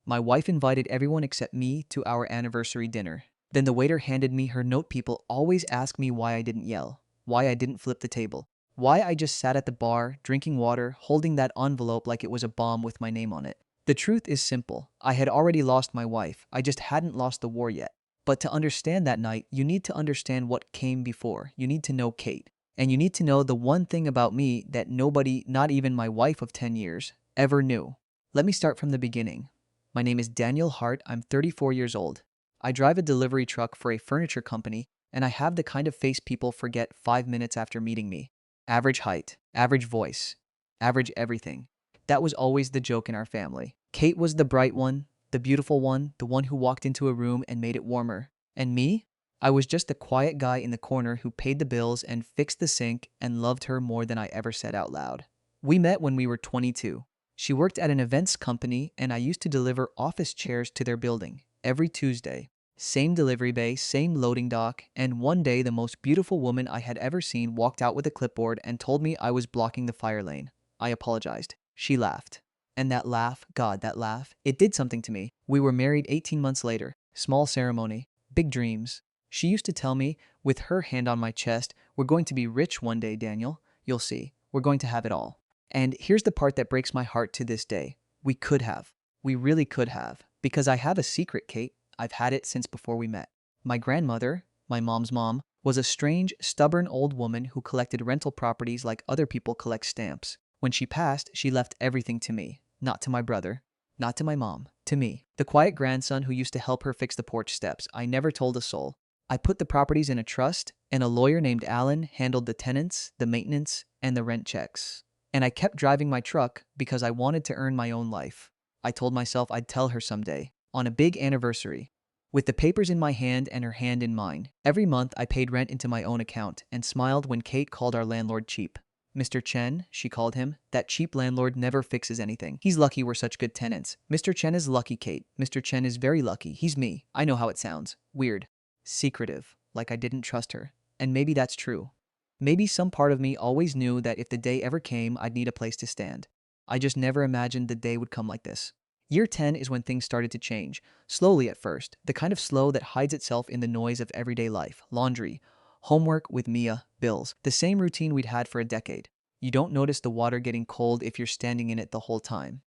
My wife invited everyone except me to our anniversary dinner. Then the waiter handed me her note. People always ask me why I didn't yell, why I didn't flip the table, why I just sat at the bar, drinking water, holding that envelope like it was a bomb with my name on it. The truth is simple. I had already lost my wife. I just hadn't lost the war yet. But to understand that night, you need to understand what came before. You need to know Kate. And you need to know the one thing about me that nobody, not even my wife of 10 years, ever knew. Let me start from the beginning. My name is Daniel Hart. I'm 34 years old. I drive a delivery truck for a furniture company, and I have the kind of face people forget 5 minutes after meeting me. Average height, average voice, average everything. That was always the joke in our family. Kate was the bright one, the beautiful one, the one who walked into a room and made it warmer. And me? I was just the quiet guy in the corner who paid the bills and fixed the sink and loved her more than I ever said out loud. We met when we were 22. She worked at an events company, and I used to deliver office chairs to their building every Tuesday. Same delivery bay, same loading dock, and one day the most beautiful woman I had ever seen walked out with a clipboard and told me I was blocking the fire lane. I apologized. She laughed. And that laugh, God, that laugh, it did something to me. We were married 18 months later. Small ceremony, big dreams. She used to tell me, with her hand on my chest, "We're going to be rich one day, Daniel. You'll see. We're going to have it all." And here's the part that breaks my heart to this day. We could have. We really could have. Because I have a secret, Kate. I've had it since before we met. My grandmother, my mom's mom, was a strange, stubborn old woman who collected rental properties like other people collect stamps. When she passed, she left everything to me. Not to my brother. Not to my mom. To me. The quiet grandson who used to help her fix the porch steps. I never told a soul. I put the properties in a trust, and a lawyer named Alan handled the tenants, the maintenance, and the rent checks. And I kept driving my truck because I wanted to earn my own life. I told myself I'd tell her someday, on a big anniversary. With the papers in my hand and her hand in mine. Every month I paid rent into my own account and smiled when Kate called our landlord cheap. Mr. Chen, she called him, that cheap landlord never fixes anything. He's lucky we're such good tenants. Mr. Chen is lucky, Kate. Mr. Chen is very lucky. He's me. I know how it sounds. Weird. Secretive. Like I didn't trust her. And maybe that's true. Maybe some part of me always knew that if the day ever came, I'd need a place to stand. I just never imagined the day would come like this. Year 10 is when things started to change. Slowly at first, the kind of slow that hides itself in the noise of everyday life. Laundry, homework with Mia, bills. The same routine we'd had for a decade. You don't notice the water getting cold if you're standing in it the whole time.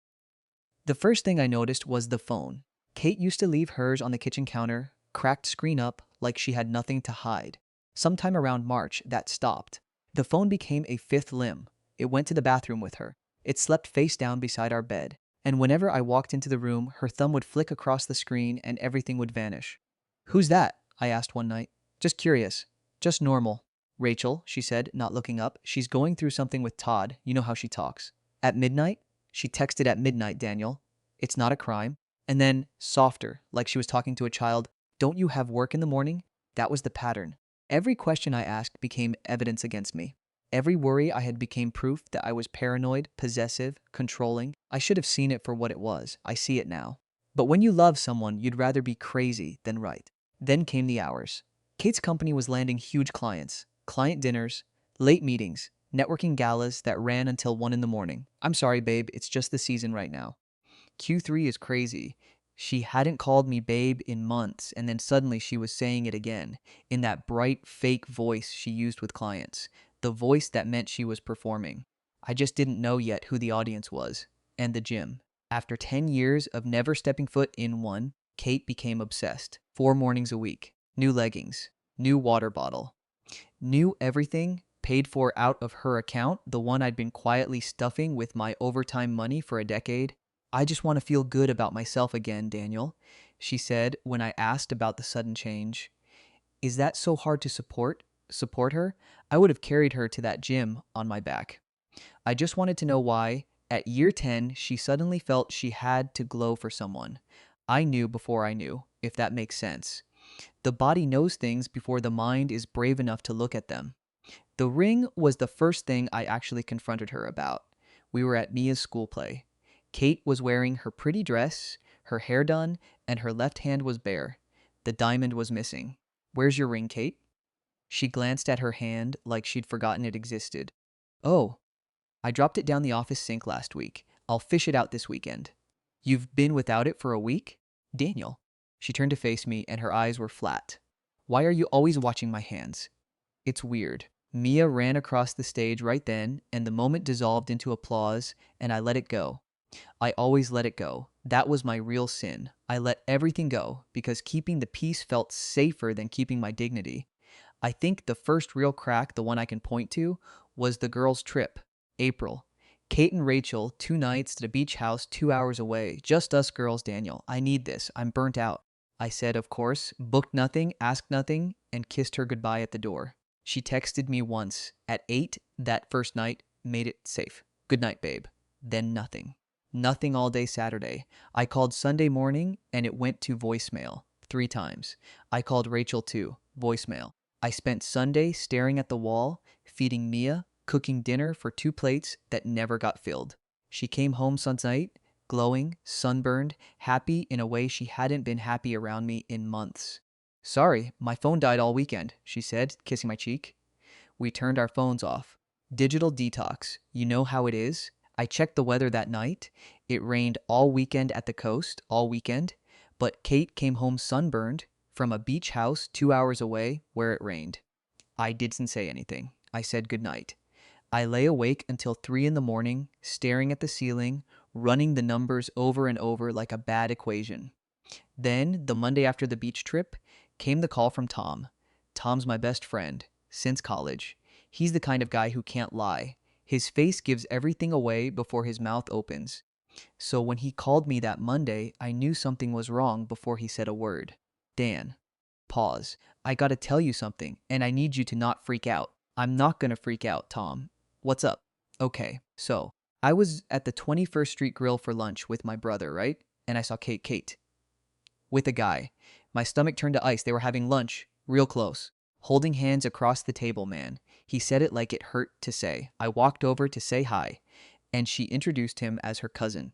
The first thing I noticed was the phone. Kate used to leave hers on the kitchen counter, cracked screen up, like she had nothing to hide. Sometime around March, that stopped. The phone became a fifth limb. It went to the bathroom with her. It slept face down beside our bed. And whenever I walked into the room, her thumb would flick across the screen and everything would vanish. "Who's that?" I asked one night. "Just curious. Just normal." "Rachel," she said, not looking up. "She's going through something with Todd. You know how she talks." "At midnight?" "She texted at midnight, Daniel. It's not a crime." And then, softer, like she was talking to a child, "Don't you have work in the morning?" That was the pattern. Every question I asked became evidence against me. Every worry I had became proof that I was paranoid, possessive, controlling. I should have seen it for what it was. I see it now. But when you love someone, you'd rather be crazy than right. Then came the hours. Kate's company was landing huge clients, client dinners, late meetings, networking galas that ran until 1 in the morning. "I'm sorry, babe, it's just the season right now." Q3 is crazy. She hadn't called me babe in months, and then suddenly she was saying it again, in that bright, fake voice she used with clients. The voice that meant she was performing. I just didn't know yet who the audience was. And the gym. After 10 years of never stepping foot in one, Kate became obsessed. 4 mornings a week. New leggings. New water bottle. New everything, paid for out of her account, the one I'd been quietly stuffing with my overtime money for a decade. "I just want to feel good about myself again, Daniel," she said when I asked about the sudden change. "Is that so hard to support her?" I would have carried her to that gym on my back. I just wanted to know why, at year 10, she suddenly felt she had to glow for someone. I knew before I knew, if that makes sense. The body knows things before the mind is brave enough to look at them. The ring was the first thing I actually confronted her about. We were at Mia's school play. Kate was wearing her pretty dress, her hair done, and her left hand was bare. The diamond was missing. "Where's your ring, Kate?" She glanced at her hand like she'd forgotten it existed. "Oh, I dropped it down the office sink last week. I'll fish it out this weekend." You've been without it for a week? Daniel. She turned to face me and her eyes were flat. Why are you always watching my hands? It's weird. Mia ran across the stage right then, and the moment dissolved into applause, and I let it go. I always let it go. That was my real sin. I let everything go because keeping the peace felt safer than keeping my dignity. I think the first real crack, the one I can point to, was the girls' trip. April. Kate and Rachel, 2 nights to the beach house 2 hours away. Just us girls, Daniel. I need this. I'm burnt out. I said, of course, booked nothing, asked nothing, and kissed her goodbye at the door. She texted me once at 8 that first night, made it safe. Good night, babe. Then nothing. Nothing all day Saturday. I called Sunday morning and it went to voicemail 3 times. I called Rachel too. Voicemail. I spent Sunday staring at the wall, feeding Mia, cooking dinner for 2 plates that never got filled. She came home Sunday night, glowing, sunburned, happy in a way she hadn't been happy around me in months. Sorry, my phone died all weekend, she said, kissing my cheek. We turned our phones off. Digital detox. You know how it is? I checked the weather that night. It rained all weekend at the coast, all weekend. But Kate came home sunburned from a beach house 2 hours away where it rained. I didn't say anything. I said goodnight. I lay awake until 3 in the morning, staring at the ceiling, running the numbers over and over like a bad equation. Then, the Monday after the beach trip, came the call from Tom. Tom's my best friend since college. He's the kind of guy who can't lie. His face gives everything away before his mouth opens. So when he called me that Monday, I knew something was wrong before he said a word. Dan. Pause. I gotta tell you something, and I need you to not freak out. I'm not gonna freak out, Tom. What's up? Okay, so I was at the 21st Street Grill for lunch with my brother, right? And I saw Kate. With a guy. My stomach turned to ice. They were having lunch, real close. Holding hands across the table, man. He said it like it hurt to say. I walked over to say hi, and she introduced him as her cousin.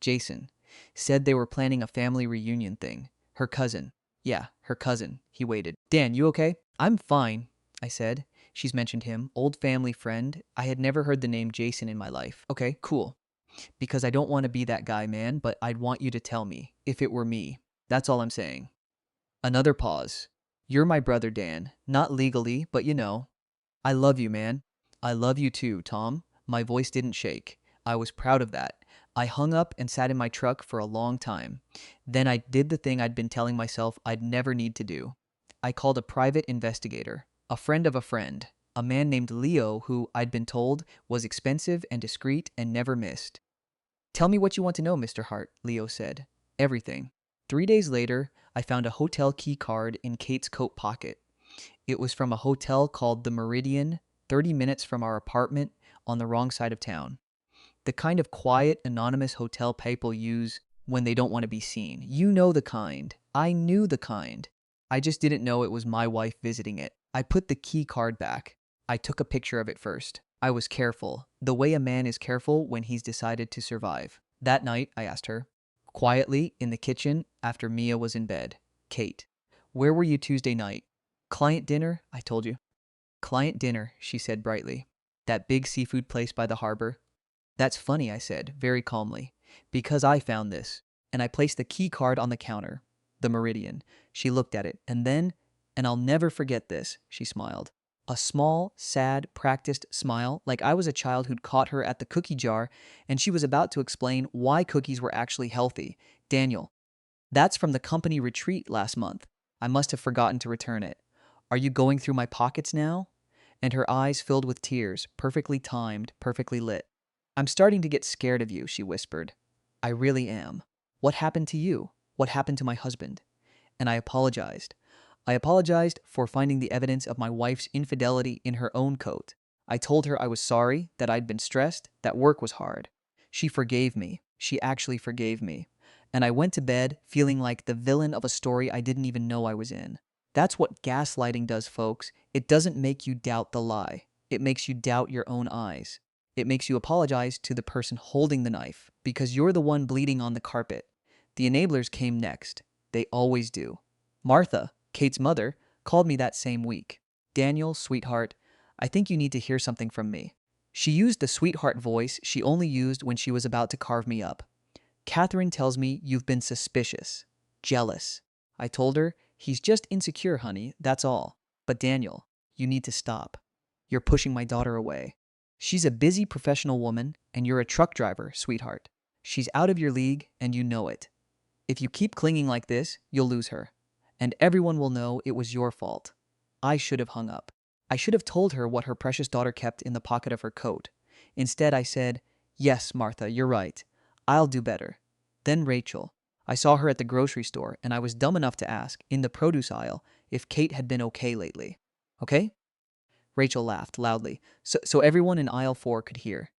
Jason. Said they were planning a family reunion thing. Her cousin. Yeah, her cousin. He waited. Dan, you okay? I'm fine, I said. She's mentioned him. Old family friend. I had never heard the name Jason in my life. Okay, cool. Because I don't want to be that guy, man, but I'd want you to tell me, if it were me. That's all I'm saying. Another pause. You're my brother, Dan. Not legally, but you know. I love you, man. I love you too, Tom. My voice didn't shake. I was proud of that. I hung up and sat in my truck for a long time. Then I did the thing I'd been telling myself I'd never need to do. I called a private investigator, a friend of a friend, a man named Leo who I'd been told was expensive and discreet and never missed. Tell me what you want to know, Mr. Hart, Leo said. Everything. 3 days later, I found a hotel key card in Kate's coat pocket. It was from a hotel called the Meridian, 30 minutes from our apartment on the wrong side of town. The kind of quiet, anonymous hotel people use when they don't want to be seen. You know the kind. I knew the kind. I just didn't know it was my wife visiting it. I put the key card back. I took a picture of it first. I was careful, the way a man is careful when he's decided to survive. That night, I asked her, quietly in the kitchen after Mia was in bed. Kate, where were you Tuesday night? Client dinner, I told you. Client dinner, she said brightly. That big seafood place by the harbor. That's funny, I said, very calmly, because I found this. And I placed the key card on the counter, the Meridian. She looked at it, and then, and I'll never forget this, she smiled. A small, sad, practiced smile, like I was a child who'd caught her at the cookie jar, and she was about to explain why cookies were actually healthy. Daniel, that's from the company retreat last month. I must have forgotten to return it. Are you going through my pockets now? And her eyes filled with tears, perfectly timed, perfectly lit. I'm starting to get scared of you, she whispered. I really am. What happened to you? What happened to my husband? And I apologized. I apologized for finding the evidence of my wife's infidelity in her own coat. I told her I was sorry, that I'd been stressed, that work was hard. She forgave me. She actually forgave me. And I went to bed feeling like the villain of a story I didn't even know I was in. That's what gaslighting does, folks. It doesn't make you doubt the lie. It makes you doubt your own eyes. It makes you apologize to the person holding the knife because you're the one bleeding on the carpet. The enablers came next. They always do. Martha, Kate's mother, called me that same week. Daniel, sweetheart, I think you need to hear something from me. She used the sweetheart voice she only used when she was about to carve me up. Catherine tells me you've been suspicious, jealous. I told her, he's just insecure, honey, that's all. But Daniel, you need to stop. You're pushing my daughter away. She's a busy professional woman, and you're a truck driver, sweetheart. She's out of your league, and you know it. If you keep clinging like this, you'll lose her. And everyone will know it was your fault. I should have hung up. I should have told her what her precious daughter kept in the pocket of her coat. Instead, I said, "Yes, Martha, you're right. I'll do better." Then Rachel. I saw her at the grocery store, and I was dumb enough to ask, in the produce aisle, if Kate had been okay lately. Okay? Rachel laughed loudly, so everyone in aisle 4 could hear.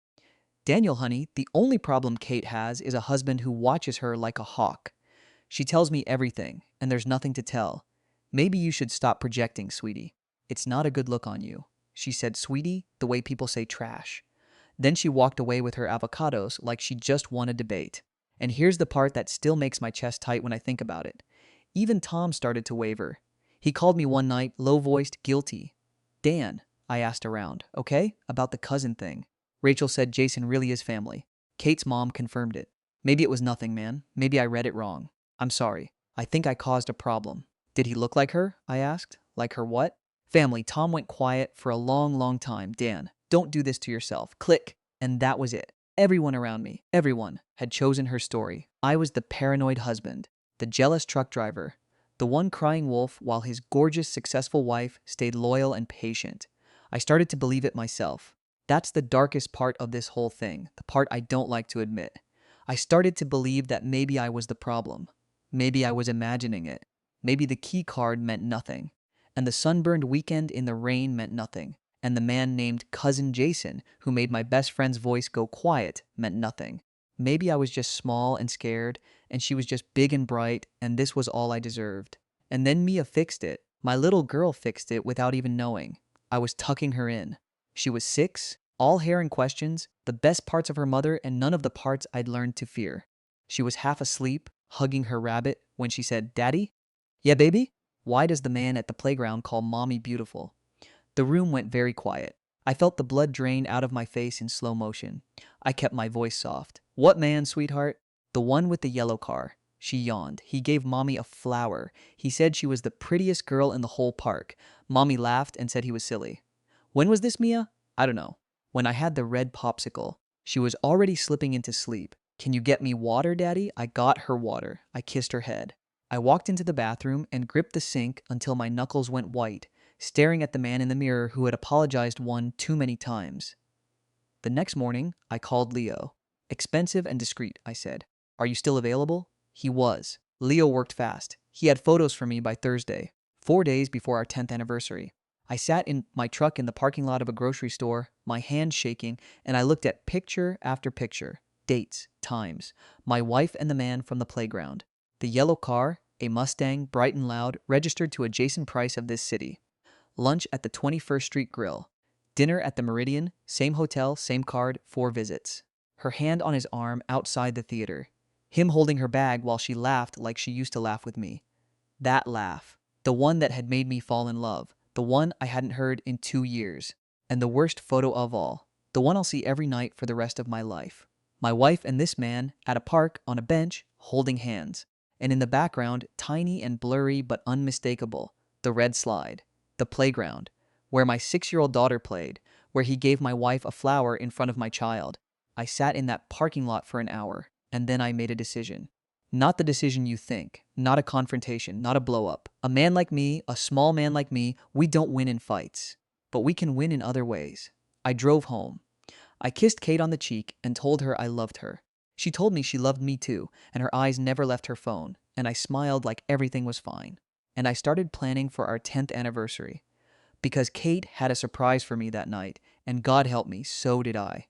Daniel, honey, the only problem Kate has is a husband who watches her like a hawk. She tells me everything, and there's nothing to tell. Maybe you should stop projecting, sweetie. It's not a good look on you. She said sweetie the way people say trash. Then she walked away with her avocados like she just won a debate. And here's the part that still makes my chest tight when I think about it. Even Tom started to waver. He called me one night, low-voiced, guilty. "Dan," I asked around, "okay, about the cousin thing." Rachel said Jason really is family. Kate's mom confirmed it. Maybe it was nothing, man. Maybe I read it wrong. I'm sorry. I think I caused a problem. Did he look like her? I asked. Like her what? Family. Tom went quiet for a long, long time. Dan, don't do this to yourself. Click. And that was it. Everyone around me, everyone, had chosen her story. I was the paranoid husband, the jealous truck driver, the one crying wolf while his gorgeous, successful wife stayed loyal and patient. I started to believe it myself. That's the darkest part of this whole thing, the part I don't like to admit. I started to believe that maybe I was the problem. Maybe I was imagining it. Maybe the key card meant nothing. And the sunburned weekend in the rain meant nothing. And the man named Cousin Jason, who made my best friend's voice go quiet, meant nothing. Maybe I was just small and scared, and she was just big and bright, and this was all I deserved. And then Mia fixed it. My little girl fixed it without even knowing. I was tucking her in. She was 6, all hair and questions, the best parts of her mother and none of the parts I'd learned to fear. She was half asleep, hugging her rabbit, when she said, "Daddy?" "Yeah, baby?" "Why does the man at the playground call Mommy beautiful?" The room went very quiet. I felt the blood drain out of my face in slow motion. I kept my voice soft. "What man, sweetheart?" "The one with the yellow car." She yawned. "He gave Mommy a flower. He said she was the prettiest girl in the whole park." Mommy laughed and said he was silly. "When was this, Mia?" "I don't know." "When I had the red popsicle." She was already slipping into sleep. "Can you get me water, Daddy?" I got her water. I kissed her head. I walked into the bathroom and gripped the sink until my knuckles went white, staring at the man in the mirror who had apologized one too many times. The next morning, I called Leo. "Expensive and discreet," I said. "Are you still available?" He was. Leo worked fast. He had photos for me by Thursday, 4 days before our 10th anniversary. I sat in my truck in the parking lot of a grocery store, my hands shaking, and I looked at picture after picture, dates, times, my wife and the man from the playground. The yellow car, a Mustang, bright and loud, registered to a Jason Price of this city. Lunch at the 21st Street Grill. Dinner at the Meridian, same hotel, same card, 4 visits. Her hand on his arm outside the theater. Him holding her bag while she laughed like she used to laugh with me. That laugh. The one that had made me fall in love. The one I hadn't heard in 2 years. And the worst photo of all. The one I'll see every night for the rest of my life. My wife and this man at a park on a bench holding hands. And in the background, tiny and blurry but unmistakable, the red slide. The playground, where my 6-year-old daughter played, where he gave my wife a flower in front of my child. I sat in that parking lot for an hour, and then I made a decision. Not the decision you think, not a confrontation, not a blow-up. A man like me, a small man like me, we don't win in fights. But we can win in other ways. I drove home. I kissed Kate on the cheek and told her I loved her. She told me she loved me too, and her eyes never left her phone, and I smiled like everything was fine. And I started planning for our 10th anniversary. Because Kate had a surprise for me that night, and God help me, so did I.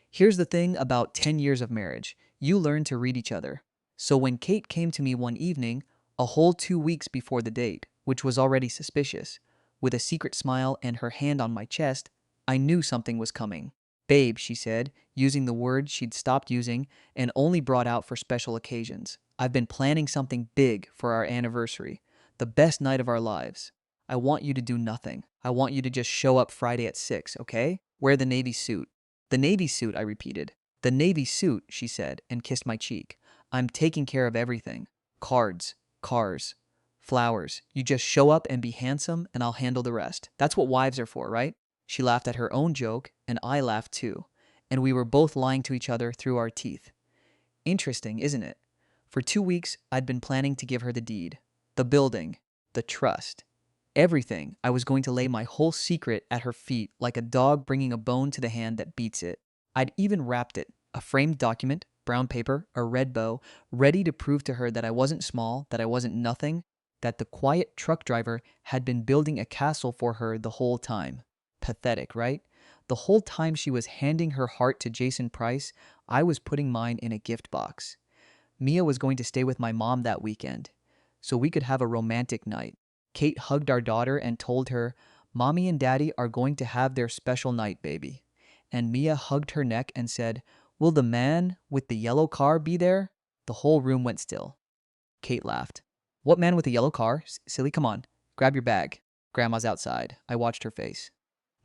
Here's the thing about 10 years of marriage. You learn to read each other. So when Kate came to me one evening, a whole 2 weeks before the date, which was already suspicious, with a secret smile and her hand on my chest, I knew something was coming. "Babe," she said, using the word she'd stopped using and only brought out for special occasions. "I've been planning something big for our anniversary, the best night of our lives. I want you to do nothing. I want you to just show up Friday at 6, okay? Wear the navy suit." "The navy suit," I repeated. "The navy suit," she said, and kissed my cheek. I'm taking care of everything. Cards, cars, flowers. You just show up and be handsome, and I'll handle the rest. That's what wives are for, right? She laughed at her own joke, and I laughed too. And we were both lying to each other through our teeth. Interesting, isn't it? For 2 weeks, I'd been planning to give her the deed, the building, the trust. Everything. I was going to lay my whole secret at her feet like a dog bringing a bone to the hand that beats it. I'd even wrapped it, a framed document, brown paper, a red bow, ready to prove to her that I wasn't small, that I wasn't nothing, that the quiet truck driver had been building a castle for her the whole time. Pathetic, right? The whole time she was handing her heart to Jason Price, I was putting mine in a gift box. Mia was going to stay with my mom that weekend, so we could have a romantic night. Kate hugged our daughter and told her, "Mommy and Daddy are going to have their special night, baby." And Mia hugged her neck and said, "Will the man with the yellow car be there?" The whole room went still. Kate laughed. "What man with a yellow car? Silly, come on. Grab your bag. Grandma's outside." I watched her face.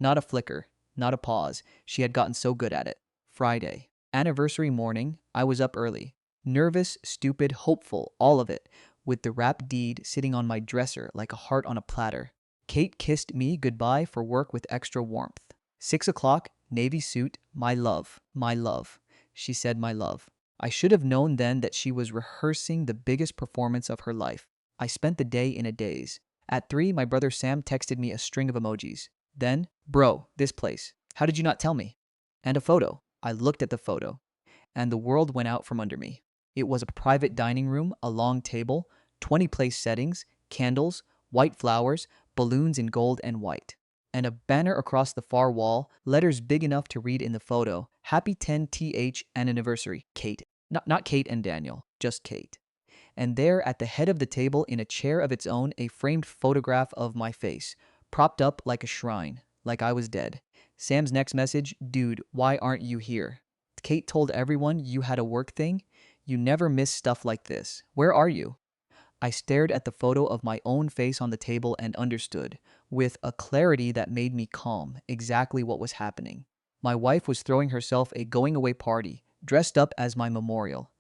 Not a flicker, not a pause. She had gotten so good at it. Friday. Anniversary morning, I was up early. Nervous, stupid, hopeful, all of it, with the wrapped deed sitting on my dresser like a heart on a platter. Kate kissed me goodbye for work with extra warmth. 6 o'clock, navy suit, my love, my love. She said my love. I should have known then that she was rehearsing the biggest performance of her life. I spent the day in a daze. At 3, my brother Sam texted me a string of emojis. Then, "Bro, this place. How did you not tell me?" And a photo. I looked at the photo, and the world went out from under me. It was a private dining room, a long table, 20 place settings, candles, white flowers, balloons in gold and white, and a banner across the far wall, letters big enough to read in the photo, "Happy 10th anniversary, Kate." Not Kate and Daniel, just Kate. And there at the head of the table in a chair of its own, a framed photograph of my face, propped up like a shrine, like I was dead. Sam's next message, "Dude, why aren't you here? Kate told everyone you had a work thing. You never miss stuff like this. Where are you?" I stared at the photo of my own face on the table and understood, with a clarity that made me calm, exactly what was happening. My wife was throwing herself a going-away party, dressed up as my memorial.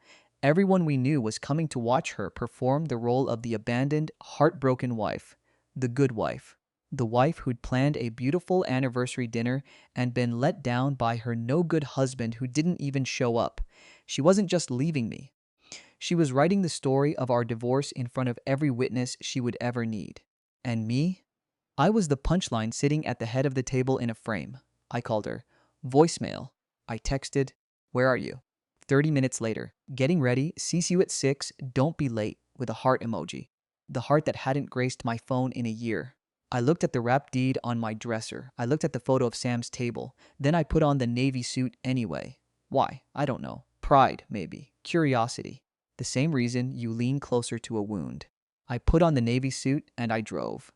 Everyone we knew was coming to watch her perform the role of the abandoned, heartbroken wife, the good wife, the wife who'd planned a beautiful anniversary dinner and been let down by her no-good husband who didn't even show up. She wasn't just leaving me. She was writing the story of our divorce in front of every witness she would ever need. And me? I was the punchline sitting at the head of the table in a frame. I called her. Voicemail. I texted, "Where are you?" 30 minutes later. "Getting ready, sees you at 6, don't be late," with a heart emoji. The heart that hadn't graced my phone in a year. I looked at the wrapped deed on my dresser. I looked at the photo of Sam's table. Then I put on the navy suit anyway. Why? I don't know. Pride, maybe. Curiosity. The same reason you lean closer to a wound. I put on the navy suit and I drove.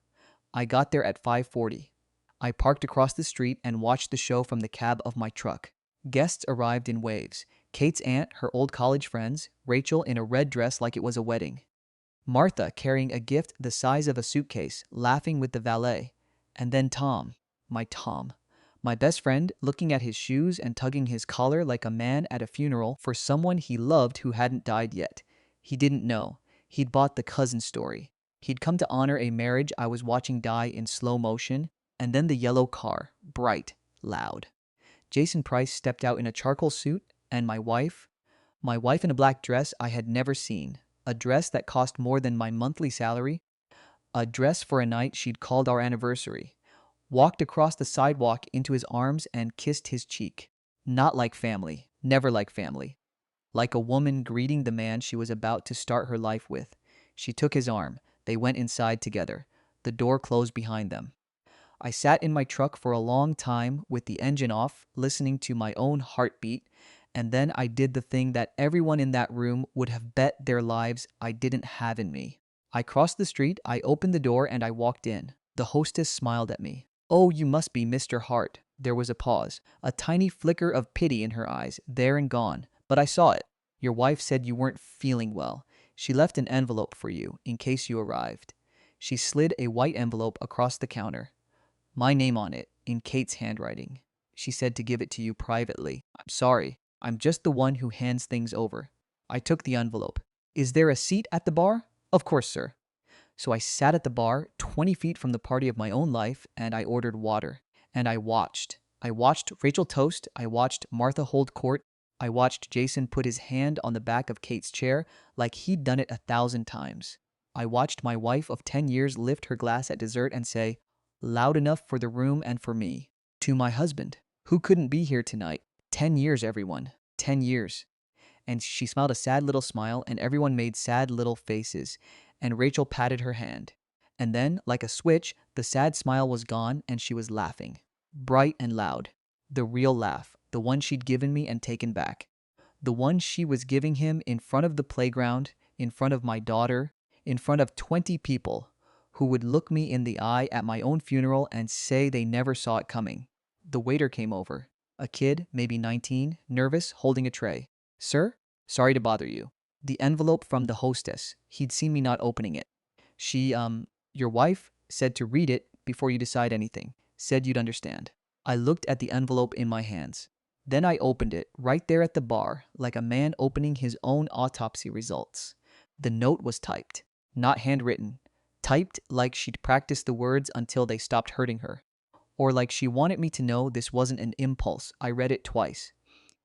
I got there at 5:40. I parked across the street and watched the show from the cab of my truck. Guests arrived in waves. Kate's aunt, her old college friends, Rachel in a red dress like it was a wedding, Martha carrying a gift the size of a suitcase, laughing with the valet, and then Tom, my best friend, looking at his shoes and tugging his collar like a man at a funeral for someone he loved who hadn't died yet. He didn't know. He'd bought the cousin story. He'd come to honor a marriage I was watching die in slow motion, and then the yellow car, bright, loud. Jason Price stepped out in a charcoal suit, and my wife in a black dress I had never seen, a dress that cost more than my monthly salary, a dress for a night she'd called our anniversary, walked across the sidewalk into his arms and kissed his cheek. Not like family, never like family. Like a woman greeting the man she was about to start her life with. She took his arm. They went inside together. The door closed behind them. I sat in my truck for a long time with the engine off, listening to my own heartbeat, and then I did the thing that everyone in that room would have bet their lives I didn't have in me. I crossed the street, I opened the door, and I walked in. The hostess smiled at me. "Oh, you must be Mr. Hart." There was a pause, a tiny flicker of pity in her eyes, there and gone, but I saw it. "Your wife said you weren't feeling well. She left an envelope for you, in case you arrived." She slid a white envelope across the counter. My name on it, in Kate's handwriting. She said to give it to you privately. "I'm sorry. I'm just the one who hands things over." I took the envelope. Is there a seat at the bar? Of course, sir. So I sat at the bar, 20 feet from the party of my own life, and I ordered water. And I watched. I watched Rachel toast. I watched Martha hold court. I watched Jason put his hand on the back of Kate's chair like he'd done it 1,000 times. I watched my wife of 10 years lift her glass at dessert and say, loud enough for the room and for me, to my husband, who couldn't be here tonight. 10 years, everyone. 10 years. And she smiled a sad little smile, and everyone made sad little faces, and Rachel patted her hand. And then, like a switch, the sad smile was gone, and she was laughing. Bright and loud. The real laugh, the one she'd given me and taken back. The one she was giving him in front of the playground, in front of my daughter, in front of 20 people who would look me in the eye at my own funeral and say they never saw it coming. The waiter came over. A kid, maybe 19, nervous, holding a tray. Sir, sorry to bother you. The envelope from the hostess. He'd seen me not opening it. She, your wife, said to read it before you decide anything. Said you'd understand. I looked at the envelope in my hands. Then I opened it, right there at the bar, like a man opening his own autopsy results. The note was typed, not handwritten. Typed like she'd practiced the words until they stopped hurting her. Or like she wanted me to know this wasn't an impulse. I read it twice.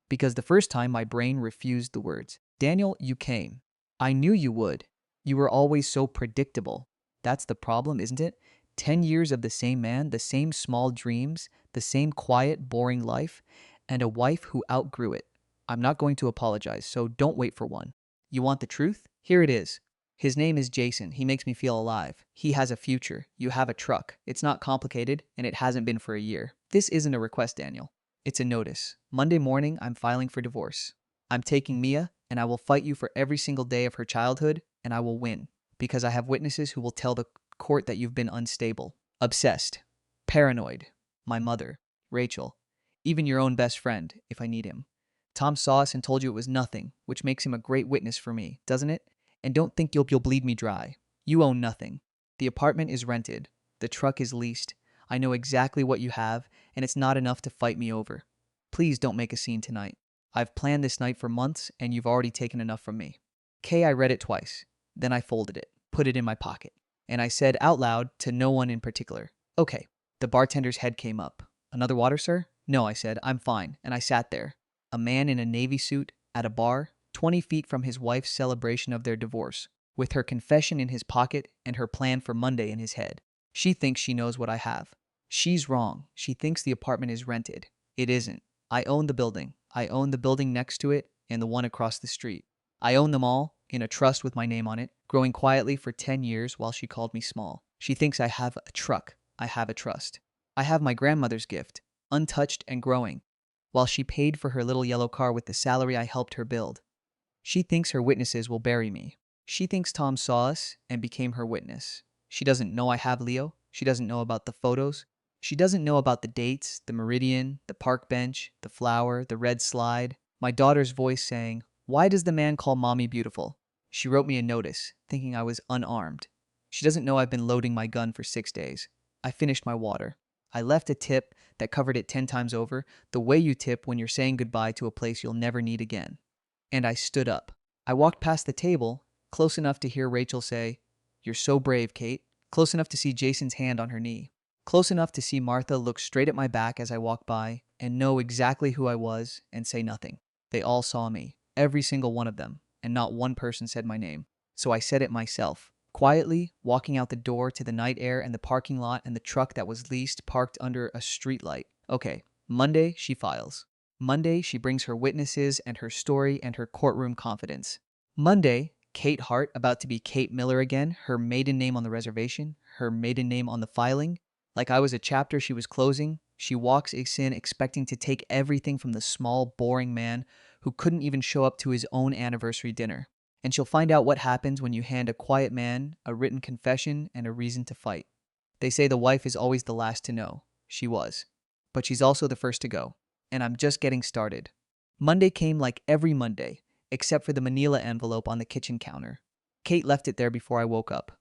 Because the first time my brain refused the words. Daniel, you came. I knew you would. You were always so predictable. That's the problem, isn't it? 10 years of the same man, the same small dreams, the same quiet, boring life, and a wife who outgrew it. I'm not going to apologize, so don't wait for one. You want the truth? Here it is. His name is Jason. He makes me feel alive. He has a future. You have a truck. It's not complicated, and it hasn't been for a year. This isn't a request, Daniel. It's a notice. Monday morning, I'm filing for divorce. I'm taking Mia, and I will fight you for every single day of her childhood, and I will win. Because I have witnesses who will tell the court that you've been unstable, obsessed, paranoid. My mother, Rachel, even your own best friend, if I need him. Tom saw us and told you it was nothing, which makes him a great witness for me, doesn't it? And don't think you'll bleed me dry. You own nothing. The apartment is rented. The truck is leased. I know exactly what you have, and it's not enough to fight me over. Please don't make a scene tonight. I've planned this night for months, and you've already taken enough from me. Kay, I read it twice. Then I folded it, put it in my pocket, and I said out loud to no one in particular, okay. The bartender's head came up. Another water, sir? No, I said, I'm fine, and I sat there. A man in a navy suit, at a bar, 20 feet from his wife's celebration of their divorce, with her confession in his pocket and her plan for Monday in his head. She thinks she knows what I have. She's wrong. She thinks the apartment is rented. It isn't. I own the building. I own the building next to it and the one across the street. I own them all, in a trust with my name on it, growing quietly for 10 years while she called me small. She thinks I have a truck. I have a trust. I have my grandmother's gift, untouched and growing, while she paid for her little yellow car with the salary I helped her build. She thinks her witnesses will bury me. She thinks Tom saw us and became her witness. She doesn't know I have Leo. She doesn't know about the photos. She doesn't know about the dates, the meridian, the park bench, the flower, the red slide, my daughter's voice saying, "Why does the man call mommy beautiful?" She wrote me a notice, thinking I was unarmed. She doesn't know I've been loading my gun for 6 days. I finished my water. I left a tip that covered it 10 times over, the way you tip when you're saying goodbye to a place you'll never need again. And I stood up. I walked past the table, close enough to hear Rachel say, "You're so brave, Kate." Close enough to see Jason's hand on her knee. Close enough to see Martha look straight at my back as I walked by and know exactly who I was and say nothing. They all saw me, every single one of them, and not one person said my name. So I said it myself, quietly, walking out the door to the night air and the parking lot and the truck that was leased parked under a streetlight. Okay, Monday she files. Monday she brings her witnesses and her story and her courtroom confidence. Monday, Kate Hart, about to be Kate Miller again, her maiden name on the reservation, her maiden name on the filing. Like I was a chapter she was closing, she walks in expecting to take everything from the small, boring man who couldn't even show up to his own anniversary dinner. And she'll find out what happens when you hand a quiet man a written confession and a reason to fight. They say the wife is always the last to know. She was. But she's also the first to go. And I'm just getting started. Monday came like every Monday, except for the manila envelope on the kitchen counter. Kate left it there before I woke up.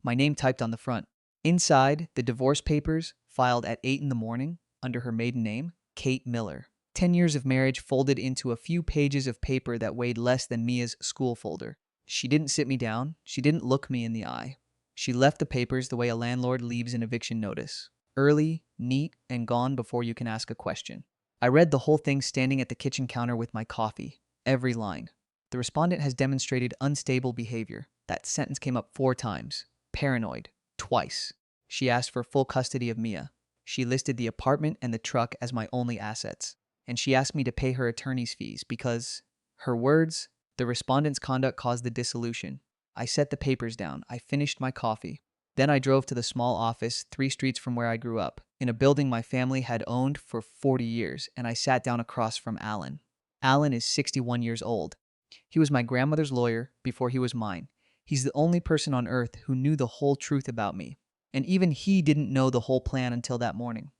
My name typed on the front. Inside, the divorce papers, filed at 8 in the morning, under her maiden name, Kate Miller. 10 years of marriage folded into a few pages of paper that weighed less than Mia's school folder. She didn't sit me down. She didn't look me in the eye. She left the papers the way a landlord leaves an eviction notice. Early, neat, and gone before you can ask a question. I read the whole thing standing at the kitchen counter with my coffee. Every line. The respondent has demonstrated unstable behavior. That sentence came up 4 times. Paranoid. Twice. She asked for full custody of Mia. She listed the apartment and the truck as my only assets. And she asked me to pay her attorney's fees because, her words, the respondent's conduct caused the dissolution. I set the papers down. I finished my coffee. Then I drove to the small office 3 streets from where I grew up, in a building my family had owned for 40 years, and I sat down across from Alan. Alan is 61 years old. He was my grandmother's lawyer before he was mine. He's the only person on earth who knew the whole truth about me. And even he didn't know the whole plan until that morning.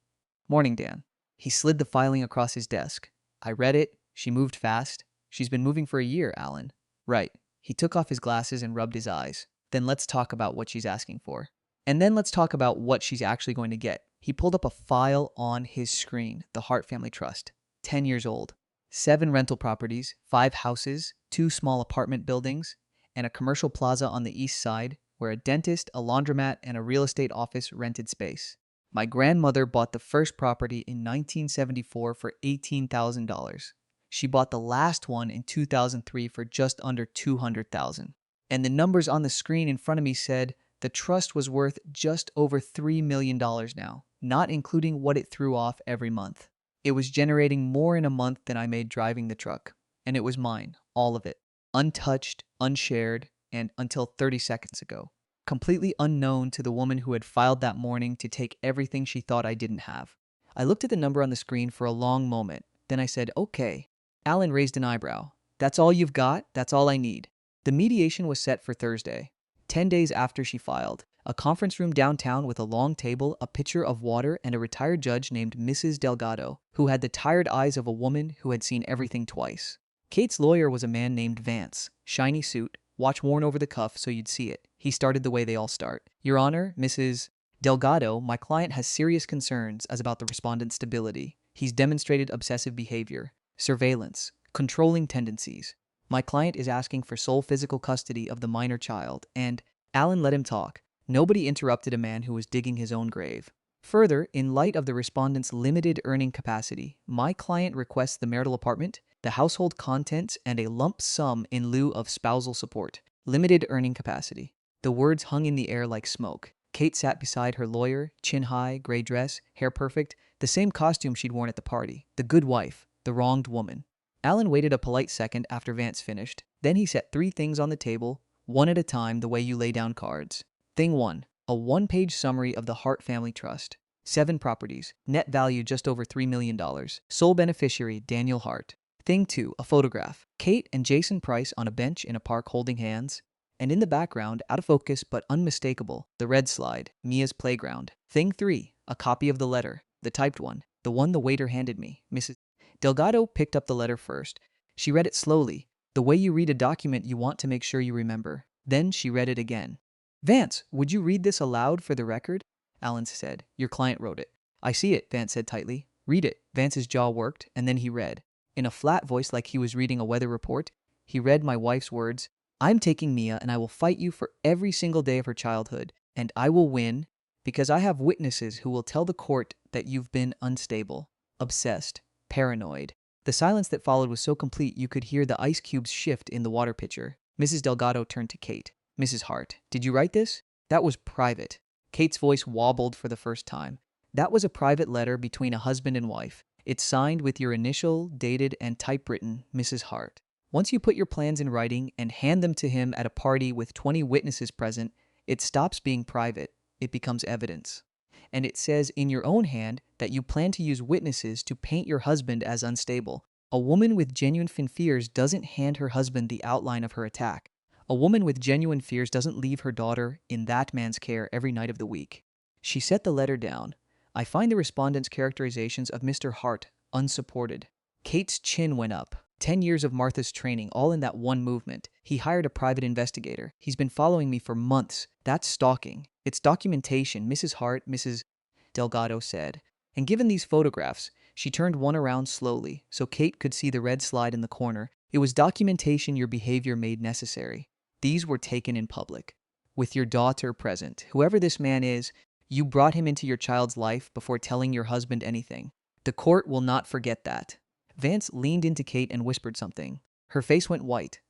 Morning, Dan. He slid the filing across his desk. I read it. She moved fast. She's been moving for a year, Alan. Right. He took off his glasses and rubbed his eyes. Then let's talk about what she's asking for. And then let's talk about what she's actually going to get. He pulled up a file on his screen, the Hart Family Trust. 10 years old. 7 rental properties, 5 houses, 2 small apartment buildings, and a commercial plaza on the east side where a dentist, a laundromat, and a real estate office rented space. My grandmother bought the first property in 1974 for $18,000. She bought the last one in 2003 for just under $200,000. And the numbers on the screen in front of me said the trust was worth just over $3 million now, not including what it threw off every month. It was generating more in a month than I made driving the truck. And it was mine, all of it. Untouched, unshared, and until 30 seconds ago. Completely unknown to the woman who had filed that morning to take everything she thought I didn't have. I looked at the number on the screen for a long moment. Then I said, okay. Alan raised an eyebrow. That's all you've got? That's all I need. The mediation was set for Thursday, 10 days after she filed. A conference room downtown with a long table, a pitcher of water, and a retired judge named Mrs. Delgado, who had the tired eyes of a woman who had seen everything twice. Kate's lawyer was a man named Vance, shiny suit, watch worn over the cuff so you'd see it. He started the way they all start. Your Honor, Mrs. Delgado, my client has serious concerns as about the respondent's stability. He's demonstrated obsessive behavior, surveillance, controlling tendencies. My client is asking for sole physical custody of the minor child, and Alan let him talk. Nobody interrupted a man who was digging his own grave. Further, in light of the respondent's limited earning capacity, my client requests the marital apartment, the household contents, and a lump sum in lieu of spousal support. Limited earning capacity. The words hung in the air like smoke. Kate sat beside her lawyer, chin high, gray dress, hair perfect, the same costume she'd worn at the party. The good wife, the wronged woman. Alan waited a polite second after Vance finished. Then he set 3 things on the table, one at a time the way you lay down cards. Thing 1, a 1-page summary of the Hart Family Trust. 7 properties, net value just over $3 million. Sole beneficiary, Daniel Hart. Thing 2, a photograph. Kate and Jason Price on a bench in a park holding hands. And in the background, out of focus but unmistakable, the red slide, Mia's playground. Thing 3, a copy of the letter, the typed one, the one the waiter handed me. Mrs. Delgado picked up the letter first. She read it slowly, the way you read a document you want to make sure you remember. Then she read it again. Vance, would you read this aloud for the record? Alan said. Your client wrote it. I see it, Vance said tightly. Read it. Vance's jaw worked, and then he read. In a flat voice like he was reading a weather report, he read my wife's words. I'm taking Mia and I will fight you for every single day of her childhood, and I will win because I have witnesses who will tell the court that you've been unstable, obsessed, paranoid. The silence that followed was so complete you could hear the ice cubes shift in the water pitcher. Mrs. Delgado turned to Kate. Mrs. Hart, did you write this? That was private. Kate's voice wobbled for the first time. That was a private letter between a husband and wife. It's signed with your initial, dated, and typewritten, Mrs. Hart. Once you put your plans in writing and hand them to him at a party with 20 witnesses present, it stops being private. It becomes evidence. And it says in your own hand that you plan to use witnesses to paint your husband as unstable. A woman with genuine fears doesn't hand her husband the outline of her attack. A woman with genuine fears doesn't leave her daughter in that man's care every night of the week. She set the letter down. I find the respondent's characterizations of Mr. Hart unsupported. Kate's chin went up. 10 years of Martha's training, all in that one movement. He hired a private investigator. He's been following me for months. That's stalking. It's documentation, Mrs. Hart, Mrs. Delgado said. And given these photographs, She turned one around slowly, so Kate could see the red slide in the corner. It was documentation your behavior made necessary. These were taken in public. With your daughter present. Whoever this man is, you brought him into your child's life before telling your husband anything. The court will not forget that. Vance leaned into Kate and whispered something. Her face went white,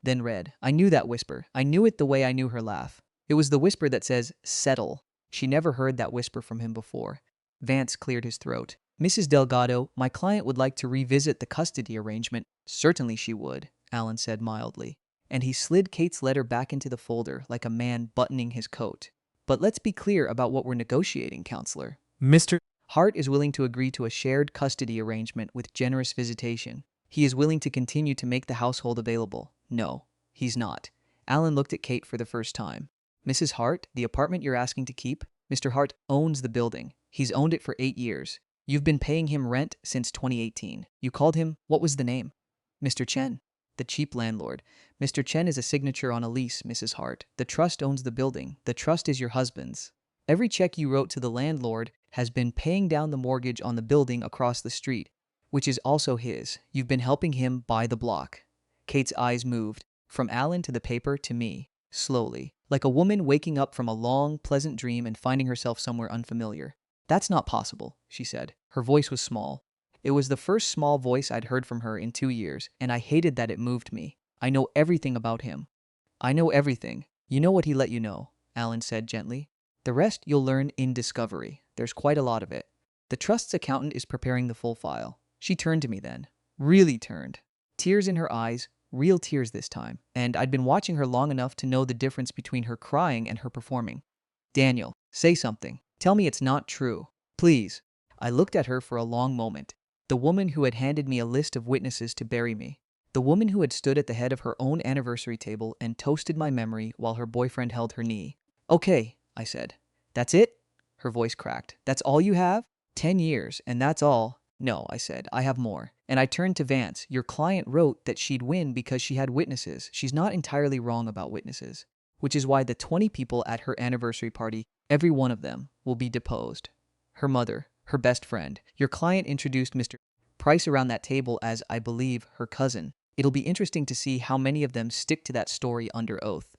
then red. I knew that whisper. I knew it the way I knew her laugh. It was the whisper that says, settle. She never heard that whisper from him before. Vance cleared his throat. Mrs. Delgado, my client would like to revisit the custody arrangement. Certainly she would, Alan said mildly. And he slid Kate's letter back into the folder like a man buttoning his coat. But let's be clear about what we're negotiating, counselor. Mr. Hart is willing to agree to a shared custody arrangement with generous visitation. He is willing to continue to make the household available. No, he's not. Alan looked at Kate for the first time. Mrs. Hart, the apartment you're asking to keep? Mr. Hart owns the building. He's owned it for 8 years. You've been paying him rent since 2018. You called him, what was the name? Mr. Chen, the cheap landlord. Mr. Chen is a signature on a lease, Mrs. Hart. The trust owns the building. The trust is your husband's. Every check you wrote to the landlord has been paying down the mortgage on the building across the street, which is also his. You've been helping him buy the block. Kate's eyes moved, from Alan to the paper to me, slowly, like a woman waking up from a long, pleasant dream and finding herself somewhere unfamiliar. That's not possible, she said. Her voice was small. It was the first small voice I'd heard from her in 2 years, and I hated that it moved me. I know everything about him. I know everything. You know what he let you know, Alan said gently. The rest you'll learn in discovery. There's quite a lot of it. The trust's accountant is preparing the full file. She turned to me then. Really turned. Tears in her eyes, real tears this time. And I'd been watching her long enough to know the difference between her crying and her performing. Daniel, say something. Tell me it's not true. Please. I looked at her for a long moment. The woman who had handed me a list of witnesses to bury me. The woman who had stood at the head of her own anniversary table and toasted my memory while her boyfriend held her knee. Okay, I said. That's it? Her voice cracked. That's all you have? 10 years, and that's all? No, I said. I have more. And I turned to Vance. Your client wrote that she'd win because she had witnesses. She's not entirely wrong about witnesses. Which is why the 20 people at her anniversary party, every one of them, will be deposed. Her mother, her best friend. Your client introduced Mr. Price around that table as, I believe, her cousin. It'll be interesting to see how many of them stick to that story under oath.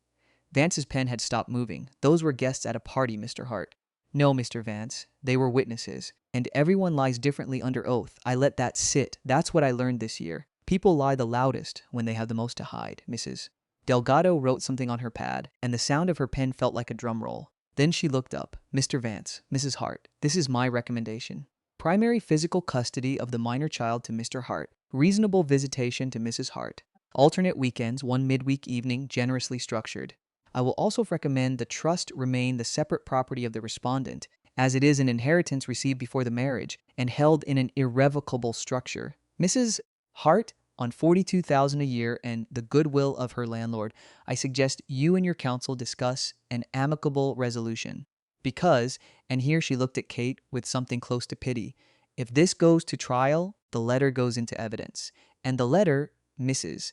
Vance's pen had stopped moving. Those were guests at a party, Mr. Hart. No, Mr. Vance. They were witnesses. And everyone lies differently under oath. I let that sit. That's what I learned this year. People lie the loudest when they have the most to hide, Mrs. Delgado wrote something on her pad, and the sound of her pen felt like a drum roll. Then she looked up. Mr. Vance, Mrs. Hart, this is my recommendation. Primary physical custody of the minor child to Mr. Hart. Reasonable visitation to Mrs. Hart. Alternate weekends, one midweek evening, generously structured. I will also recommend the trust remain the separate property of the respondent, as it is an inheritance received before the marriage and held in an irrevocable structure. Mrs. Hart, on $42,000 a year and the goodwill of her landlord, I suggest you and your counsel discuss an amicable resolution. Because, and here she looked at Kate with something close to pity, if this goes to trial, the letter goes into evidence. And the letter, Mrs.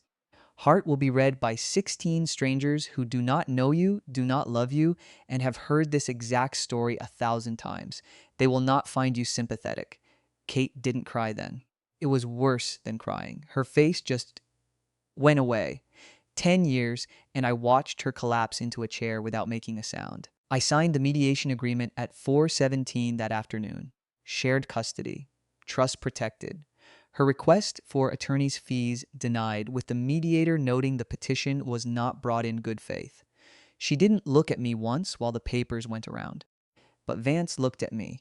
Hart, will be read by 16 strangers who do not know you, do not love you, and have heard this exact story 1,000 times. They will not find you sympathetic. Kate didn't cry then. It was worse than crying. Her face just went away. 10 years, and I watched her collapse into a chair without making a sound. I signed the mediation agreement at 4:17 that afternoon. Shared custody. Trust protected. Her request for attorney's fees denied, with the mediator noting the petition was not brought in good faith. She didn't look at me once while the papers went around. But Vance looked at me.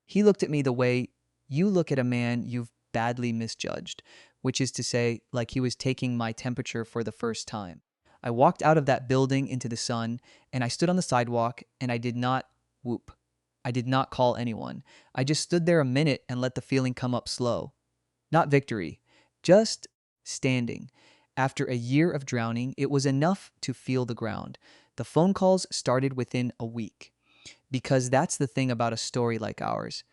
He looked at me the way you look at a man you've badly misjudged, which is to say, like he was taking my temperature for the first time. I walked out of that building into the sun, and I stood on the sidewalk, and I did not whoop. I did not call anyone. I just stood there a minute and let the feeling come up slow. Not victory, just standing. After a year of drowning, it was enough to feel the ground. The phone calls started within a week. Because that's the thing about a story like ours.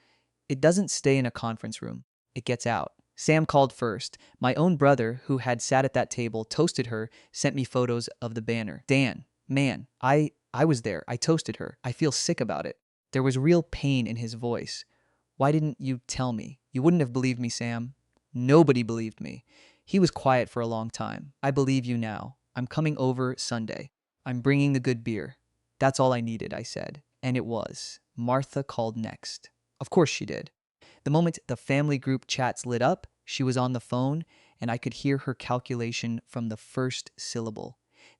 It doesn't stay in a conference room. It gets out. Sam called first. My own brother, who had sat at that table, toasted her, sent me photos of the banner. Dan, man, I was there. I toasted her. I feel sick about it. There was real pain in his voice. Why didn't you tell me? You wouldn't have believed me, Sam. Nobody believed me. He was quiet for a long time. I believe you now. I'm coming over Sunday. I'm bringing the good beer. That's all I needed, I said. And it was. Martha called next. Of course she did. The moment the family group chats lit up, she was on the phone, and I could hear her calculation from the first syllable.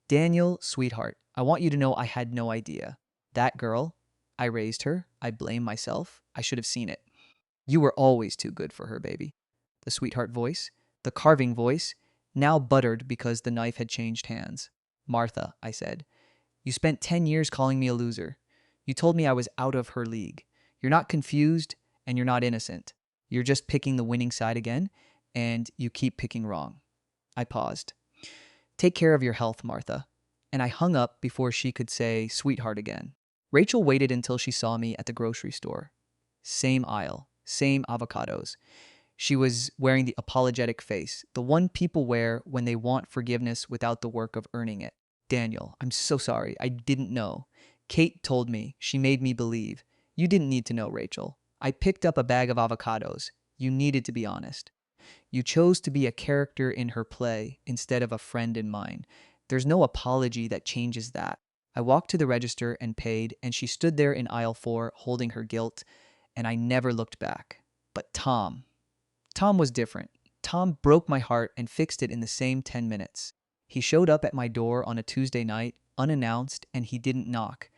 Daniel, sweetheart, I want you to know I had no idea. That girl, I raised her. I blame myself. I should have seen it. You were always too good for her, baby. The sweetheart voice, the carving voice, now buttered because the knife had changed hands. Martha, I said, you spent 10 years calling me a loser. You told me I was out of her league. You're not confused and you're not innocent. You're just picking the winning side again, and you keep picking wrong. I paused. Take care of your health, Martha. And I hung up before she could say sweetheart again. Rachel waited until she saw me at the grocery store. Same aisle, same avocados. She was wearing the apologetic face, the one people wear when they want forgiveness without the work of earning it. Daniel, I'm so sorry. I didn't know. Kate told me. She made me believe. You didn't need to know, Rachel. I picked up a bag of avocados. You needed to be honest. You chose to be a character in her play instead of a friend in mine. There's no apology that changes that. I walked to the register and paid, and she stood there in aisle 4 holding her guilt, and I never looked back. But Tom was different. Tom broke my heart and fixed it in the same 10 minutes. He showed up at my door on a Tuesday night, unannounced, and he didn't knock.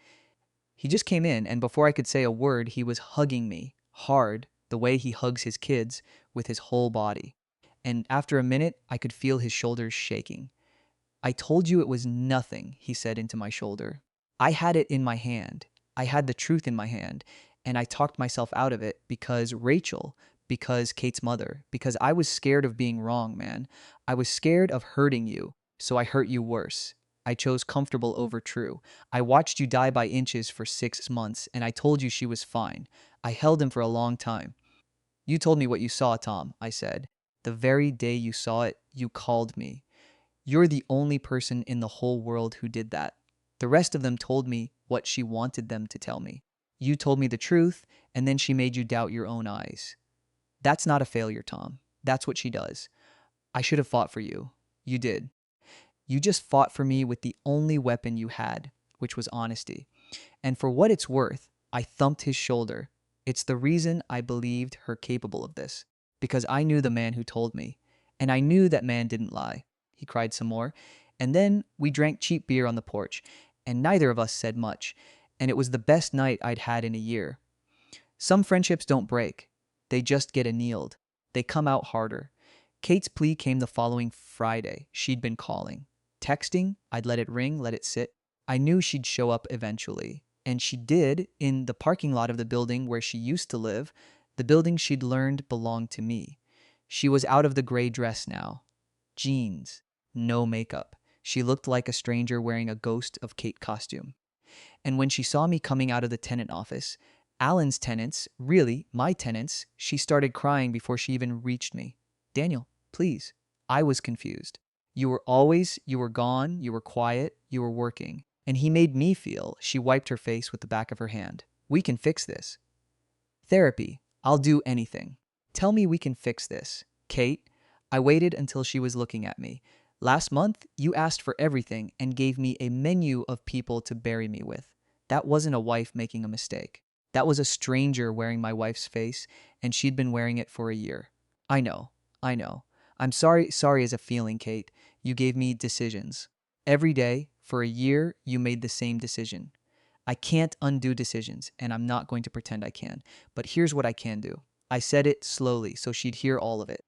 He just came in, and before I could say a word, he was hugging me, hard, the way he hugs his kids, with his whole body. And after a minute, I could feel his shoulders shaking. I told you it was nothing, he said into my shoulder. I had it in my hand. I had the truth in my hand, and I talked myself out of it because Rachel, because Kate's mother, because I was scared of being wrong, man. I was scared of hurting you, so I hurt you worse. I chose comfortable over true. I watched you die by inches for 6 months, and I told you she was fine. I held him for a long time. You told me what you saw, Tom, I said. The very day you saw it, you called me. You're the only person in the whole world who did that. The rest of them told me what she wanted them to tell me. You told me the truth, and then she made you doubt your own eyes. That's not a failure, Tom. That's what she does. I should have fought for you. You did. You just fought for me with the only weapon you had, which was honesty. And for what it's worth, I thumped his shoulder. It's the reason I believed her capable of this, because I knew the man who told me, and I knew that man didn't lie. He cried some more, and then we drank cheap beer on the porch, and neither of us said much, and it was the best night I'd had in a year. Some friendships don't break. They just get annealed. They come out harder. Kate's plea came the following Friday. She'd been calling. Texting, I'd let it ring, let it sit. I knew she'd show up eventually. And she did in the parking lot of the building where she used to live, the building she'd learned belonged to me. She was out of the gray dress now. Jeans. No makeup. She looked like a stranger wearing a Ghost of Kate costume. And when she saw me coming out of the tenant office, Alan's tenants, really, my tenants, she started crying before she even reached me. Daniel, please. I was confused. You were gone, you were quiet, you were working. And he made me feel, she wiped her face with the back of her hand. We can fix this. Therapy. I'll do anything. Tell me we can fix this. Kate, I waited until she was looking at me. Last month, you asked for everything and gave me a menu of people to bury me with. That wasn't a wife making a mistake. That was a stranger wearing my wife's face, and she'd been wearing it for a year. I know. I'm sorry as a feeling, Kate. You gave me decisions. Every day, for a year, you made the same decision. I can't undo decisions, and I'm not going to pretend I can. But here's what I can do. I said it slowly so she'd hear all of it.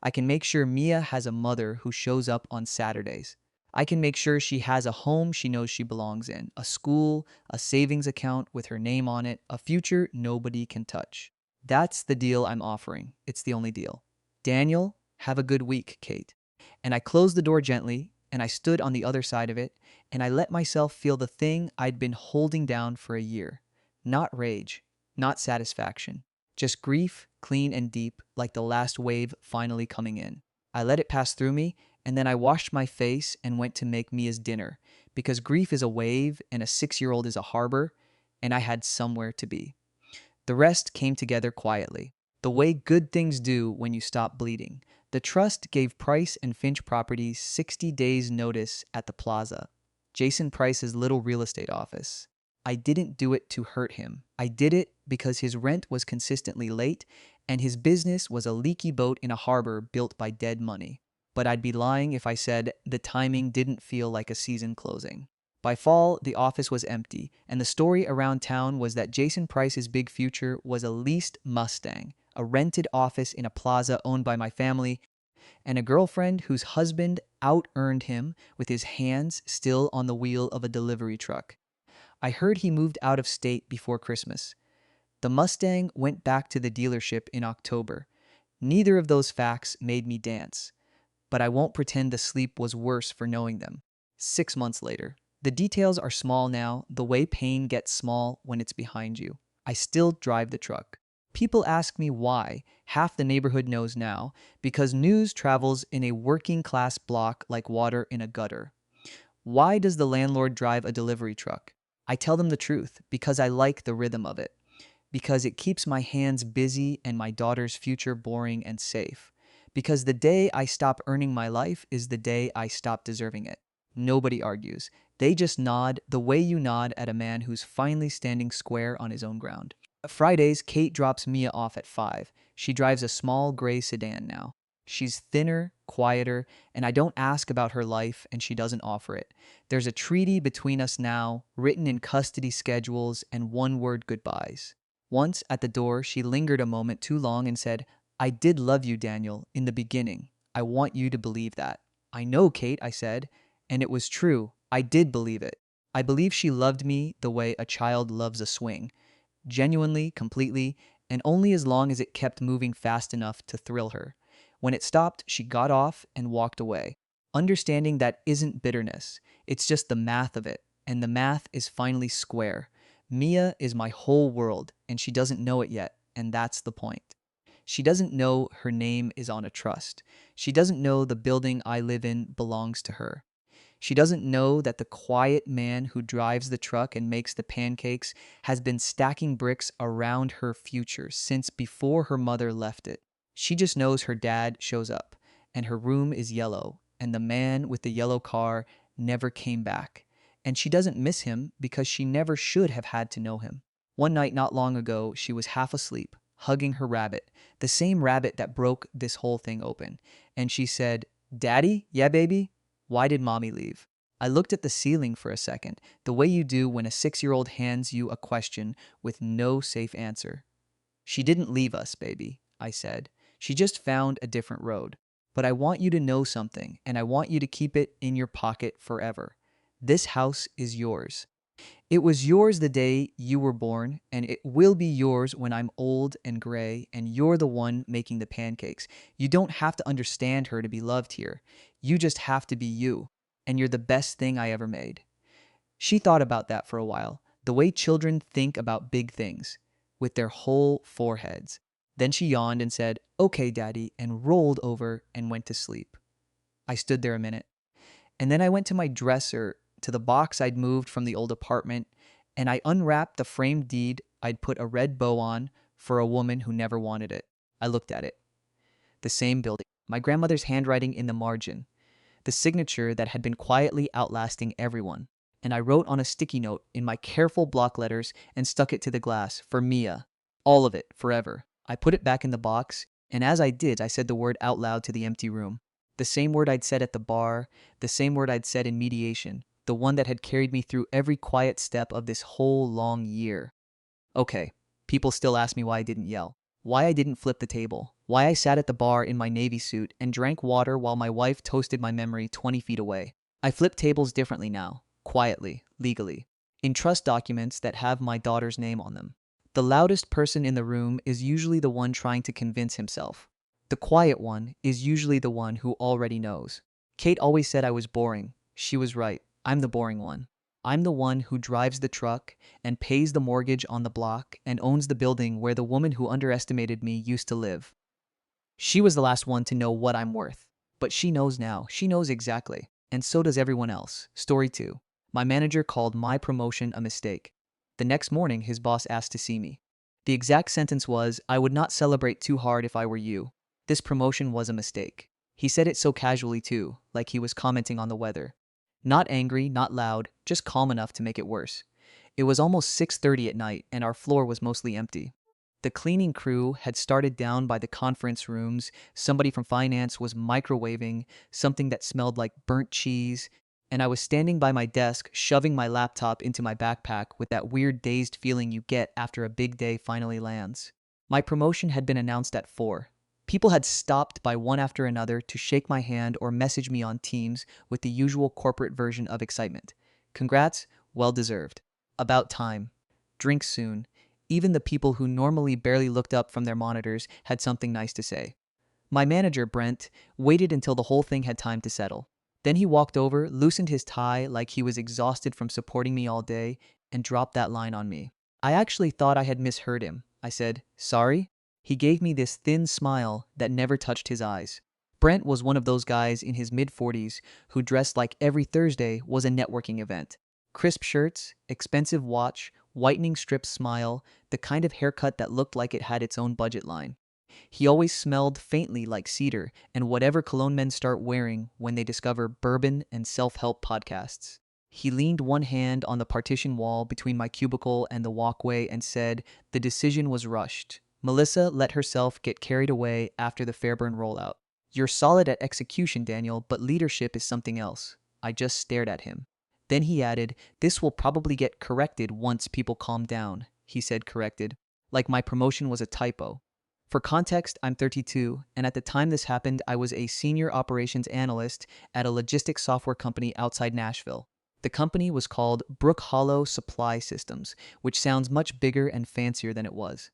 I can make sure Mia has a mother who shows up on Saturdays. I can make sure she has a home she knows she belongs in, a school, a savings account with her name on it, a future nobody can touch. That's the deal I'm offering. It's the only deal. Daniel, have a good week, Kate. And I closed the door gently, and I stood on the other side of it, and I let myself feel the thing I'd been holding down for a year. Not rage, not satisfaction, just grief, clean and deep, like the last wave finally coming in. I let it pass through me, and then I washed my face and went to make Mia's dinner, because grief is a wave and a 6-year-old is a harbor, and I had somewhere to be. The rest came together quietly. The way good things do when you stop bleeding. The trust gave Price and Finch Properties 60 days notice at the plaza, Jason Price's little real estate office. I didn't do it to hurt him. I did it because his rent was consistently late and his business was a leaky boat in a harbor built by dead money. But I'd be lying if I said the timing didn't feel like a season closing. By fall, the office was empty, and the story around town was that Jason Price's big future was a leased Mustang, a rented office in a plaza owned by my family, and a girlfriend whose husband out-earned him with his hands still on the wheel of a delivery truck. I heard he moved out of state before Christmas. The Mustang went back to the dealership in October. Neither of those facts made me dance, but I won't pretend the sleep was worse for knowing them. 6 months later. The details are small now, the way pain gets small when it's behind you. I still drive the truck. People ask me why. Half the neighborhood knows now, because news travels in a working class block like water in a gutter. Why does the landlord drive a delivery truck? I tell them the truth, because I like the rhythm of it. Because it keeps my hands busy and my daughter's future boring and safe. Because the day I stop earning my life is the day I stop deserving it. Nobody argues. They just nod the way you nod at a man who's finally standing square on his own ground. Fridays, Kate drops Mia off at 5. She drives a small gray sedan now. She's thinner, quieter, and I don't ask about her life and she doesn't offer it. There's a treaty between us now, written in custody schedules and one-word goodbyes. Once at the door, she lingered a moment too long and said, "I did love you, Daniel, in the beginning. I want you to believe that." "I know, Kate," I said, and it was true. I did believe it. I believe she loved me the way a child loves a swing, genuinely, completely, and only as long as it kept moving fast enough to thrill her. When it stopped, she got off and walked away, understanding that isn't bitterness. It's just the math of it, and the math is finally square. Mia is my whole world, and she doesn't know it yet, and that's the point. She doesn't know her name is on a trust. She doesn't know the building I live in belongs to her. She doesn't know that the quiet man who drives the truck and makes the pancakes has been stacking bricks around her future since before her mother left it. She just knows her dad shows up, and her room is yellow, and the man with the yellow car never came back. And she doesn't miss him because she never should have had to know him. One night not long ago, she was half asleep, hugging her rabbit, the same rabbit that broke this whole thing open. And she said, "Daddy? Yeah, baby? Why did mommy leave?" I looked at the ceiling for a second, the way you do when a 6-year-old hands you a question with no safe answer. "She didn't leave us, baby," I said. "She just found a different road. But I want you to know something, and I want you to keep it in your pocket forever. This house is yours. It was yours the day you were born, and it will be yours when I'm old and gray, and you're the one making the pancakes. You don't have to understand her to be loved here. You just have to be you, and you're the best thing I ever made." She thought about that for a while, the way children think about big things, with their whole foreheads. Then she yawned and said, "Okay, Daddy," and rolled over and went to sleep. I stood there a minute. And then I went to my dresser, to the box I'd moved from the old apartment, and I unwrapped the framed deed I'd put a red bow on for a woman who never wanted it. I looked at it. The same building, my grandmother's handwriting in the margin, the signature that had been quietly outlasting everyone. And I wrote on a sticky note in my careful block letters and stuck it to the glass, for Mia. All of it, forever. I put it back in the box, and as I did, I said the word out loud to the empty room. The same word I'd said at the bar, the same word I'd said in mediation, the one that had carried me through every quiet step of this whole long year. Okay, people still ask me why I didn't yell, why I didn't flip the table, why I sat at the bar in my Navy suit and drank water while my wife toasted my memory 20 feet away. I flip tables differently now, quietly, legally, in trust documents that have my daughter's name on them. The loudest person in the room is usually the one trying to convince himself. The quiet one is usually the one who already knows. Kate always said I was boring. She was right. I'm the boring one. I'm the one who drives the truck and pays the mortgage on the block and owns the building where the woman who underestimated me used to live. She was the last one to know what I'm worth. But she knows now. She knows exactly. And so does everyone else. Story 2. My manager called my promotion a mistake. The next morning, his boss asked to see me. The exact sentence was, "I would not celebrate too hard if I were you. This promotion was a mistake." He said it so casually too, like he was commenting on the weather. Not angry, not loud, just calm enough to make it worse. It was almost 6:30 at night and our floor was mostly empty. The cleaning crew had started down by the conference rooms, somebody from finance was microwaving something that smelled like burnt cheese, and I was standing by my desk, shoving my laptop into my backpack with that weird dazed feeling you get after a big day finally lands. My promotion had been announced at 4. People had stopped by one after another to shake my hand or message me on Teams with the usual corporate version of excitement. Congrats, well deserved. About time. Drink soon. Even the people who normally barely looked up from their monitors had something nice to say. My manager, Brent, waited until the whole thing had time to settle. Then he walked over, loosened his tie like he was exhausted from supporting me all day, and dropped that line on me. I actually thought I had misheard him. I said, "Sorry?" He gave me this thin smile that never touched his eyes. Brent was one of those guys in his mid-40s who dressed like every Thursday was a networking event. Crisp shirts, expensive watch, whitening strip smile, the kind of haircut that looked like it had its own budget line. He always smelled faintly like cedar and whatever cologne men start wearing when they discover bourbon and self-help podcasts. He leaned one hand on the partition wall between my cubicle and the walkway and said, "The decision was rushed. Melissa let herself get carried away after the Fairburn rollout. You're solid at execution, Daniel, but leadership is something else." I just stared at him. Then he added, "This will probably get corrected once people calm down." He said corrected, like my promotion was a typo. For context, I'm 32, and at the time this happened, I was a senior operations analyst at a logistics software company outside Nashville. The company was called Brook Hollow Supply Systems, which sounds much bigger and fancier than it was.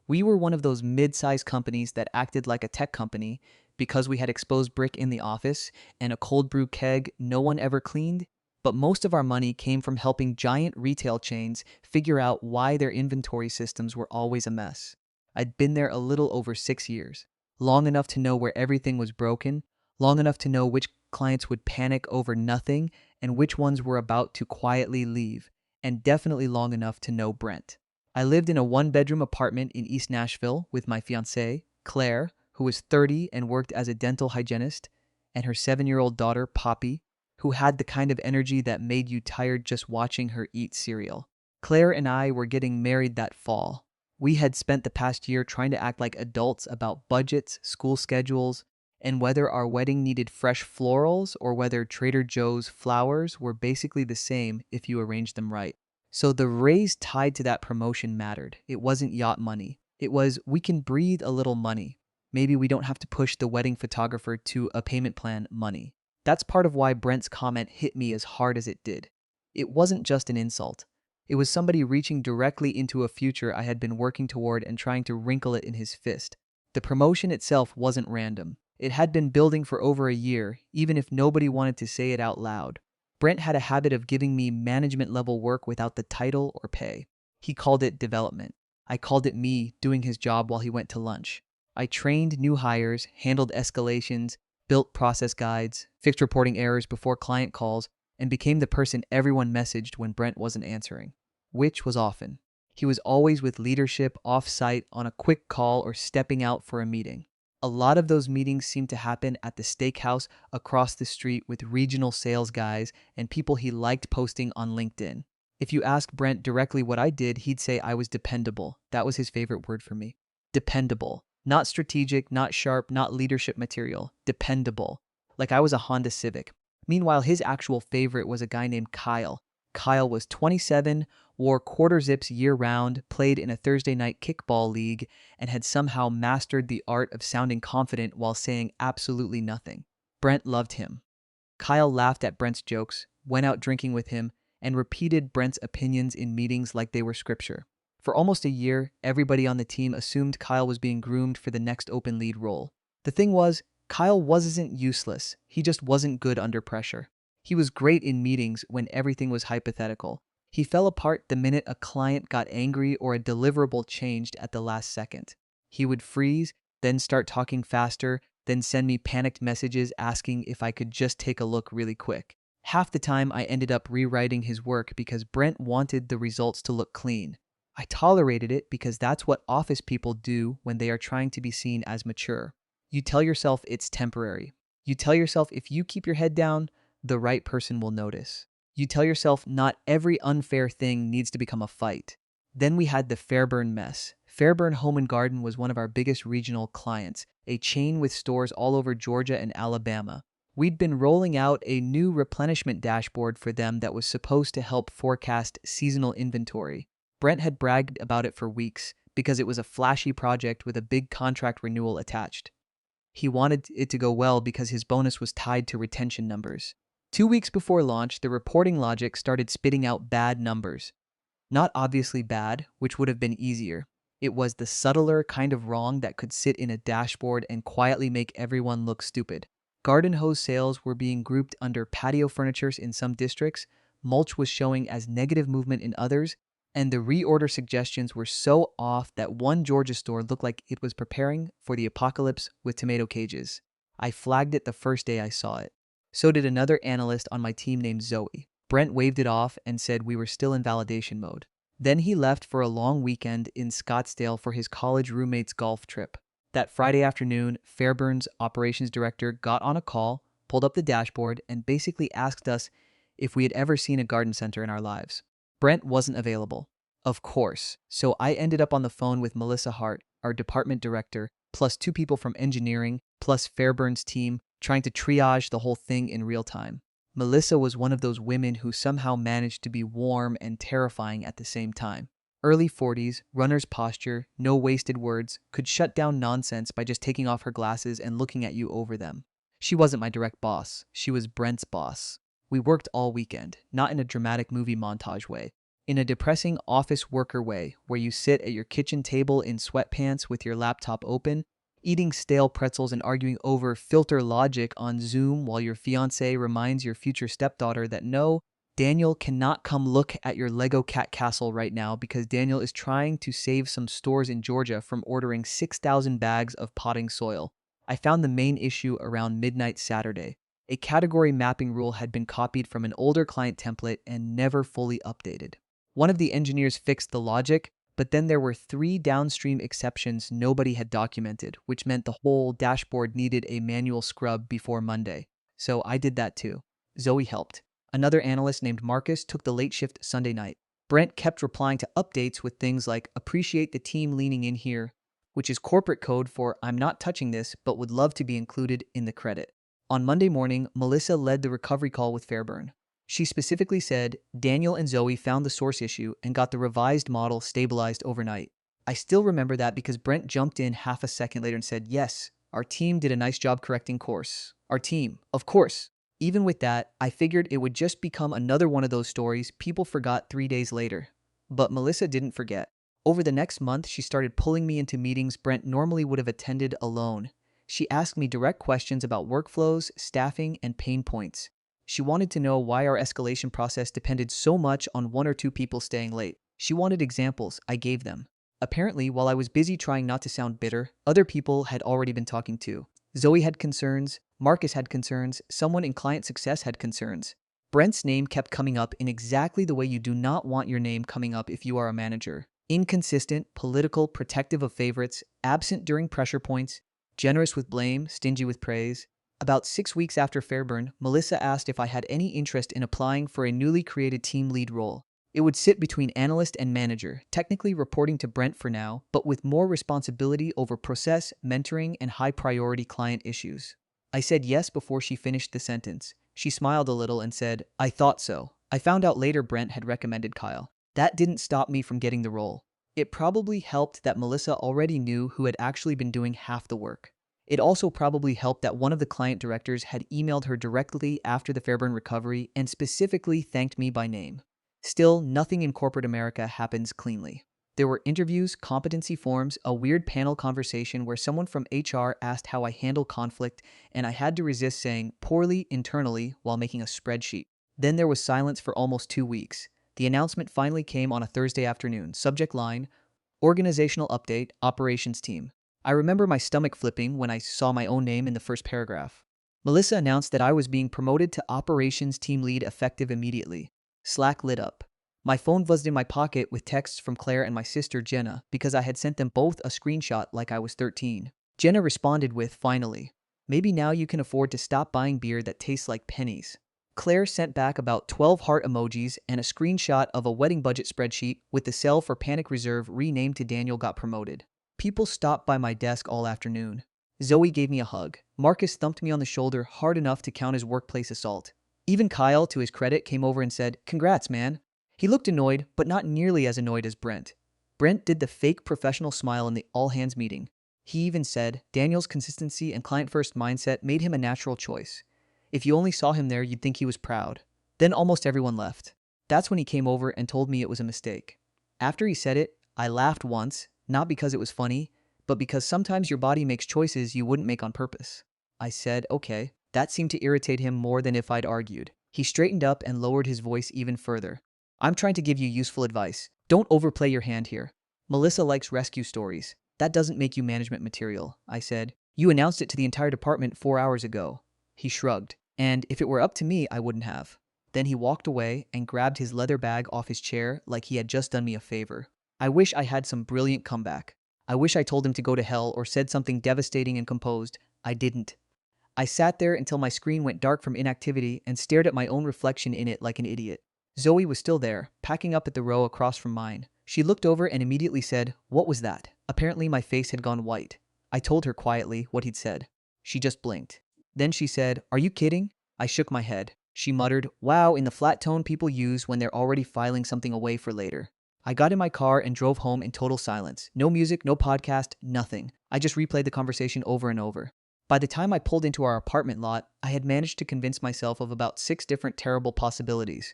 We were one of those mid-sized companies that acted like a tech company because we had exposed brick in the office and a cold brew keg no one ever cleaned, but most of our money came from helping giant retail chains figure out why their inventory systems were always a mess. I'd been there a little over 6 years, long enough to know where everything was broken, long enough to know which clients would panic over nothing and which ones were about to quietly leave, and definitely long enough to know Brent. I lived in a one-bedroom apartment in East Nashville with my fiancée, Claire, who was 30 and worked as a dental hygienist, and her 7-year-old daughter, Poppy, who had the kind of energy that made you tired just watching her eat cereal. Claire and I were getting married that fall. We had spent the past year trying to act like adults about budgets, school schedules, and whether our wedding needed fresh florals or whether Trader Joe's flowers were basically the same if you arranged them right. So the raise tied to that promotion mattered. It wasn't yacht money. It was, we can breathe a little money. Maybe we don't have to push the wedding photographer to a payment plan money. That's part of why Brent's comment hit me as hard as it did. It wasn't just an insult. It was somebody reaching directly into a future I had been working toward and trying to wrinkle it in his fist. The promotion itself wasn't random. It had been building for over a year, even if nobody wanted to say it out loud. Brent had a habit of giving me management-level work without the title or pay. He called it development. I called it me doing his job while he went to lunch. I trained new hires, handled escalations, built process guides, fixed reporting errors before client calls, and became the person everyone messaged when Brent wasn't answering, which was often. He was always with leadership off-site on a quick call or stepping out for a meeting. A lot of those meetings seemed to happen at the steakhouse across the street with regional sales guys and people he liked posting on LinkedIn. If you ask Brent directly what I did, he'd say I was dependable. That was his favorite word for me. Dependable. Not strategic, not sharp, not leadership material. Dependable. Like I was a Honda Civic. Meanwhile, his actual favorite was a guy named Kyle. Kyle was 27, wore quarter zips year-round, played in a Thursday night kickball league, and had somehow mastered the art of sounding confident while saying absolutely nothing. Brent loved him. Kyle laughed at Brent's jokes, went out drinking with him, and repeated Brent's opinions in meetings like they were scripture. For almost a year, everybody on the team assumed Kyle was being groomed for the next open lead role. The thing was, Kyle wasn't useless, he just wasn't good under pressure. He was great in meetings when everything was hypothetical. He fell apart the minute a client got angry or a deliverable changed at the last second. He would freeze, then start talking faster, then send me panicked messages asking if I could just take a look really quick. Half the time I ended up rewriting his work because Brent wanted the results to look clean. I tolerated it because that's what office people do when they are trying to be seen as mature. You tell yourself it's temporary. You tell yourself if you keep your head down, the right person will notice. You tell yourself not every unfair thing needs to become a fight. Then we had the Fairburn mess. Fairburn Home and Garden was one of our biggest regional clients, a chain with stores all over Georgia and Alabama. We'd been rolling out a new replenishment dashboard for them that was supposed to help forecast seasonal inventory. Brent had bragged about it for weeks because it was a flashy project with a big contract renewal attached. He wanted it to go well because his bonus was tied to retention numbers. 2 weeks before launch, the reporting logic started spitting out bad numbers. Not obviously bad, which would have been easier. It was the subtler kind of wrong that could sit in a dashboard and quietly make everyone look stupid. Garden hose sales were being grouped under patio furnitures in some districts, mulch was showing as negative movement in others, and the reorder suggestions were so off that one Georgia store looked like it was preparing for the apocalypse with tomato cages. I flagged it the first day I saw it. So did another analyst on my team named Zoe. Brent waved it off and said we were still in validation mode. Then he left for a long weekend in Scottsdale for his college roommate's golf trip. That Friday afternoon, Fairburn's operations director got on a call, pulled up the dashboard, and basically asked us if we had ever seen a garden center in our lives. Brent wasn't available. Of course. So I ended up on the phone with Melissa Hart, our department director, plus 2 people from engineering, plus Fairburn's team, trying to triage the whole thing in real time. Melissa was one of those women who somehow managed to be warm and terrifying at the same time. Early 40s, runner's posture, no wasted words, could shut down nonsense by just taking off her glasses and looking at you over them. She wasn't my direct boss. She was Brent's boss. We worked all weekend, not in a dramatic movie montage way, in a depressing office worker way where you sit at your kitchen table in sweatpants with your laptop open, eating stale pretzels and arguing over filter logic on Zoom while your fiance reminds your future stepdaughter that no, Daniel cannot come look at your Lego cat castle right now because Daniel is trying to save some stores in Georgia from ordering 6,000 bags of potting soil. I found the main issue around midnight Saturday. A category mapping rule had been copied from an older client template and never fully updated. One of the engineers fixed the logic, but then there were 3 downstream exceptions nobody had documented, which meant the whole dashboard needed a manual scrub before Monday. So I did that too. Zoe helped. Another analyst named Marcus took the late shift Sunday night. Brent kept replying to updates with things like appreciate the team leaning in here, which is corporate code for I'm not touching this but would love to be included in the credit. On Monday morning, Melissa led the recovery call with Fairburn. She specifically said Daniel and Zoe found the source issue and got the revised model stabilized overnight. I still remember that because Brent jumped in half a second later and said, yes, our team did a nice job correcting course. Our team, of course. Even with that, I figured it would just become another one of those stories people forgot 3 days later. But Melissa didn't forget. Over the next month, she started pulling me into meetings Brent normally would have attended alone. She asked me direct questions about workflows, staffing, and pain points. She wanted to know why our escalation process depended so much on 1 or 2 people staying late. She wanted examples. I gave them. Apparently, while I was busy trying not to sound bitter, other people had already been talking too. Zoe had concerns, Marcus had concerns, someone in client success had concerns. Brent's name kept coming up in exactly the way you do not want your name coming up if you are a manager. Inconsistent, political, protective of favorites, absent during pressure points, generous with blame, stingy with praise. About 6 weeks after Fairburn, Melissa asked if I had any interest in applying for a newly created team lead role. It would sit between analyst and manager, technically reporting to Brent for now, but with more responsibility over process, mentoring, and high-priority client issues. I said yes before she finished the sentence. She smiled a little and said, I thought so. I found out later Brent had recommended Kyle. That didn't stop me from getting the role. It probably helped that Melissa already knew who had actually been doing half the work. It also probably helped that one of the client directors had emailed her directly after the Fairburn recovery and specifically thanked me by name. Still, nothing in corporate America happens cleanly. There were interviews, competency forms, a weird panel conversation where someone from HR asked how I handle conflict, and I had to resist saying poorly internally while making a spreadsheet. Then there was silence for almost 2 weeks. The announcement finally came on a Thursday afternoon. Subject line, organizational update, operations team. I remember my stomach flipping when I saw my own name in the first paragraph. Melissa announced that I was being promoted to operations team lead effective immediately. Slack lit up. My phone buzzed in my pocket with texts from Claire and my sister Jenna because I had sent them both a screenshot like I was 13. Jenna responded with, "Finally. Maybe now you can afford to stop buying beer that tastes like pennies." Claire sent back about 12 heart emojis and a screenshot of a wedding budget spreadsheet with the cell for Panic Reserve renamed to Daniel got promoted. People stopped by my desk all afternoon. Zoe gave me a hug. Marcus thumped me on the shoulder hard enough to count as workplace assault. Even Kyle, to his credit, came over and said, "Congrats, man." He looked annoyed, but not nearly as annoyed as Brent. Brent did the fake professional smile in the all-hands meeting. He even said Daniel's consistency and client-first mindset made him a natural choice. If you only saw him there, you'd think he was proud. Then almost everyone left. That's when he came over and told me it was a mistake. After he said it, I laughed once, not because it was funny, but because sometimes your body makes choices you wouldn't make on purpose. I said, "Okay." That seemed to irritate him more than if I'd argued. He straightened up and lowered his voice even further. "I'm trying to give you useful advice. Don't overplay your hand here. Melissa likes rescue stories. That doesn't make you management material," I said. "You announced it to the entire department 4 hours ago." He shrugged. "And if it were up to me, I wouldn't have." Then he walked away and grabbed his leather bag off his chair like he had just done me a favor. I wish I had some brilliant comeback. I wish I told him to go to hell or said something devastating and composed. I didn't. I sat there until my screen went dark from inactivity and stared at my own reflection in it like an idiot. Zoe was still there, packing up at the row across from mine. She looked over and immediately said, "What was that?" Apparently my face had gone white. I told her quietly what he'd said. She just blinked. Then she said, "Are you kidding?" I shook my head. She muttered, "Wow," in the flat tone people use when they're already filing something away for later. I got in my car and drove home in total silence. No music, no podcast, nothing. I just replayed the conversation over and over. By the time I pulled into our apartment lot, I had managed to convince myself of about 6 different terrible possibilities.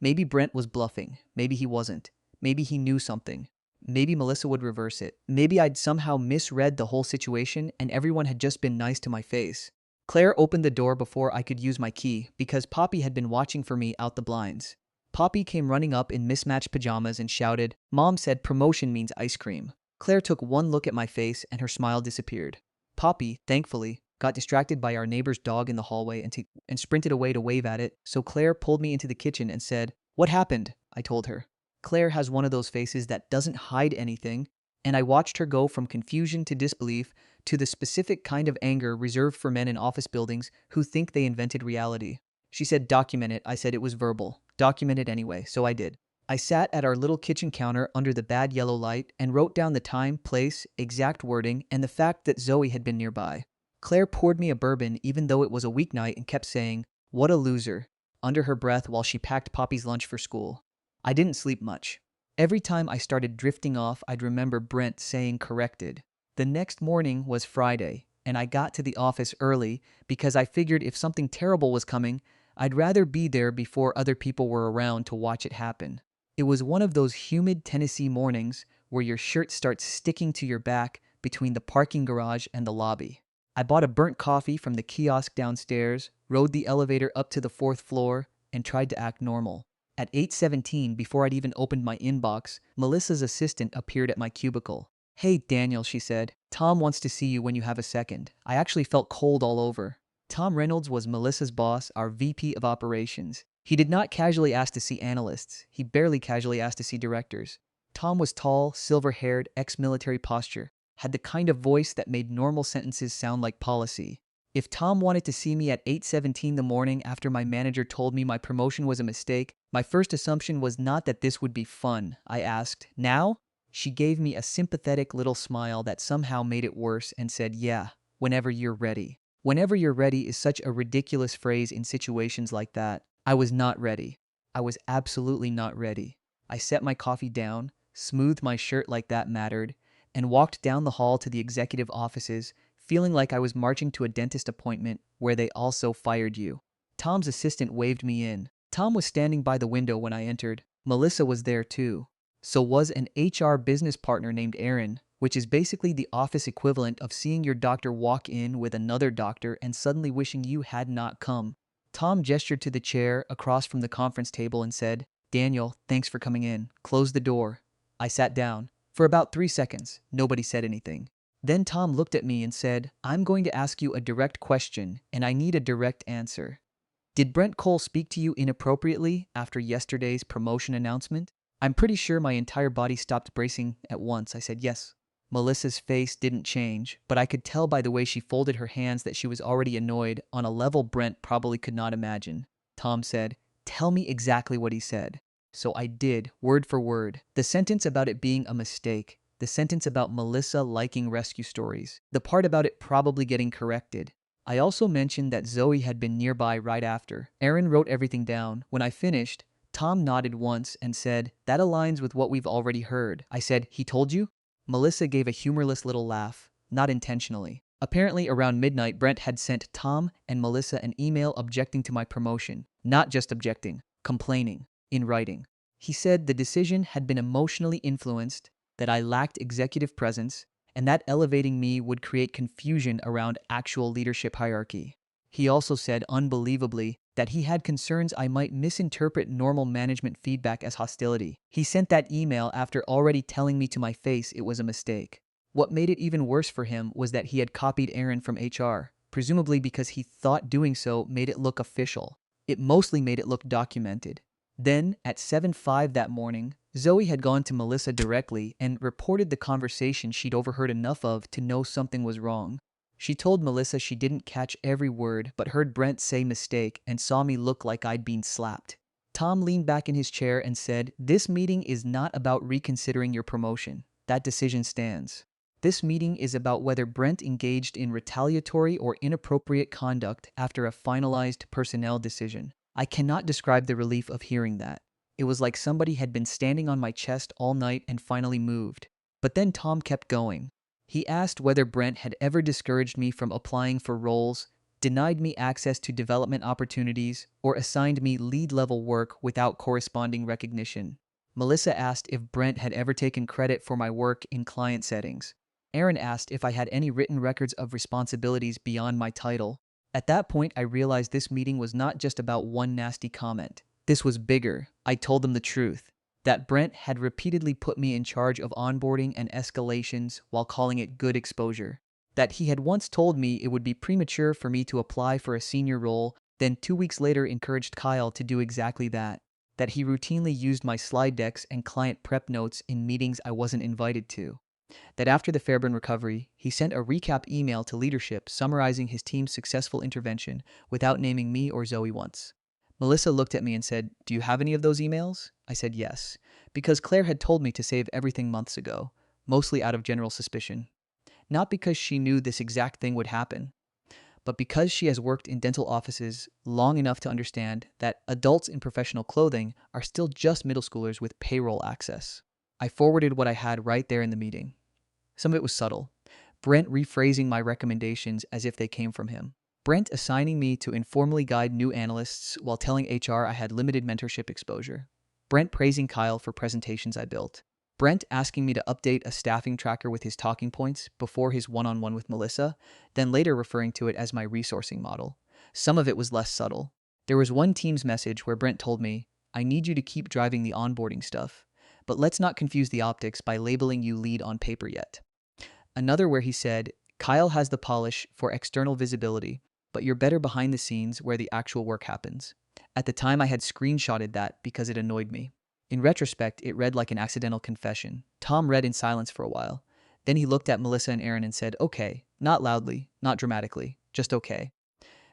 Maybe Brent was bluffing. Maybe he wasn't. Maybe he knew something. Maybe Melissa would reverse it. Maybe I'd somehow misread the whole situation and everyone had just been nice to my face. Claire opened the door before I could use my key because Poppy had been watching for me out the blinds. Poppy came running up in mismatched pajamas and shouted, "Mom said promotion means ice cream." Claire took one look at my face and her smile disappeared. Poppy, thankfully, got distracted by our neighbor's dog in the hallway and sprinted away to wave at it, so Claire pulled me into the kitchen and said, "What happened?" I told her. Claire has one of those faces that doesn't hide anything, and I watched her go from confusion to disbelief to the specific kind of anger reserved for men in office buildings who think they invented reality. She said, "Document it." I said it was verbal. Document it anyway, so I did. I sat at our little kitchen counter under the bad yellow light and wrote down the time, place, exact wording, and the fact that Zoe had been nearby. Claire poured me a bourbon even though it was a weeknight and kept saying, "What a loser," under her breath while she packed Poppy's lunch for school. I didn't sleep much. Every time I started drifting off, I'd remember Brent saying corrected. The next morning was Friday, and I got to the office early because I figured if something terrible was coming, I'd rather be there before other people were around to watch it happen. It was one of those humid Tennessee mornings where your shirt starts sticking to your back between the parking garage and the lobby. I bought a burnt coffee from the kiosk downstairs, rode the elevator up to the 4th floor, and tried to act normal. At 8:17, before I'd even opened my inbox, Melissa's assistant appeared at my cubicle. "Hey, Daniel," she said. "Tom wants to see you when you have a second." I actually felt cold all over. Tom Reynolds was Melissa's boss, our VP of operations. He did not casually ask to see analysts. He barely casually asked to see directors. Tom was tall, silver-haired, ex-military posture, had the kind of voice that made normal sentences sound like policy. If Tom wanted to see me at 8:17 the morning after my manager told me my promotion was a mistake, my first assumption was not that this would be fun. I asked, "Now?" She gave me a sympathetic little smile that somehow made it worse and said, "Yeah, whenever you're ready." Whenever you're ready is such a ridiculous phrase in situations like that. I was not ready. I was absolutely not ready. I set my coffee down, smoothed my shirt like that mattered, and walked down the hall to the executive offices, feeling like I was marching to a dentist appointment where they also fired you. Tom's assistant waved me in. Tom was standing by the window when I entered. Melissa was there too. So was an HR business partner named Aaron, which is basically the office equivalent of seeing your doctor walk in with another doctor and suddenly wishing you had not come. Tom gestured to the chair across from the conference table and said, "Daniel, thanks for coming in. Close the door." I sat down. For about 3 seconds, nobody said anything. Then Tom looked at me and said, "I'm going to ask you a direct question, and I need a direct answer." Did Brent Cole speak to you inappropriately after yesterday's promotion announcement? I'm pretty sure my entire body stopped bracing at once. I said yes. Melissa's face didn't change, but I could tell by the way she folded her hands that she was already annoyed on a level Brent probably could not imagine. Tom said, "Tell me exactly what he said." So I did, word for word. The sentence about it being a mistake, the sentence about Melissa liking rescue stories, the part about it probably getting corrected. I also mentioned that Zoe had been nearby right after. Aaron wrote everything down. When I finished, Tom nodded once and said, "That aligns with what we've already heard." I said, "He told you?" Melissa gave a humorless little laugh, not intentionally. Apparently, around midnight, Brent had sent Tom and Melissa an email objecting to my promotion. Not just objecting, complaining, in writing. He said the decision had been emotionally influenced, that I lacked executive presence, and that elevating me would create confusion around actual leadership hierarchy. He also said, unbelievably, that he had concerns I might misinterpret normal management feedback as hostility. He sent that email after already telling me to my face it was a mistake. What made it even worse for him was that he had copied Aaron from HR, presumably because he thought doing so made it look official. It mostly made it look documented. Then, at 7:05 that morning, Zoe had gone to Melissa directly and reported the conversation she'd overheard enough of to know something was wrong. She told Melissa she didn't catch every word but heard Brent say mistake and saw me look like I'd been slapped. Tom leaned back in his chair and said, "This meeting is not about reconsidering your promotion. That decision stands. This meeting is about whether Brent engaged in retaliatory or inappropriate conduct after a finalized personnel decision." I cannot describe the relief of hearing that. It was like somebody had been standing on my chest all night and finally moved. But then Tom kept going. He asked whether Brent had ever discouraged me from applying for roles, denied me access to development opportunities, or assigned me lead-level work without corresponding recognition. Melissa asked if Brent had ever taken credit for my work in client settings. Aaron asked if I had any written records of responsibilities beyond my title. At that point, I realized this meeting was not just about one nasty comment. This was bigger. I told them the truth. That Brent had repeatedly put me in charge of onboarding and escalations while calling it good exposure. That he had once told me it would be premature for me to apply for a senior role, then 2 weeks later encouraged Kyle to do exactly that. That he routinely used my slide decks and client prep notes in meetings I wasn't invited to. That after the Fairburn recovery, he sent a recap email to leadership summarizing his team's successful intervention without naming me or Zoe once. Melissa looked at me and said, "Do you have any of those emails?" I said yes, because Claire had told me to save everything months ago, mostly out of general suspicion. Not because she knew this exact thing would happen, but because she has worked in dental offices long enough to understand that adults in professional clothing are still just middle schoolers with payroll access. I forwarded what I had right there in the meeting. Some of it was subtle. Brent rephrasing my recommendations as if they came from him. Brent assigning me to informally guide new analysts while telling HR I had limited mentorship exposure. Brent praising Kyle for presentations I built. Brent asking me to update a staffing tracker with his talking points before his one-on-one with Melissa, then later referring to it as my resourcing model. Some of it was less subtle. There was one Teams message where Brent told me, "I need you to keep driving the onboarding stuff, but let's not confuse the optics by labeling you lead on paper yet." Another where he said, "Kyle has the polish for external visibility, but you're better behind the scenes where the actual work happens." At the time, I had screenshotted that because it annoyed me. In retrospect, it read like an accidental confession. Tom read in silence for a while. Then he looked at Melissa and Aaron and said, "Okay," not loudly, not dramatically, just okay.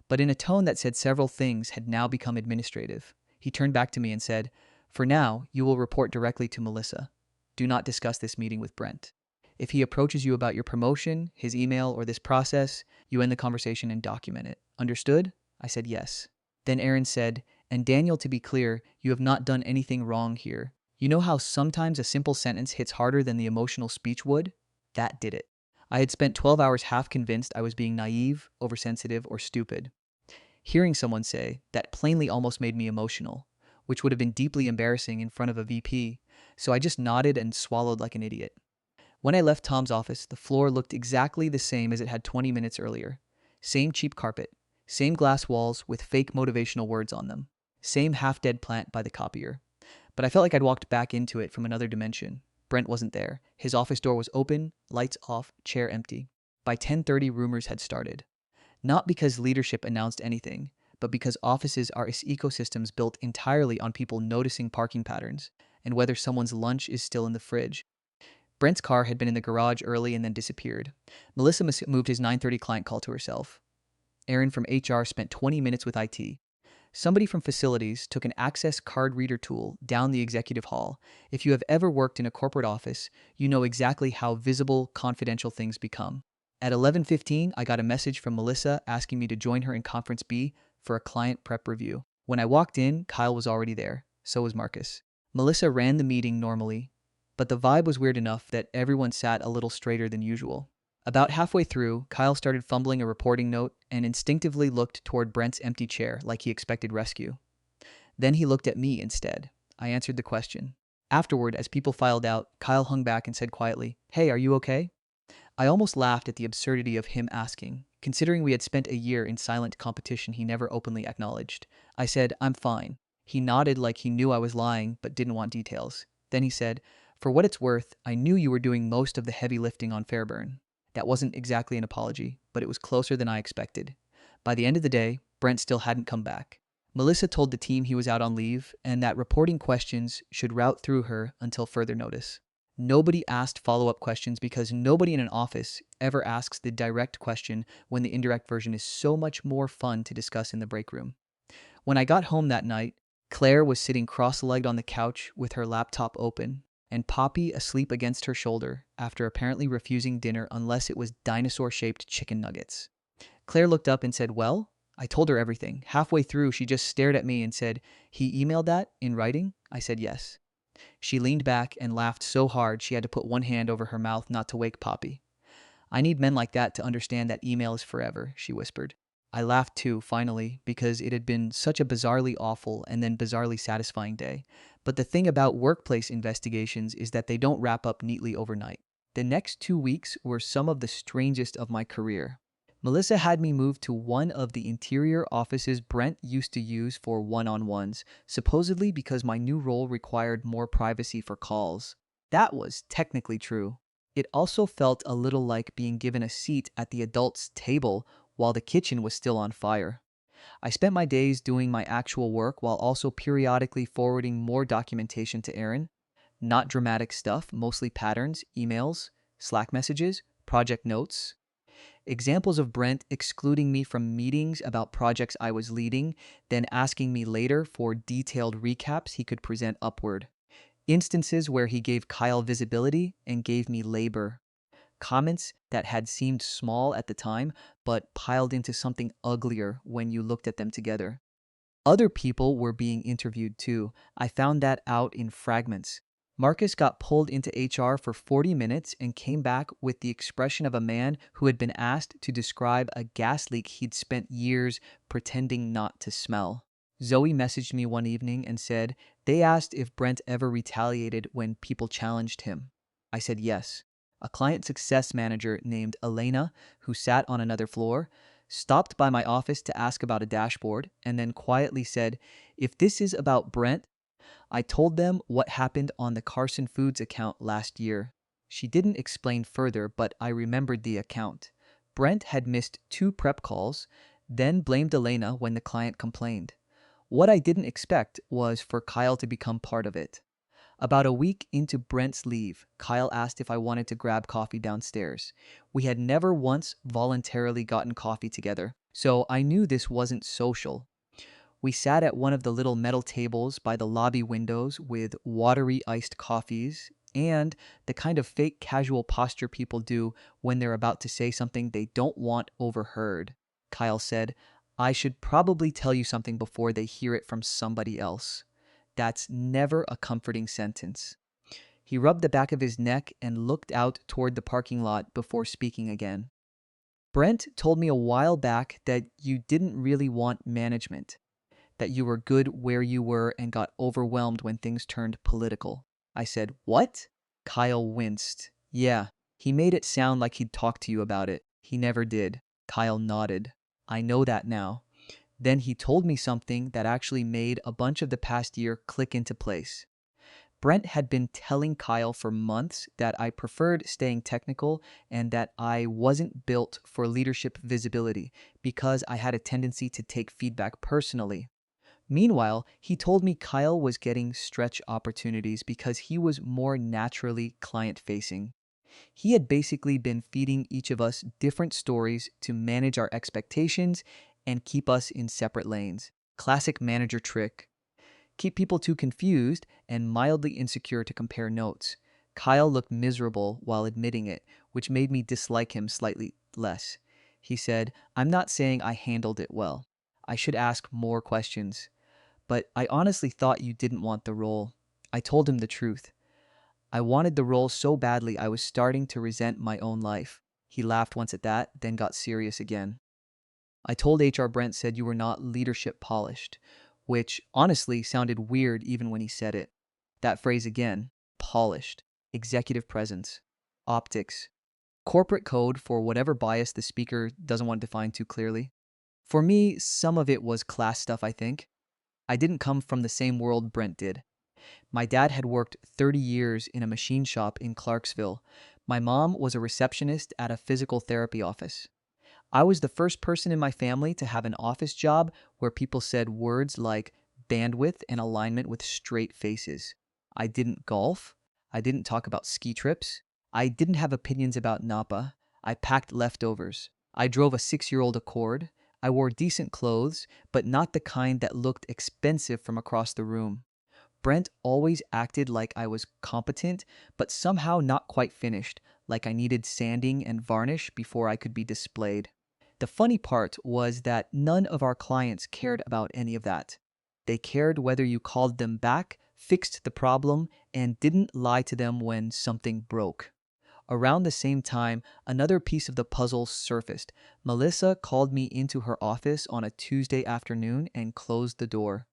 But in a tone that said several things had now become administrative. He turned back to me and said, "For now, you will report directly to Melissa. Do not discuss this meeting with Brent. If he approaches you about your promotion, his email, or this process, you end the conversation and document it. Understood?" I said yes. Then Aaron said, "And Daniel, to be clear, you have not done anything wrong here. You know how sometimes a simple sentence hits harder than the emotional speech would? That did it." I had spent 12 hours half convinced I was being naive, oversensitive, or stupid. Hearing someone say that plainly almost made me emotional, which would have been deeply embarrassing in front of a VP, so I just nodded and swallowed like an idiot. When I left Tom's office, the floor looked exactly the same as it had 20 minutes earlier. Same cheap carpet, same glass walls with fake motivational words on them, same half-dead plant by the copier. But I felt like I'd walked back into it from another dimension. Brent wasn't there. His office door was open, lights off, chair empty. By 10:30, rumors had started. Not because leadership announced anything, but because offices are ecosystems built entirely on people noticing parking patterns and whether someone's lunch is still in the fridge. Brent's car had been in the garage early and then disappeared. Melissa moved his 9:30 client call to herself. Aaron from HR spent 20 minutes with IT. Somebody from facilities took an access card reader tool down the executive hall. If you have ever worked in a corporate office, you know exactly how visible, confidential things become. At 11:15, I got a message from Melissa asking me to join her in Conference B for a client prep review. When I walked in, Kyle was already there. So was Marcus. Melissa ran the meeting normally, but the vibe was weird enough that everyone sat a little straighter than usual. About halfway through, Kyle started fumbling a reporting note and instinctively looked toward Brent's empty chair like he expected rescue. Then he looked at me instead. I answered the question. Afterward, as people filed out, Kyle hung back and said quietly, "Hey, are you okay?" I almost laughed at the absurdity of him asking, considering we had spent a year in silent competition he never openly acknowledged. I said, "I'm fine." He nodded like he knew I was lying but didn't want details. Then he said, "For what it's worth, I knew you were doing most of the heavy lifting on Fairburn." That wasn't exactly an apology, but it was closer than I expected. By the end of the day, Brent still hadn't come back. Melissa told the team he was out on leave and that reporting questions should route through her until further notice. Nobody asked follow-up questions because nobody in an office ever asks the direct question when the indirect version is so much more fun to discuss in the break room. When I got home that night, Claire was sitting cross-legged on the couch with her laptop open, and Poppy asleep against her shoulder after apparently refusing dinner unless it was dinosaur-shaped chicken nuggets. Claire looked up and said, "Well?" I told her everything. Halfway through, she just stared at me and said, "He emailed that in writing?" I said yes. She leaned back and laughed so hard she had to put one hand over her mouth not to wake Poppy. "I need men like that to understand that email is forever," she whispered. I laughed too, finally, because it had been such a bizarrely awful and then bizarrely satisfying day. But the thing about workplace investigations is that they don't wrap up neatly overnight. The next 2 weeks were some of the strangest of my career. Melissa had me move to one of the interior offices Brent used to use for one-on-ones, supposedly because my new role required more privacy for calls. That was technically true. It also felt a little like being given a seat at the adults' table while the kitchen was still on fire. I spent my days doing my actual work while also periodically forwarding more documentation to Aaron. Not dramatic stuff, mostly patterns, emails, Slack messages, project notes. Examples of Brent excluding me from meetings about projects I was leading, then asking me later for detailed recaps he could present upward. Instances where he gave Kyle visibility and gave me labor. Comments that had seemed small at the time, but piled into something uglier when you looked at them together. Other people were being interviewed too. I found that out in fragments. Marcus got pulled into HR for 40 minutes and came back with the expression of a man who had been asked to describe a gas leak he'd spent years pretending not to smell. Zoe messaged me one evening and said they asked if Brent ever retaliated when people challenged him. I said yes. A client success manager named Elena, who sat on another floor, stopped by my office to ask about a dashboard and then quietly said, "If this is about Brent," I told them what happened on the Carson Foods account last year. She didn't explain further, but I remembered the account. Brent had missed 2 prep calls, then blamed Elena when the client complained. What I didn't expect was for Kyle to become part of it. About a week into Brent's leave, Kyle asked if I wanted to grab coffee downstairs. We had never once voluntarily gotten coffee together, so I knew this wasn't social. We sat at one of the little metal tables by the lobby windows with watery iced coffees and the kind of fake casual posture people do when they're about to say something they don't want overheard. Kyle said, "I should probably tell you something before they hear it from somebody else." That's never a comforting sentence. He rubbed the back of his neck and looked out toward the parking lot before speaking again. "Brent told me a while back that you didn't really want management, that you were good where you were and got overwhelmed when things turned political." I said, "What?" Kyle winced. "Yeah, he made it sound like he'd talk to you about it. He never did." Kyle nodded. "I know that now." Then he told me something that actually made a bunch of the past year click into place. Brent had been telling Kyle for months that I preferred staying technical and that I wasn't built for leadership visibility because I had a tendency to take feedback personally. Meanwhile, he told me Kyle was getting stretch opportunities because he was more naturally client facing. He had basically been feeding each of us different stories to manage our expectations and keep us in separate lanes. Classic manager trick. Keep people too confused and mildly insecure to compare notes. Kyle looked miserable while admitting it, which made me dislike him slightly less. He said, "I'm not saying I handled it well. I should ask more questions. But I honestly thought you didn't want the role." I told him the truth. I wanted the role so badly I was starting to resent my own life. He laughed once at that, then got serious again. I told HR Brent said you were not leadership polished, which honestly sounded weird even when he said it. That phrase again, polished, executive presence, optics, corporate code for whatever bias the speaker doesn't want to define too clearly. For me, some of it was class stuff, I think. I didn't come from the same world Brent did. My dad had worked 30 years in a machine shop in Clarksville. My mom was a receptionist at a physical therapy office. I was the first person in my family to have an office job where people said words like bandwidth and alignment with straight faces. I didn't golf. I didn't talk about ski trips. I didn't have opinions about Napa. I packed leftovers. I drove a 6-year-old Accord. I wore decent clothes, but not the kind that looked expensive from across the room. Brent always acted like I was competent, but somehow not quite finished, like I needed sanding and varnish before I could be displayed. The funny part was that none of our clients cared about any of that. They cared whether you called them back, fixed the problem, and didn't lie to them when something broke. Around the same time, another piece of the puzzle surfaced. Melissa called me into her office on a Tuesday afternoon and closed the door.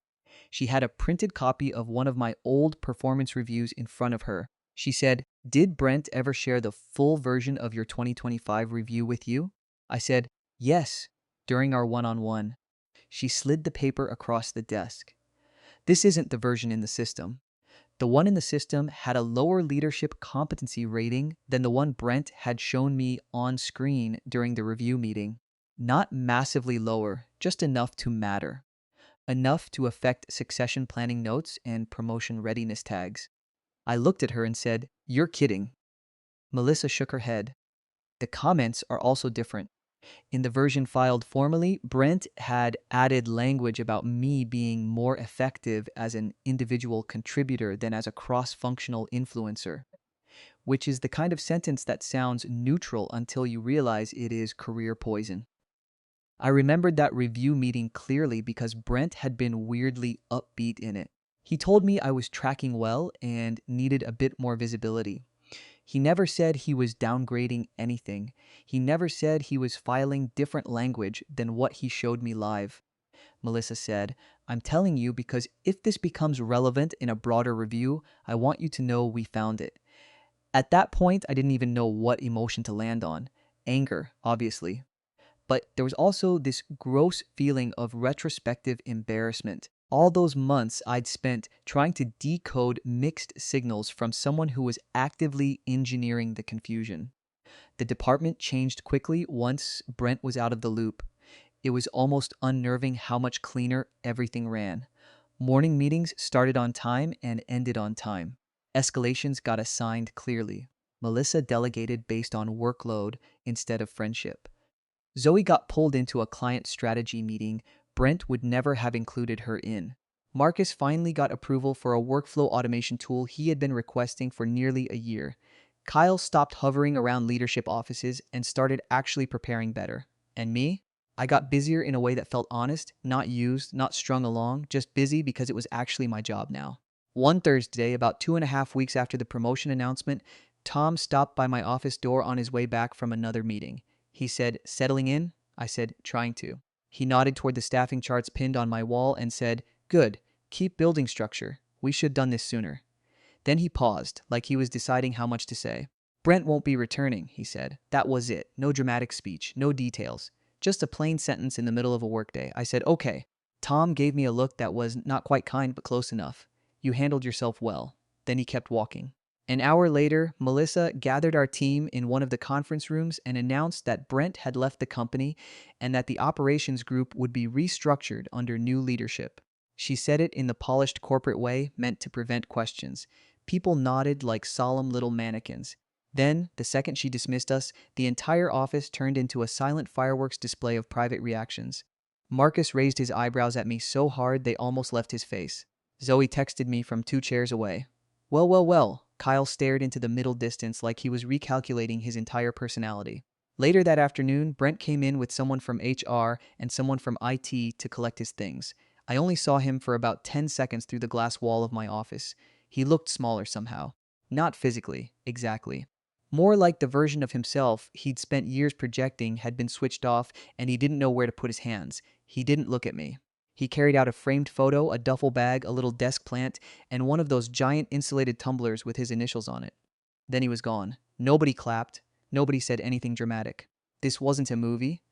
She had a printed copy of one of my old performance reviews in front of her. She said, "Did Brent ever share the full version of your 2025 review with you?" I said, "Yes," during our one-on-one. She slid the paper across the desk. "This isn't the version in the system. The one in the system had a lower leadership competency rating than the one Brent had shown me on screen during the review meeting. Not massively lower, just enough to matter. Enough to affect succession planning notes and promotion readiness tags." I looked at her and said, "You're kidding." Melissa shook her head. "The comments are also different. In the version filed formally, Brent had added language about me being more effective as an individual contributor than as a cross-functional influencer, which is the kind of sentence that sounds neutral until you realize it is career poison. I remembered that review meeting clearly because Brent had been weirdly upbeat in it. He told me I was tracking well and needed a bit more visibility. He never said he was downgrading anything. He never said he was filing different language than what he showed me live. Melissa said, "I'm telling you because if this becomes relevant in a broader review, I want you to know we found it." At that point, I didn't even know what emotion to land on. Anger, obviously. But there was also this gross feeling of retrospective embarrassment. All those months I'd spent trying to decode mixed signals from someone who was actively engineering the confusion. The department changed quickly once Brent was out of the loop. It was almost unnerving how much cleaner everything ran. Morning meetings started on time and ended on time. Escalations got assigned clearly. Melissa delegated based on workload instead of friendship. Zoe got pulled into a client strategy meeting Brent would never have included her in. Marcus finally got approval for a workflow automation tool he had been requesting for nearly a year. Kyle stopped hovering around leadership offices and started actually preparing better. And me? I got busier in a way that felt honest, not used, not strung along, just busy because it was actually my job now. One Thursday, about 2.5 weeks after the promotion announcement, Tom stopped by my office door on his way back from another meeting. He said, "Settling in?" I said, "Trying to." He nodded toward the staffing charts pinned on my wall and said, "Good. Keep building structure. We should have done this sooner." Then he paused, like he was deciding how much to say. "Brent won't be returning," he said. That was it. No dramatic speech, no details. Just a plain sentence in the middle of a workday. I said, "Okay." Tom gave me a look that was not quite kind, but close enough. "You handled yourself well." Then he kept walking. An hour later, Melissa gathered our team in one of the conference rooms and announced that Brent had left the company and that the operations group would be restructured under new leadership. She said it in the polished corporate way meant to prevent questions. People nodded like solemn little mannequins. Then, the second she dismissed us, the entire office turned into a silent fireworks display of private reactions. Marcus raised his eyebrows at me so hard they almost left his face. Zoe texted me from 2 chairs away. Well, well, well. Kyle stared into the middle distance like he was recalculating his entire personality. Later that afternoon, Brent came in with someone from HR and someone from IT to collect his things. I only saw him for about 10 seconds through the glass wall of my office. He looked smaller somehow. Not physically, exactly. More like the version of himself he'd spent years projecting had been switched off and he didn't know where to put his hands. He didn't look at me. He carried out a framed photo, a duffel bag, a little desk plant, and one of those giant insulated tumblers with his initials on it. Then he was gone. Nobody clapped. Nobody said anything dramatic. This wasn't a movie.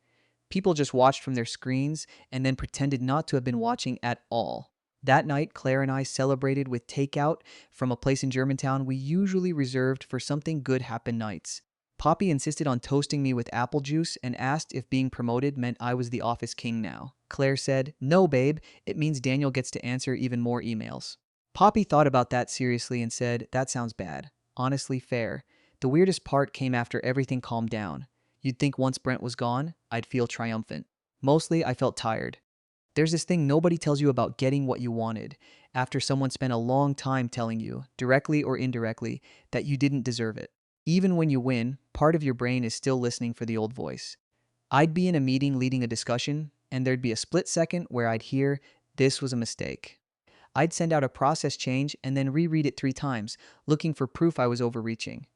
People just watched from their screens and then pretended not to have been watching at all. That night, Claire and I celebrated with takeout from a place in Germantown we usually reserved for something good happen nights. Poppy insisted on toasting me with apple juice and asked if being promoted meant I was the office king now. Claire said, "No, babe, it means Daniel gets to answer even more emails." Poppy thought about that seriously and said, "That sounds bad. Honestly, fair." The weirdest part came after everything calmed down. You'd think once Brent was gone, I'd feel triumphant. Mostly, I felt tired. There's this thing nobody tells you about getting what you wanted, after someone spent a long time telling you, directly or indirectly, that you didn't deserve it. Even when you win, part of your brain is still listening for the old voice. I'd be in a meeting leading a discussion, and there'd be a split second where I'd hear, "This was a mistake." I'd send out a process change and then reread it 3 times, looking for proof I was overreaching.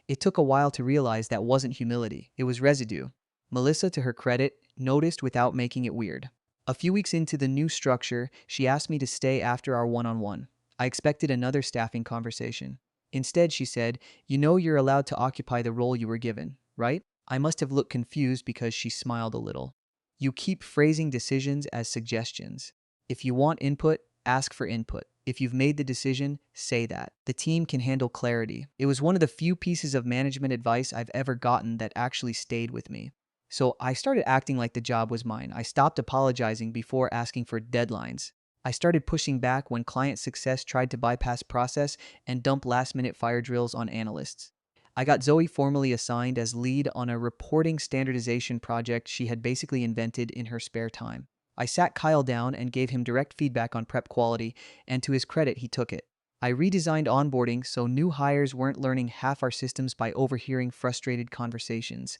It took a while to realize that wasn't humility, it was residue. Melissa, to her credit, noticed without making it weird. A few weeks into the new structure, she asked me to stay after our one-on-one. I expected another staffing conversation. Instead, she said, "You know you're allowed to occupy the role you were given, right?" I must have looked confused because she smiled a little. You keep phrasing decisions as suggestions. If you want input, ask for input. If you've made the decision, say that. The team can handle clarity. It was one of the few pieces of management advice I've ever gotten that actually stayed with me. So I started acting like the job was mine. I stopped apologizing before asking for deadlines. I started pushing back when client success tried to bypass process and dump last-minute fire drills on analysts. I got Zoe formally assigned as lead on a reporting standardization project she had basically invented in her spare time. I sat Kyle down and gave him direct feedback on prep quality, and to his credit, he took it. I redesigned onboarding so new hires weren't learning half our systems by overhearing frustrated conversations.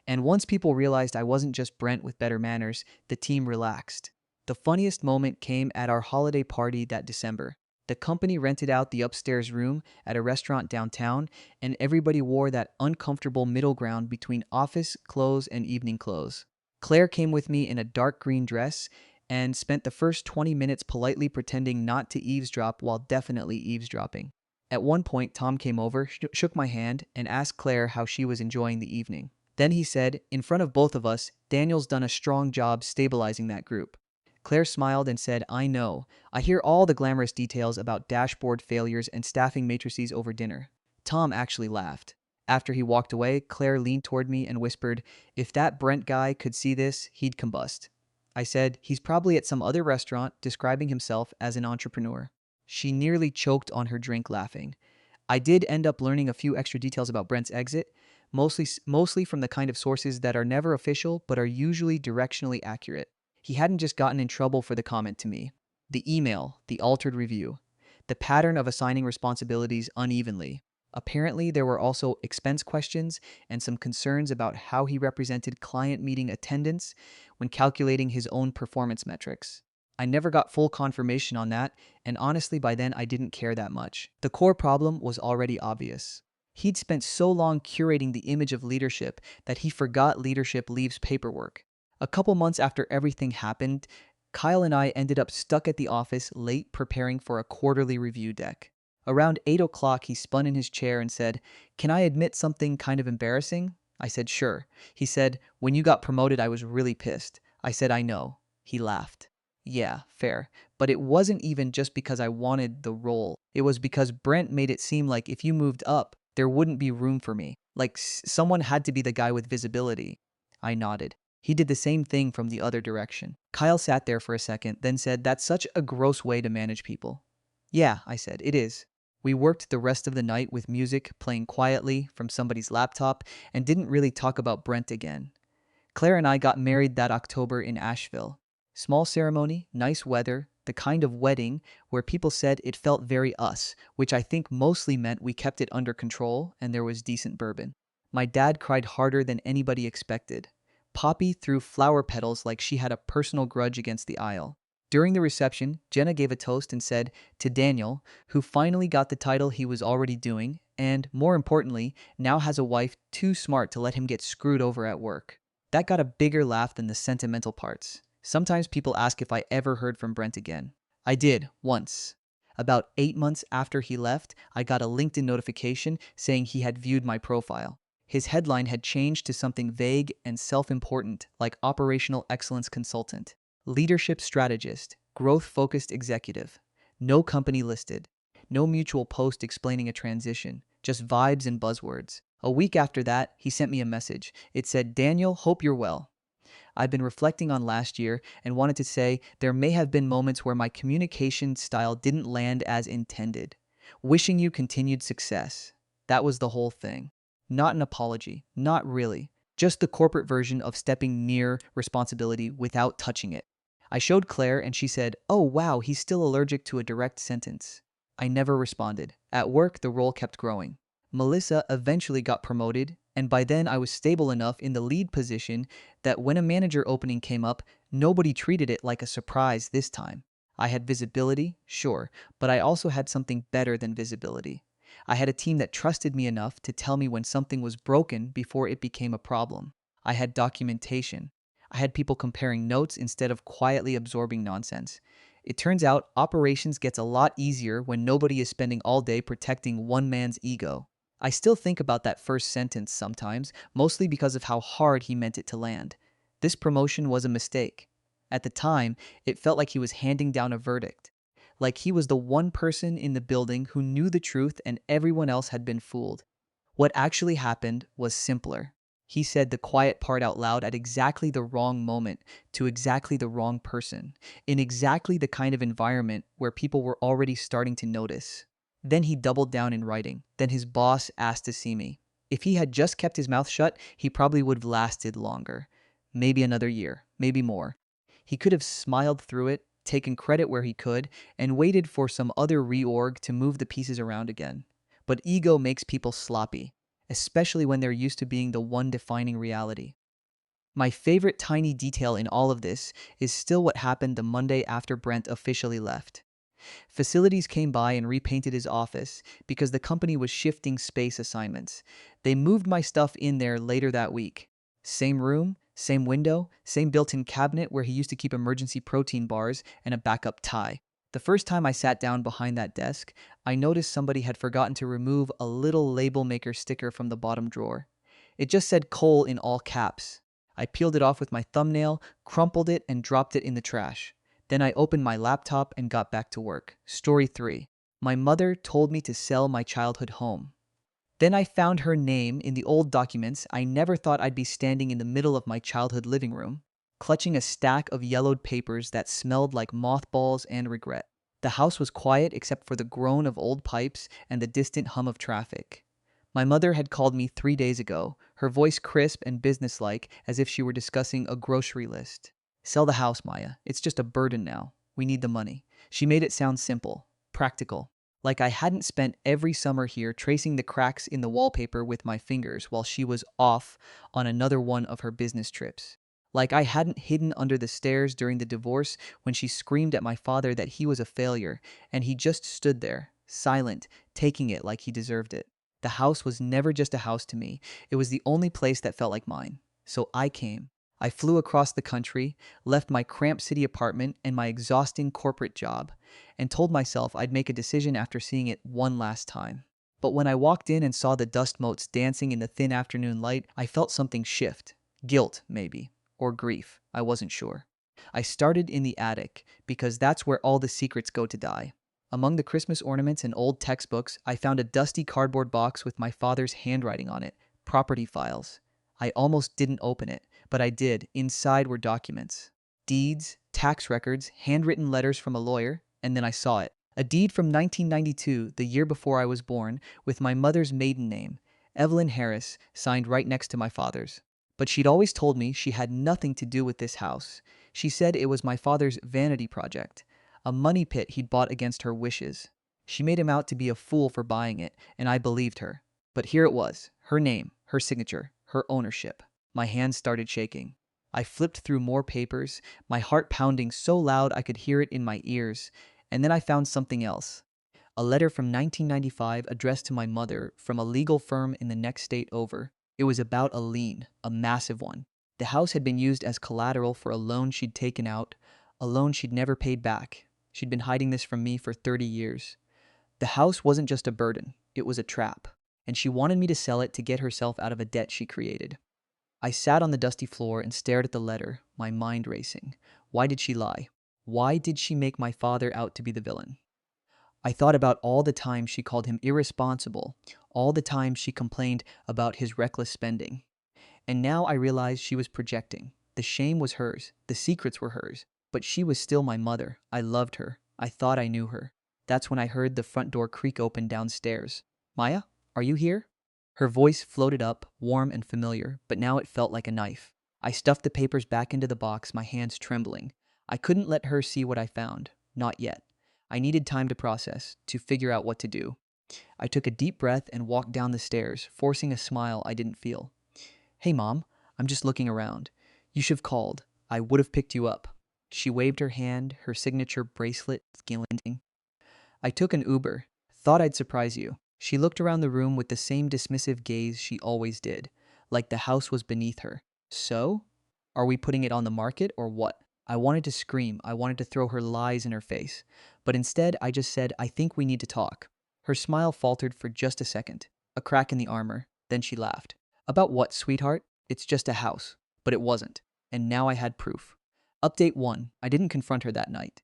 And once people realized I wasn't just Brent with better manners, the team relaxed. The funniest moment came at our holiday party that December. The company rented out the upstairs room at a restaurant downtown, and everybody wore that uncomfortable middle ground between office clothes and evening clothes. Claire came with me in a dark green dress and spent the first 20 minutes politely pretending not to eavesdrop while definitely eavesdropping. At one point, Tom came over, shook my hand, and asked Claire how she was enjoying the evening. Then he said, in front of both of us, "Daniel's done a strong job stabilizing that group." Claire smiled and said, "I know. I hear all the glamorous details about dashboard failures and staffing matrices over dinner." Tom actually laughed. After he walked away, Claire leaned toward me and whispered, "If that Brent guy could see this, he'd combust." I said, "He's probably at some other restaurant describing himself as an entrepreneur." She nearly choked on her drink laughing. I did end up learning a few extra details about Brent's exit, mostly from the kind of sources that are never official but are usually directionally accurate. He hadn't just gotten in trouble for the comment to me. The email, the altered review, the pattern of assigning responsibilities unevenly. Apparently, there were also expense questions and some concerns about how he represented client meeting attendance when calculating his own performance metrics. I never got full confirmation on that, and honestly, by then I didn't care that much. The core problem was already obvious. He'd spent so long curating the image of leadership that he forgot leadership leaves paperwork. A couple months after everything happened, Kyle and I ended up stuck at the office late preparing for a quarterly review deck. Around 8 o'clock, he spun in his chair and said, "Can I admit something kind of embarrassing?" I said, "Sure." He said, "When you got promoted, I was really pissed." I said, "I know." He laughed. Yeah, fair. But it wasn't even just because I wanted the role. It was because Brent made it seem like if you moved up, there wouldn't be room for me. Like someone had to be the guy with visibility. I nodded. He did the same thing from the other direction. Kyle sat there for a second, then said, "That's such a gross way to manage people." "Yeah," I said, "it is." We worked the rest of the night with music playing quietly from somebody's laptop and didn't really talk about Brent again. Claire and I got married that October in Asheville. Small ceremony, nice weather, the kind of wedding where people said it felt very us, which I think mostly meant we kept it under control and there was decent bourbon. My dad cried harder than anybody expected. Poppy threw flower petals like she had a personal grudge against the aisle. During the reception, Jenna gave a toast and said, "To Daniel, who finally got the title he was already doing, and, more importantly, now has a wife too smart to let him get screwed over at work." That got a bigger laugh than the sentimental parts. Sometimes people ask if I ever heard from Brent again. I did, once. About 8 months after he left, I got a LinkedIn notification saying he had viewed my profile. His headline had changed to something vague and self-important, like Operational Excellence Consultant, Leadership Strategist, Growth-Focused Executive. No company listed. No mutual post explaining a transition. Just vibes and buzzwords. A week after that, he sent me a message. It said, "Daniel, hope you're well. I've been reflecting on last year and wanted to say there may have been moments where my communication style didn't land as intended. Wishing you continued success." That was the whole thing. Not an apology. Not really. Just the corporate version of stepping near responsibility without touching it. I showed Claire and she said, "Oh wow, he's still allergic to a direct sentence." I never responded. At work, the role kept growing. Melissa eventually got promoted, and by then I was stable enough in the lead position that when a manager opening came up, nobody treated it like a surprise this time. I had visibility, sure, but I also had something better than visibility. I had a team that trusted me enough to tell me when something was broken before it became a problem. I had documentation. I had people comparing notes instead of quietly absorbing nonsense. It turns out operations gets a lot easier when nobody is spending all day protecting one man's ego. I still think about that first sentence sometimes, mostly because of how hard he meant it to land. This promotion was a mistake. At the time, it felt like he was handing down a verdict. Like he was the one person in the building who knew the truth and everyone else had been fooled. What actually happened was simpler. He said the quiet part out loud at exactly the wrong moment to exactly the wrong person, in exactly the kind of environment where people were already starting to notice. Then he doubled down in writing. Then his boss asked to see me. If he had just kept his mouth shut, he probably would have lasted longer. Maybe another year, maybe more. He could have smiled through it, taken credit where he could, and waited for some other reorg to move the pieces around again. But ego makes people sloppy, especially when they're used to being the one defining reality. My favorite tiny detail in all of this is still what happened the Monday after Brent officially left. Facilities came by and repainted his office because the company was shifting space assignments. They moved my stuff in there later that week. Same room, same window, same built-in cabinet where he used to keep emergency protein bars and a backup tie. The first time I sat down behind that desk, I noticed somebody had forgotten to remove a little label maker sticker from the bottom drawer. It just said Cole in all caps. I peeled it off with my thumbnail, crumpled it, and dropped it in the trash. Then I opened my laptop and got back to work. Story 3. My mother told me to sell my childhood home. Then I found her name in the old documents. I never thought I'd be standing in the middle of my childhood living room, clutching a stack of yellowed papers that smelled like mothballs and regret. The house was quiet except for the groan of old pipes and the distant hum of traffic. My mother had called me 3 days ago, her voice crisp and businesslike as if she were discussing a grocery list. "Sell the house, Maya. It's just a burden now. We need the money." She made it sound simple, practical. Like I hadn't spent every summer here tracing the cracks in the wallpaper with my fingers while she was off on another one of her business trips. Like I hadn't hidden under the stairs during the divorce when she screamed at my father that he was a failure, and he just stood there, silent, taking it like he deserved it. The house was never just a house to me. It was the only place that felt like mine. So I came. I flew across the country, left my cramped city apartment and my exhausting corporate job, and told myself I'd make a decision after seeing it one last time. But when I walked in and saw the dust motes dancing in the thin afternoon light, I felt something shift. Guilt, maybe. Or grief. I wasn't sure. I started in the attic because that's where all the secrets go to die. Among the Christmas ornaments and old textbooks, I found a dusty cardboard box with my father's handwriting on it, property files. I almost didn't open it, but I did. Inside were documents, deeds, tax records, handwritten letters from a lawyer, and then I saw it. A deed from 1992, the year before I was born, with my mother's maiden name, Evelyn Harris, signed right next to my father's. But she'd always told me she had nothing to do with this house. She said it was my father's vanity project, a money pit he'd bought against her wishes. She made him out to be a fool for buying it, and I believed her. But here it was, her name, her signature, her ownership. My hands started shaking. I flipped through more papers, my heart pounding so loud I could hear it in my ears, and then I found something else. A letter from 1995 addressed to my mother from a legal firm in the next state over. It was about a lien, a massive one. The house had been used as collateral for a loan she'd taken out, a loan she'd never paid back. She'd been hiding this from me for 30 years. The house wasn't just a burden, it was a trap, and she wanted me to sell it to get herself out of a debt she created. I sat on the dusty floor and stared at the letter, my mind racing. Why did she lie? Why did she make my father out to be the villain? I thought about all the times she called him irresponsible, all the times she complained about his reckless spending. And now I realized she was projecting. The shame was hers, the secrets were hers, but she was still my mother. I loved her. I thought I knew her. That's when I heard the front door creak open downstairs. Maya, are you here? Her voice floated up, warm and familiar, but now it felt like a knife. I stuffed the papers back into the box, my hands trembling. I couldn't let her see what I found. Not yet. I needed time to process, to figure out what to do. I took a deep breath and walked down the stairs, forcing a smile I didn't feel. Hey, Mom, I'm just looking around. You should have called. I would have picked you up. She waved her hand, her signature bracelet glinting. I took an Uber. Thought I'd surprise you. She looked around the room with the same dismissive gaze she always did, like the house was beneath her. So? Are we putting it on the market or what? I wanted to scream. I wanted to throw her lies in her face. But instead, I just said, I think we need to talk. Her smile faltered for just a second, a crack in the armor. Then she laughed. About what, sweetheart? It's just a house. But it wasn't. And now I had proof. Update 1. I didn't confront her that night.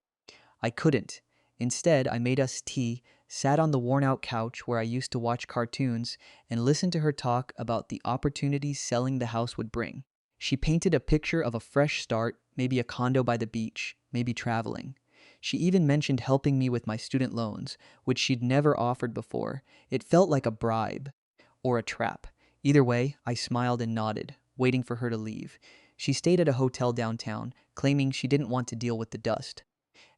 I couldn't. Instead, I made us tea, sat on the worn-out couch where I used to watch cartoons, and listened to her talk about the opportunities selling the house would bring. She painted a picture of a fresh start, maybe a condo by the beach, maybe traveling. She even mentioned helping me with my student loans, which she'd never offered before. It felt like a bribe. Or a trap. Either way, I smiled and nodded, waiting for her to leave. She stayed at a hotel downtown, claiming she didn't want to deal with the dust.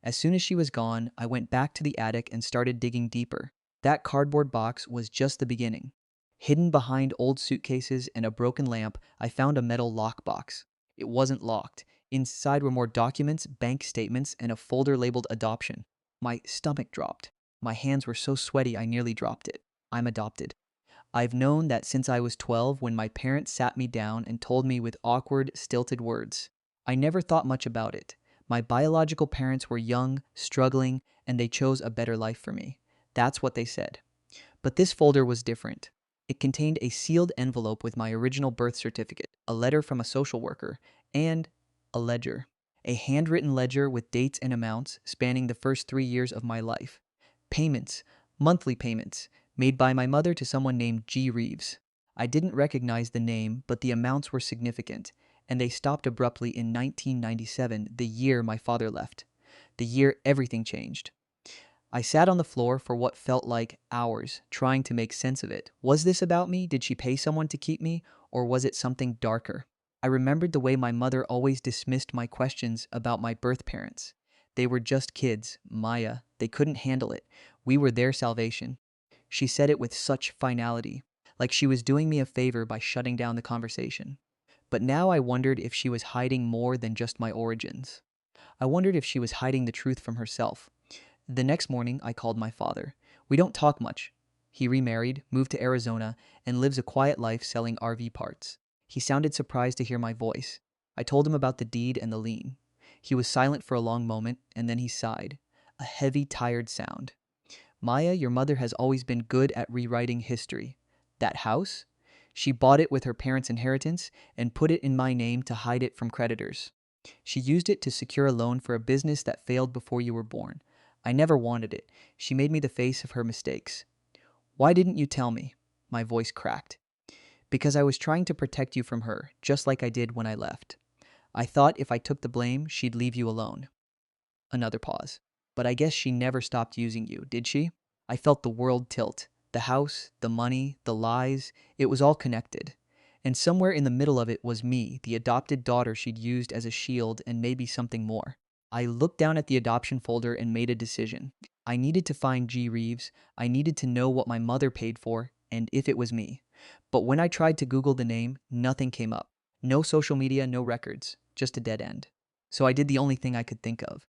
As soon as she was gone, I went back to the attic and started digging deeper. That cardboard box was just the beginning. Hidden behind old suitcases and a broken lamp, I found a metal lockbox. It wasn't locked. Inside were more documents, bank statements, and a folder labeled adoption. My stomach dropped. My hands were so sweaty I nearly dropped it. I'm adopted. I've known that since I was 12 when my parents sat me down and told me with awkward, stilted words. I never thought much about it. My biological parents were young, struggling, and they chose a better life for me. That's what they said. But this folder was different. It contained a sealed envelope with my original birth certificate, a letter from a social worker, and a ledger. A handwritten ledger with dates and amounts spanning the first 3 years of my life. Payments, monthly payments, made by my mother to someone named G. Reeves. I didn't recognize the name, but the amounts were significant, and they stopped abruptly in 1997, the year my father left. The year everything changed. I sat on the floor for what felt like hours, trying to make sense of it. Was this about me? Did she pay someone to keep me? Or was it something darker? I remembered the way my mother always dismissed my questions about my birth parents. They were just kids, Maya. They couldn't handle it. We were their salvation. She said it with such finality, like she was doing me a favor by shutting down the conversation. But now I wondered if she was hiding more than just my origins. I wondered if she was hiding the truth from herself. The next morning, I called my father. We don't talk much. He remarried, moved to Arizona, and lives a quiet life selling RV parts. He sounded surprised to hear my voice. I told him about the deed and the lien. He was silent for a long moment, and then he sighed. A heavy, tired sound. Maya, your mother has always been good at rewriting history. That house? She bought it with her parents' inheritance and put it in my name to hide it from creditors. She used it to secure a loan for a business that failed before you were born. I never wanted it. She made me the face of her mistakes. Why didn't you tell me? My voice cracked. Because I was trying to protect you from her, just like I did when I left. I thought if I took the blame, she'd leave you alone. Another pause. But I guess she never stopped using you, did she? I felt the world tilt. The house, the money, the lies, it was all connected. And somewhere in the middle of it was me, the adopted daughter she'd used as a shield and maybe something more. I looked down at the adoption folder and made a decision. I needed to find G. Reeves. I needed to know what my mother paid for and if it was me. But when I tried to Google the name, nothing came up. No social media, no records, just a dead end. So I did the only thing I could think of.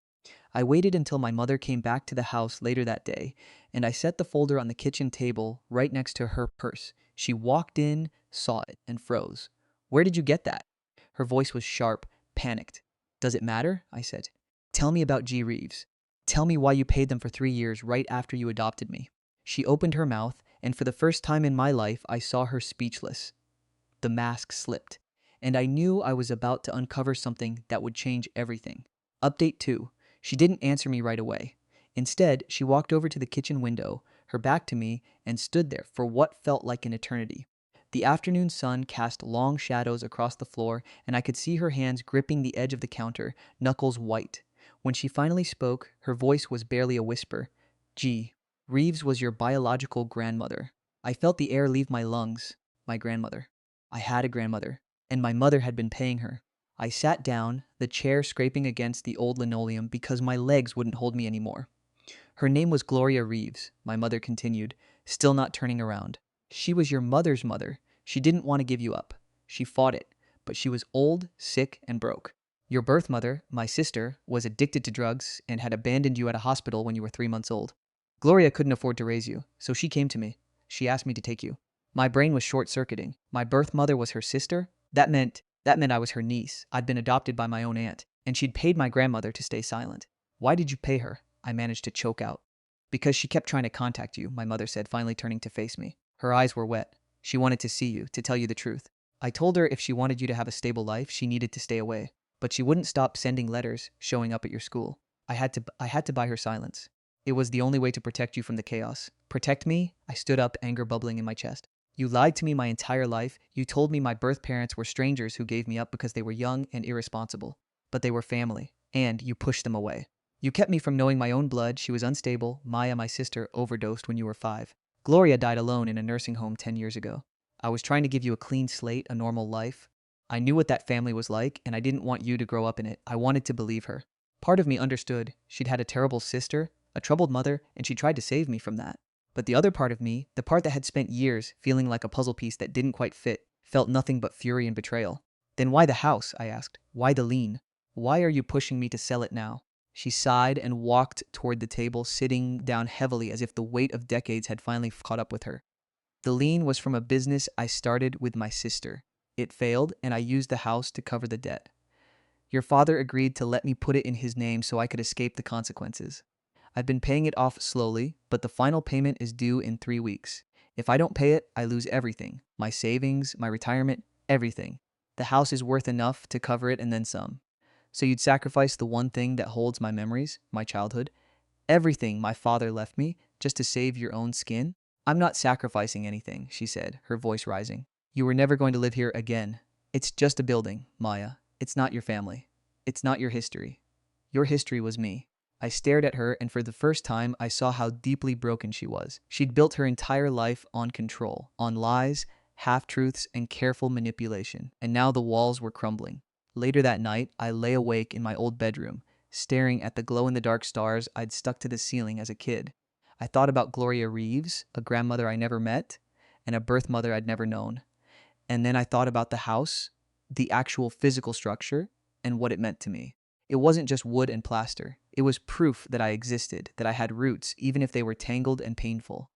I waited until my mother came back to the house later that day, and I set the folder on the kitchen table right next to her purse. She walked in, saw it, and froze. Where did you get that? Her voice was sharp, panicked. Does it matter? I said. Tell me about G. Reeves. Tell me why you paid them for 3 years right after you adopted me. She opened her mouth, and for the first time in my life, I saw her speechless. The mask slipped, and I knew I was about to uncover something that would change everything. Update 2. She didn't answer me right away. Instead, she walked over to the kitchen window, her back to me, and stood there for what felt like an eternity. The afternoon sun cast long shadows across the floor, and I could see her hands gripping the edge of the counter, knuckles white. When she finally spoke, her voice was barely a whisper. Gee, Reeves was your biological grandmother. I felt the air leave my lungs. My grandmother. I had a grandmother, and my mother had been paying her. I sat down, the chair scraping against the old linoleum because my legs wouldn't hold me anymore. Her name was Gloria Reeves, my mother continued, still not turning around. She was your mother's mother. She didn't want to give you up. She fought it, but she was old, sick, and broke. Your birth mother, my sister, was addicted to drugs and had abandoned you at a hospital when you were 3 months old. Gloria couldn't afford to raise you, so she came to me. She asked me to take you. My brain was short-circuiting. My birth mother was her sister? That meant I was her niece. I'd been adopted by my own aunt, and she'd paid my grandmother to stay silent. Why did you pay her? I managed to choke out. Because she kept trying to contact you, my mother said, finally turning to face me. Her eyes were wet. She wanted to see you, to tell you the truth. I told her if she wanted you to have a stable life, she needed to stay away. But she wouldn't stop sending letters, showing up at your school. I had to buy her silence. It was the only way to protect you from the chaos. Protect me? I stood up, anger bubbling in my chest. You lied to me my entire life. You told me my birth parents were strangers who gave me up because they were young and irresponsible. But they were family, and you pushed them away. You kept me from knowing my own blood. She was unstable. Maya, my sister, overdosed when you were 5. Gloria died alone in a nursing home 10 years ago. I was trying to give you a clean slate, a normal life. I knew what that family was like, and I didn't want you to grow up in it. I wanted to believe her. Part of me understood. She'd had a terrible sister, a troubled mother, and she tried to save me from that. But the other part of me, the part that had spent years feeling like a puzzle piece that didn't quite fit, felt nothing but fury and betrayal. Then why the house? I asked. Why the lien? Why are you pushing me to sell it now? She sighed and walked toward the table, sitting down heavily as if the weight of decades had finally caught up with her. The lien was from a business I started with my sister. It failed, and I used the house to cover the debt. Your father agreed to let me put it in his name so I could escape the consequences. I've been paying it off slowly, but the final payment is due in 3 weeks. If I don't pay it, I lose everything. My savings, my retirement, everything. The house is worth enough to cover it and then some. So you'd sacrifice the one thing that holds my memories, my childhood, everything my father left me, just to save your own skin? I'm not sacrificing anything, she said, her voice rising. You were never going to live here again. It's just a building, Maya. It's not your family. It's not your history. Your history was me. I stared at her, and for the first time, I saw how deeply broken she was. She'd built her entire life on control, on lies, half-truths, and careful manipulation, and now the walls were crumbling. Later that night, I lay awake in my old bedroom, staring at the glow-in-the-dark stars I'd stuck to the ceiling as a kid. I thought about Gloria Reeves, a grandmother I never met, and a birth mother I'd never known. And then I thought about the house, the actual physical structure, and what it meant to me. It wasn't just wood and plaster. It was proof that I existed, that I had roots, even if they were tangled and painful.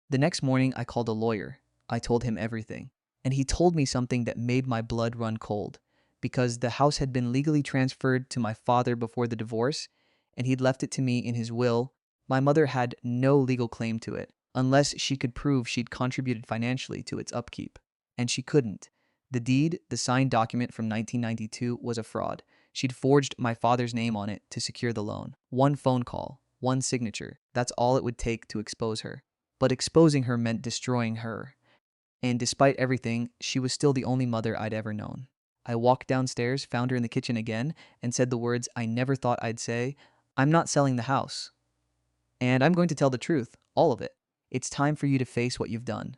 The next morning, I called a lawyer. I told him everything. And he told me something that made my blood run cold. Because the house had been legally transferred to my father before the divorce, and he'd left it to me in his will, my mother had no legal claim to it, unless she could prove she'd contributed financially to its upkeep. And she couldn't. The deed, the signed document from 1992, was a fraud. She'd forged my father's name on it to secure the loan. One phone call, one signature. That's all it would take to expose her. But exposing her meant destroying her. And despite everything, she was still the only mother I'd ever known. I walked downstairs, found her in the kitchen again, and said the words I never thought I'd say: I'm not selling the house. And I'm going to tell the truth, all of it. It's time for you to face what you've done.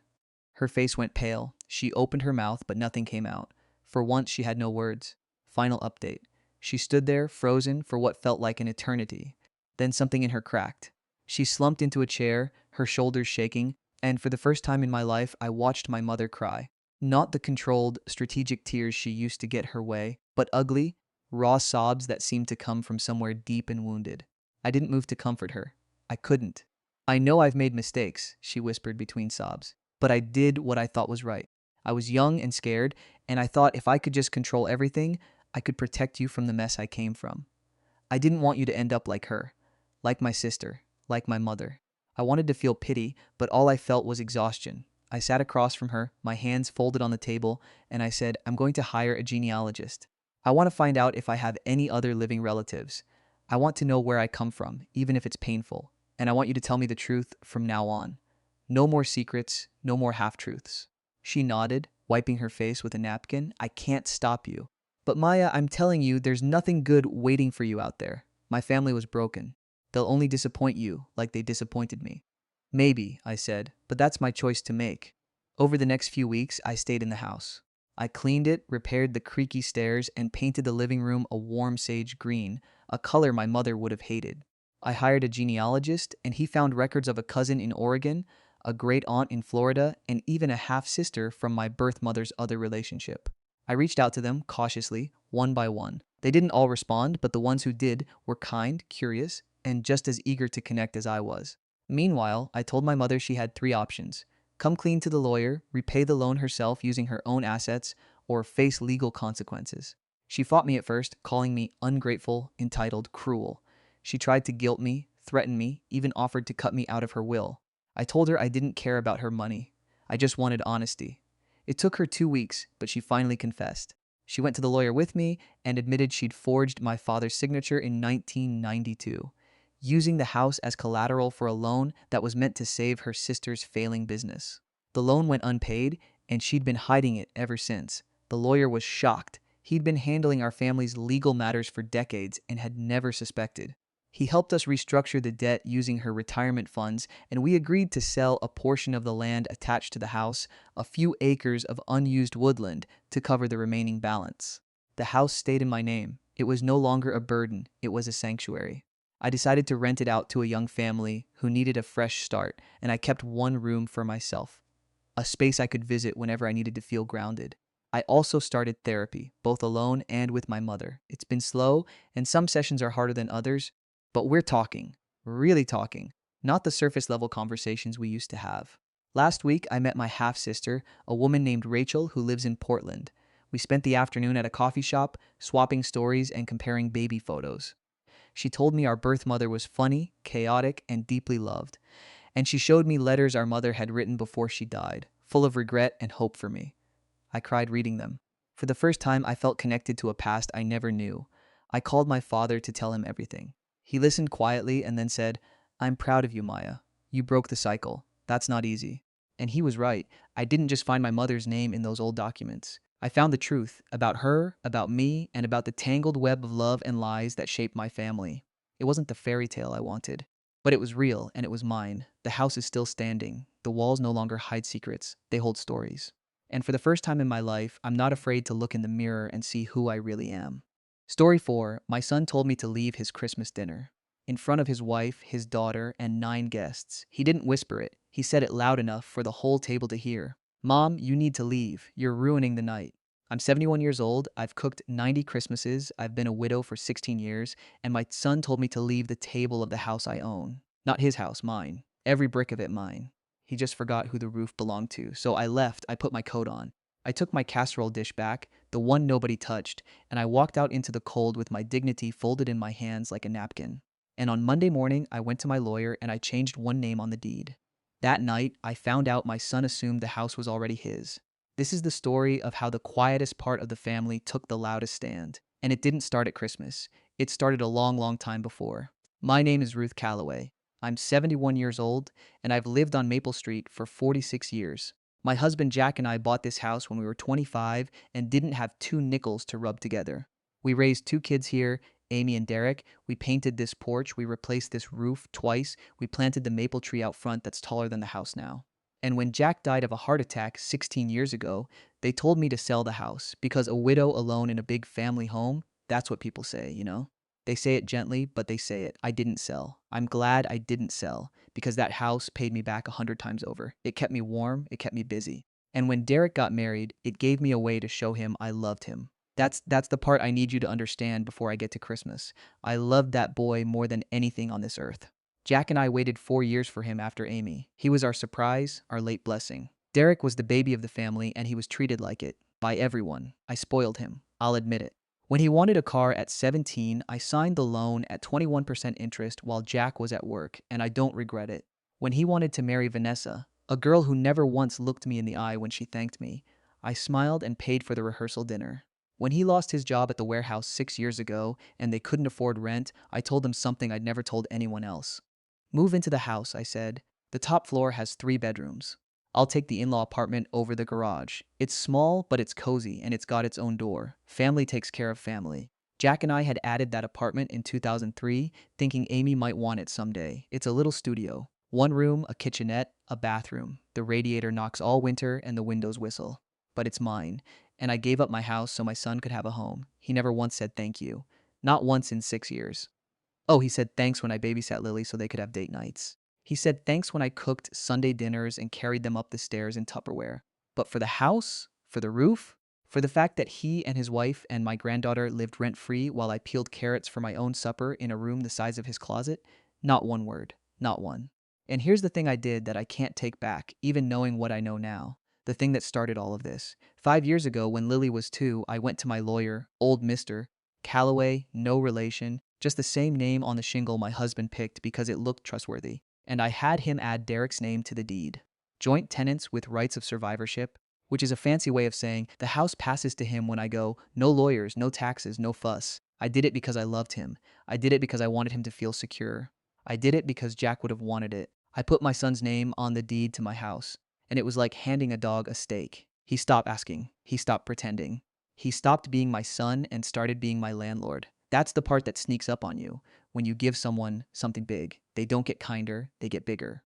Her face went pale. She opened her mouth, but nothing came out. For once, she had no words. Final update. She stood there, frozen for what felt like an eternity. Then something in her cracked. She slumped into a chair, her shoulders shaking, and for the first time in my life, I watched my mother cry. Not the controlled, strategic tears she used to get her way, but ugly, raw sobs that seemed to come from somewhere deep and wounded. I didn't move to comfort her. I couldn't. I know I've made mistakes, she whispered between sobs, but I did what I thought was right. I was young and scared, and I thought if I could just control everything, I could protect you from the mess I came from. I didn't want you to end up like her, like my sister, like my mother. I wanted to feel pity, but all I felt was exhaustion. I sat across from her, my hands folded on the table, and I said, I'm going to hire a genealogist. I want to find out if I have any other living relatives. I want to know where I come from, even if it's painful. And I want you to tell me the truth from now on. No more secrets, no more half-truths. She nodded, wiping her face with a napkin. I can't stop you. But Maya, I'm telling you, there's nothing good waiting for you out there. My family was broken. They'll only disappoint you like they disappointed me. Maybe, I said, but that's my choice to make. Over the next few weeks, I stayed in the house. I cleaned it, repaired the creaky stairs, and painted the living room a warm sage green, a color my mother would have hated. I hired a genealogist, and he found records of a cousin in Oregon, a great aunt in Florida, and even a half-sister from my birth mother's other relationship. I reached out to them, cautiously, one by one. They didn't all respond, but the ones who did were kind, curious, and just as eager to connect as I was. Meanwhile, I told my mother she had 3 options: come clean to the lawyer, repay the loan herself using her own assets, or face legal consequences. She fought me at first, calling me ungrateful, entitled, cruel. She tried to guilt me, threaten me, even offered to cut me out of her will. I told her I didn't care about her money. I just wanted honesty. It took her 2 weeks, but she finally confessed. She went to the lawyer with me and admitted she'd forged my father's signature in 1992, using the house as collateral for a loan that was meant to save her sister's failing business. The loan went unpaid, and she'd been hiding it ever since. The lawyer was shocked. He'd been handling our family's legal matters for decades and had never suspected. He helped us restructure the debt using her retirement funds, and we agreed to sell a portion of the land attached to the house, a few acres of unused woodland, to cover the remaining balance. The house stayed in my name. It was no longer a burden, it was a sanctuary. I decided to rent it out to a young family who needed a fresh start, and I kept one room for myself, a space I could visit whenever I needed to feel grounded. I also started therapy, both alone and with my mother. It's been slow, and some sessions are harder than others, but we're talking, really talking, not the surface level conversations we used to have. Last week, I met my half-sister, a woman named Rachel who lives in Portland. We spent the afternoon at a coffee shop, swapping stories and comparing baby photos. She told me our birth mother was funny, chaotic, and deeply loved. And she showed me letters our mother had written before she died, full of regret and hope for me. I cried reading them. For the first time, I felt connected to a past I never knew. I called my father to tell him everything. He listened quietly and then said, I'm proud of you, Maya. You broke the cycle. That's not easy. And he was right. I didn't just find my mother's name in those old documents. I found the truth about her, about me, and about the tangled web of love and lies that shaped my family. It wasn't the fairy tale I wanted, but it was real and it was mine. The house is still standing. The walls no longer hide secrets. They hold stories. And for the first time in my life, I'm not afraid to look in the mirror and see who I really am. Story 4. My son told me to leave his Christmas dinner. In front of his wife, his daughter, and 9 guests. He didn't whisper it. He said it loud enough for the whole table to hear. Mom, you need to leave. You're ruining the night. I'm 71 years old. I've cooked 90 Christmases. I've been a widow for 16 years. And my son told me to leave the table of the house I own. Not his house, mine. Every brick of it mine. He just forgot who the roof belonged to. So I left. I put my coat on. I took my casserole dish back, the one nobody touched, and I walked out into the cold with my dignity folded in my hands like a napkin. And on Monday morning, I went to my lawyer and I changed one name on the deed. That night, I found out my son assumed the house was already his. This is the story of how the quietest part of the family took the loudest stand. And it didn't start at Christmas. It started a long, long time before. My name is Ruth Calloway. I'm 71 years old, and I've lived on Maple Street for 46 years. My husband Jack and I bought this house when we were 25 and didn't have two nickels to rub together. We raised two kids here, Amy and Derek. We painted this porch. We replaced this roof twice. We planted the maple tree out front that's taller than the house now. And when Jack died of a heart attack 16 years ago, they told me to sell the house because a widow alone in a big family home, that's what people say, you know? They say it gently, but they say it. I didn't sell. I'm glad I didn't sell because that house paid me back 100 times over. It kept me warm, it kept me busy. And when Derek got married, it gave me a way to show him I loved him. That's the part I need you to understand before I get to Christmas. I loved that boy more than anything on this earth. Jack and I waited 4 years for him after Amy. He was our surprise, our late blessing. Derek was the baby of the family, and he was treated like it. By everyone. I spoiled him. I'll admit it. When he wanted a car at 17, I signed the loan at 21% interest while Jack was at work, and I don't regret it. When he wanted to marry Vanessa, a girl who never once looked me in the eye when she thanked me, I smiled and paid for the rehearsal dinner. When he lost his job at the warehouse 6 years ago and they couldn't afford rent, I told him something I'd never told anyone else. Move into the house, I said. The top floor has 3 bedrooms. I'll take the in-law apartment over the garage. It's small, but it's cozy, and it's got its own door. Family takes care of family. Jack and I had added that apartment in 2003, thinking Amy might want it someday. It's a little studio. 1 room, a kitchenette, a bathroom. The radiator knocks all winter, and the windows whistle. But it's mine, and I gave up my house so my son could have a home. He never once said thank you. Not once in 6 years. Oh, he said thanks when I babysat Lily so they could have date nights. He said thanks when I cooked Sunday dinners and carried them up the stairs in Tupperware. But for the house, for the roof, for the fact that he and his wife and my granddaughter lived rent-free while I peeled carrots for my own supper in a room the size of his closet, not one word, not one. And here's the thing I did that I can't take back, even knowing what I know now. The thing that started all of this. 5 years ago, when Lily was 2, I went to my lawyer, old Mr. Calloway, no relation, just the same name on the shingle my husband picked because it looked trustworthy. And I had him add Derek's name to the deed. Joint tenants with rights of survivorship, which is a fancy way of saying the house passes to him when I go, no lawyers, no taxes, no fuss. I did it because I loved him. I did it because I wanted him to feel secure. I did it because Jack would have wanted it. I put my son's name on the deed to my house, and it was like handing a dog a steak. He stopped asking. He stopped pretending. He stopped being my son and started being my landlord. That's the part that sneaks up on you. When you give someone something big, they don't get kinder, they get bigger.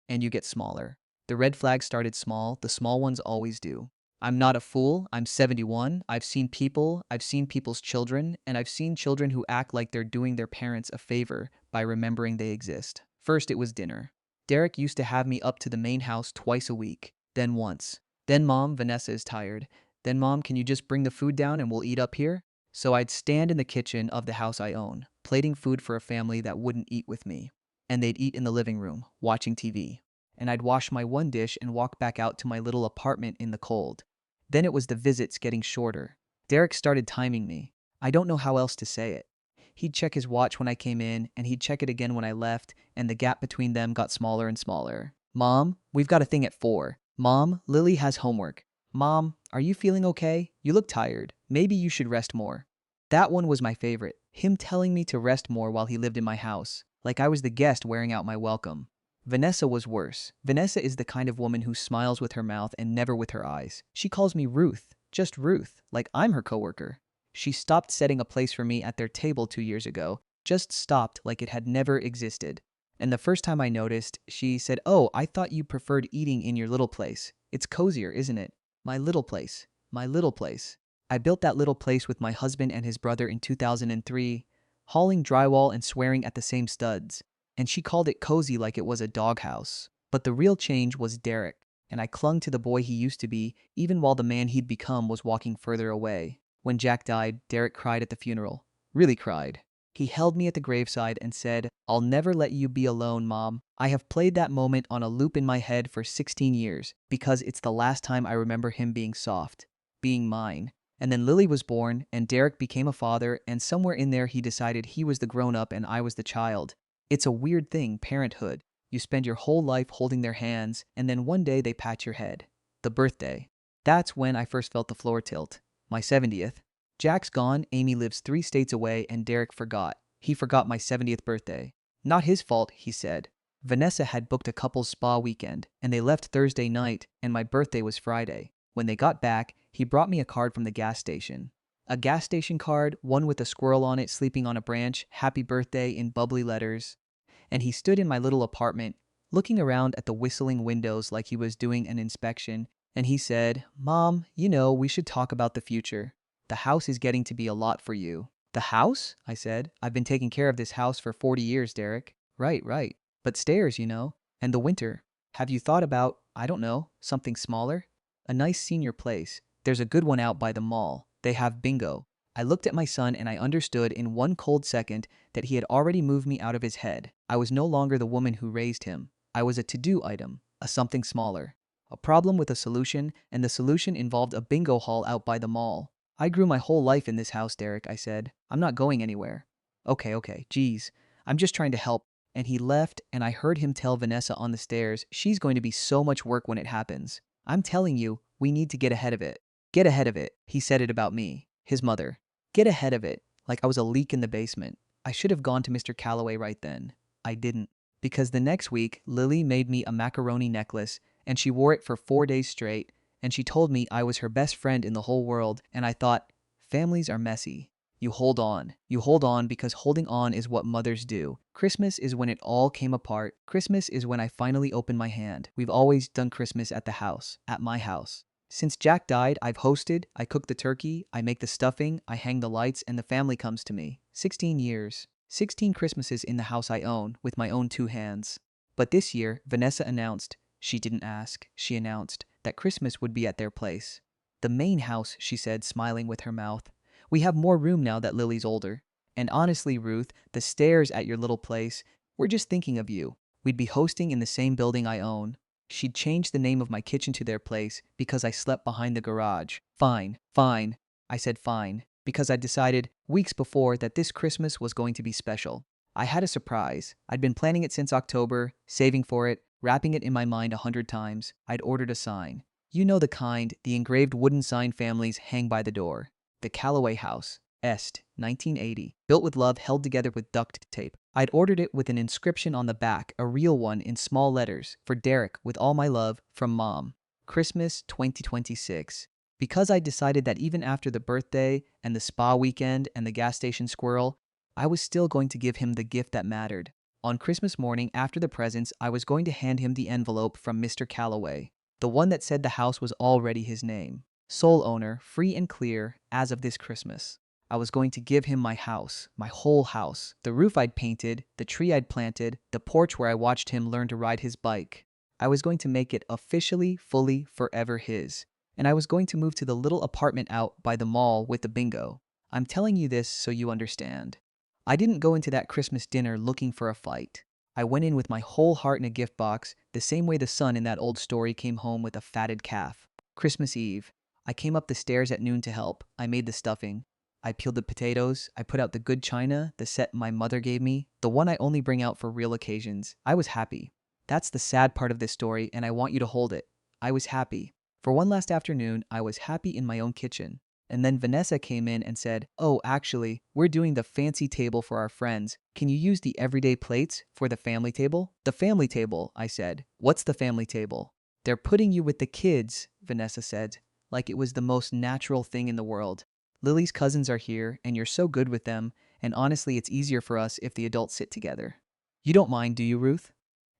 And you get smaller. The red flags started small, the small ones always do. I'm not a fool, I'm 71, I've seen people, I've seen people's children, and I've seen children who act like they're doing their parents a favor by remembering they exist. First, it was dinner. Derek used to have me up to the main house twice a week, then once. Then Mom, Vanessa is tired. Then Mom, can you just bring the food down and we'll eat up here? So I'd stand in the kitchen of the house I own, plating food for a family that wouldn't eat with me. And they'd eat in the living room, watching TV. And I'd wash my one dish and walk back out to my little apartment in the cold. Then it was the visits getting shorter. Derek started timing me. I don't know how else to say it. He'd check his watch when I came in, and he'd check it again when I left, and the gap between them got smaller and smaller. Mom, we've got a thing at 4. Mom, Lily has homework. Mom, are you feeling okay? You look tired. Maybe you should rest more. That one was my favorite. Him telling me to rest more while he lived in my house, like I was the guest wearing out my welcome. Vanessa was worse. Vanessa is the kind of woman who smiles with her mouth and never with her eyes. She calls me Ruth, just Ruth, like I'm her coworker. She stopped setting a place for me at their table 2 years ago, just stopped like it had never existed. And the first time I noticed, she said, "Oh, I thought you preferred eating in your little place. It's cozier, isn't it? My little place. My little place." I built that little place with my husband and his brother in 2003, hauling drywall and swearing at the same studs. And she called it cozy like it was a doghouse. But the real change was Derek, and I clung to the boy he used to be, even while the man he'd become was walking further away. When Jack died, Derek cried at the funeral. Really cried. He held me at the graveside and said, "I'll never let you be alone, Mom. I have played that moment on a loop in my head for 16 years, because it's the last time I remember him being soft, being mine." And then Lily was born, and Derek became a father, and somewhere in there he decided he was the grown-up and I was the child. It's a weird thing, parenthood. You spend your whole life holding their hands, and then one day they pat your head. The birthday. That's when I first felt the floor tilt. My 70th. Jack's gone, Amy lives 3 states away, and Derek forgot. He forgot my 70th birthday. Not his fault, he said. Vanessa had booked a couple's spa weekend, and they left Thursday night, and my birthday was Friday. When they got back, he brought me a card from the gas station. A gas station card, one with a squirrel on it sleeping on a branch, happy birthday in bubbly letters. And he stood in my little apartment, looking around at the whistling windows like he was doing an inspection, and he said, "Mom, we should talk about the future. The house is getting to be a lot for you." "The house?" I said. "I've been taking care of this house for 40 years, Derek." Right. But stairs, and the winter. Have you thought about, I don't know, something smaller? A nice senior place. There's a good one out by the mall. They have bingo." I looked at my son and I understood in one cold second that he had already moved me out of his head. I was no longer the woman who raised him. I was a to-do item, a something smaller. A problem with a solution, and the solution involved a bingo hall out by the mall. "I grew my whole life in this house, Derek," I said. "I'm not going anywhere." Okay, geez. I'm just trying to help." And he left, and I heard him tell Vanessa on the stairs, "She's going to be so much work when it happens. I'm telling you, we need to get ahead of it." Get ahead of it. He said it about me, his mother. Get ahead of it, like I was a leak in the basement. I should have gone to Mr. Calloway right then. I didn't. Because the next week, Lily made me a macaroni necklace, and she wore it for 4 days straight, and she told me I was her best friend in the whole world, and I thought, families are messy. You hold on. You hold on because holding on is what mothers do. Christmas is when it all came apart. Christmas is when I finally opened my hand. We've always done Christmas at the house, at my house. Since Jack died, I've hosted, I cook the turkey, I make the stuffing, I hang the lights, and the family comes to me. 16 years. 16 Christmases in the house I own, with my own 2 hands. But this year, Vanessa announced, she didn't ask, she announced, that Christmas would be at their place. "The main house," she said, smiling with her mouth. "We have more room now that Lily's older. And honestly, Ruth, the stairs at your little place, we're just thinking of you. We'd be hosting in the same building I own." She'd changed the name of my kitchen to their place because I slept behind the garage. Fine. I said fine, because I decided weeks before that this Christmas was going to be special. I had a surprise. I'd been planning it since October, saving for it, wrapping it in my mind 100 times. I'd ordered a sign. You know the kind, the engraved wooden sign families hang by the door. The Calloway House. Est, 1980. Built with love, held together with duct tape. I'd ordered it with an inscription on the back, a real one in small letters, for Derek, with all my love, from Mom. Christmas 2026. Because I decided that even after the birthday and the spa weekend and the gas station squirrel, I was still going to give him the gift that mattered. On Christmas morning, after the presents, I was going to hand him the envelope from Mr. Calloway, the one that said the house was already his name. Sole owner, free and clear, as of this Christmas. I was going to give him my house, my whole house, the roof I'd painted, the tree I'd planted, the porch where I watched him learn to ride his bike. I was going to make it officially, fully, forever his. And I was going to move to the little apartment out by the mall with the bingo. I'm telling you this so you understand. I didn't go into that Christmas dinner looking for a fight. I went in with my whole heart in a gift box, the same way the son in that old story came home with a fatted calf. Christmas Eve. I came up the stairs at noon to help. I made the stuffing. I peeled the potatoes, I put out the good china, the set my mother gave me, the one I only bring out for real occasions. I was happy. That's the sad part of this story, and I want you to hold it. I was happy. For one last afternoon, I was happy in my own kitchen. And then Vanessa came in and said, "Oh, actually, we're doing the fancy table for our friends. Can you use the everyday plates for the family table?" "The family table," I said. "What's the family table?" "They're putting you with the kids," Vanessa said, like it was the most natural thing in the world. "Lily's cousins are here, and you're so good with them, and honestly, it's easier for us if the adults sit together." You don't mind, do you, Ruth?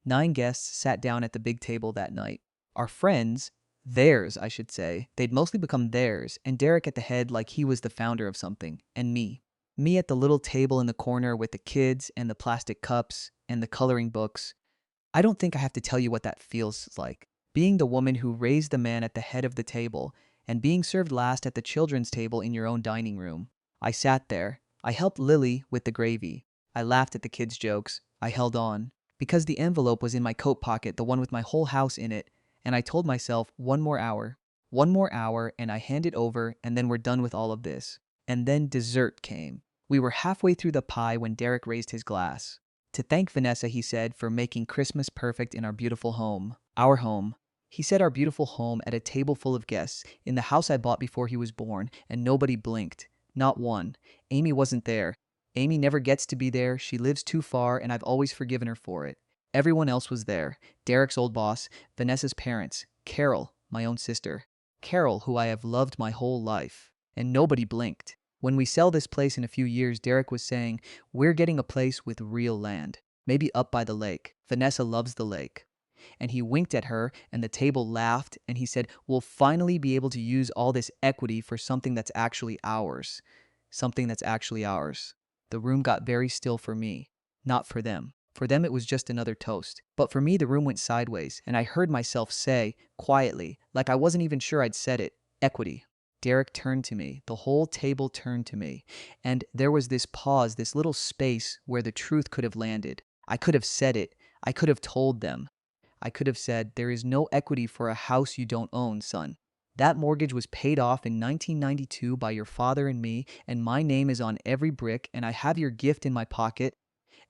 9 guests sat down at the big table that night. Our friends, theirs, I should say, they'd mostly become theirs, and Derek at the head like he was the founder of something, and me. Me at the little table in the corner with the kids and the plastic cups and the coloring books. I don't think I have to tell you what that feels like. Being the woman who raised the man at the head of the table and being served last at the children's table in your own dining room. I sat there. I helped Lily with the gravy. I laughed at the kids' jokes. I held on. Because the envelope was in my coat pocket, the one with my whole house in it, and I told myself, one more hour, and I hand it over, and then we're done with all of this. And then dessert came. We were halfway through the pie when Derek raised his glass. To thank Vanessa, he said, for making Christmas perfect in our beautiful home. Our home. He said our beautiful home at a table full of guests, in the house I bought before he was born, and nobody blinked. Not one. Amy wasn't there. Amy never gets to be there. She lives too far, and I've always forgiven her for it. Everyone else was there. Derek's old boss, Vanessa's parents, Carol, my own sister. Carol, who I have loved my whole life. And nobody blinked. When we sell this place in a few years, Derek was saying, we're getting a place with real land. Maybe up by the lake. Vanessa loves the lake. And he winked at her, and the table laughed, and he said, we'll finally be able to use all this equity for something that's actually ours. Something that's actually ours. The room got very still for me, not for them. For them, it was just another toast. But for me, the room went sideways, and I heard myself say, quietly, like I wasn't even sure I'd said it, equity. Derek turned to me. The whole table turned to me. And there was this pause, this little space where the truth could have landed. I could have said it. I could have told them. I could have said, there is no equity for a house you don't own, son. That mortgage was paid off in 1992 by your father and me, and my name is on every brick, and I have your gift in my pocket,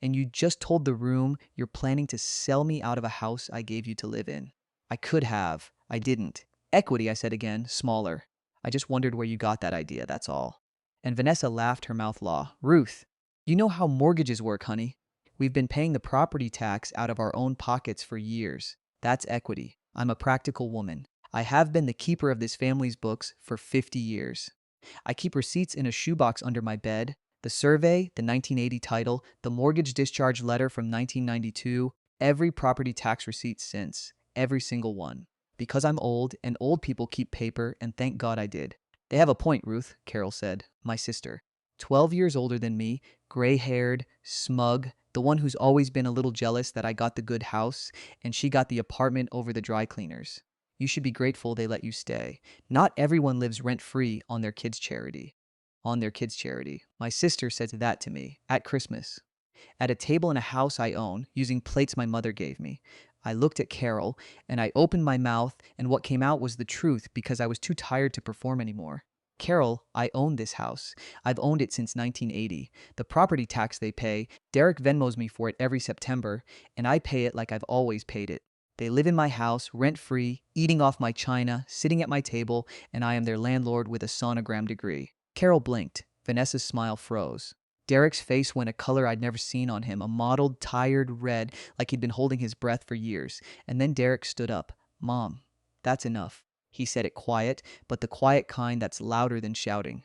and you just told the room you're planning to sell me out of a house I gave you to live in. I could have. I didn't. Equity, I said again, smaller. I just wondered where you got that idea, that's all. And Vanessa laughed her mouth law. Ruth, you know how mortgages work, honey. We've been paying the property tax out of our own pockets for years. That's equity. I'm a practical woman. I have been the keeper of this family's books for 50 years. I keep receipts in a shoebox under my bed. The survey, the 1980 title, the mortgage discharge letter from 1992, every property tax receipt since. Every single one. Because I'm old, and old people keep paper, and thank God I did. They have a point, Ruth, Carol said, my sister. 12 years older than me, gray-haired, smug, the one who's always been a little jealous that I got the good house, and she got the apartment over the dry cleaners. You should be grateful they let you stay. Not everyone lives rent-free on their kids' charity. On their kids' charity. My sister said that to me at Christmas. At a table in a house I own, using plates my mother gave me. I looked at Carol, and I opened my mouth, and what came out was the truth because I was too tired to perform anymore. Carol, I own this house. I've owned it since 1980. The property tax they pay, Derek Venmos me for it every September, and I pay it like I've always paid it. They live in my house, rent-free, eating off my china, sitting at my table, and I am their landlord with a sonogram degree. Carol blinked. Vanessa's smile froze. Derek's face went a color I'd never seen on him, a mottled, tired red, like he'd been holding his breath for years. And then Derek stood up. Mom, that's enough. He said it quiet, but the quiet kind that's louder than shouting.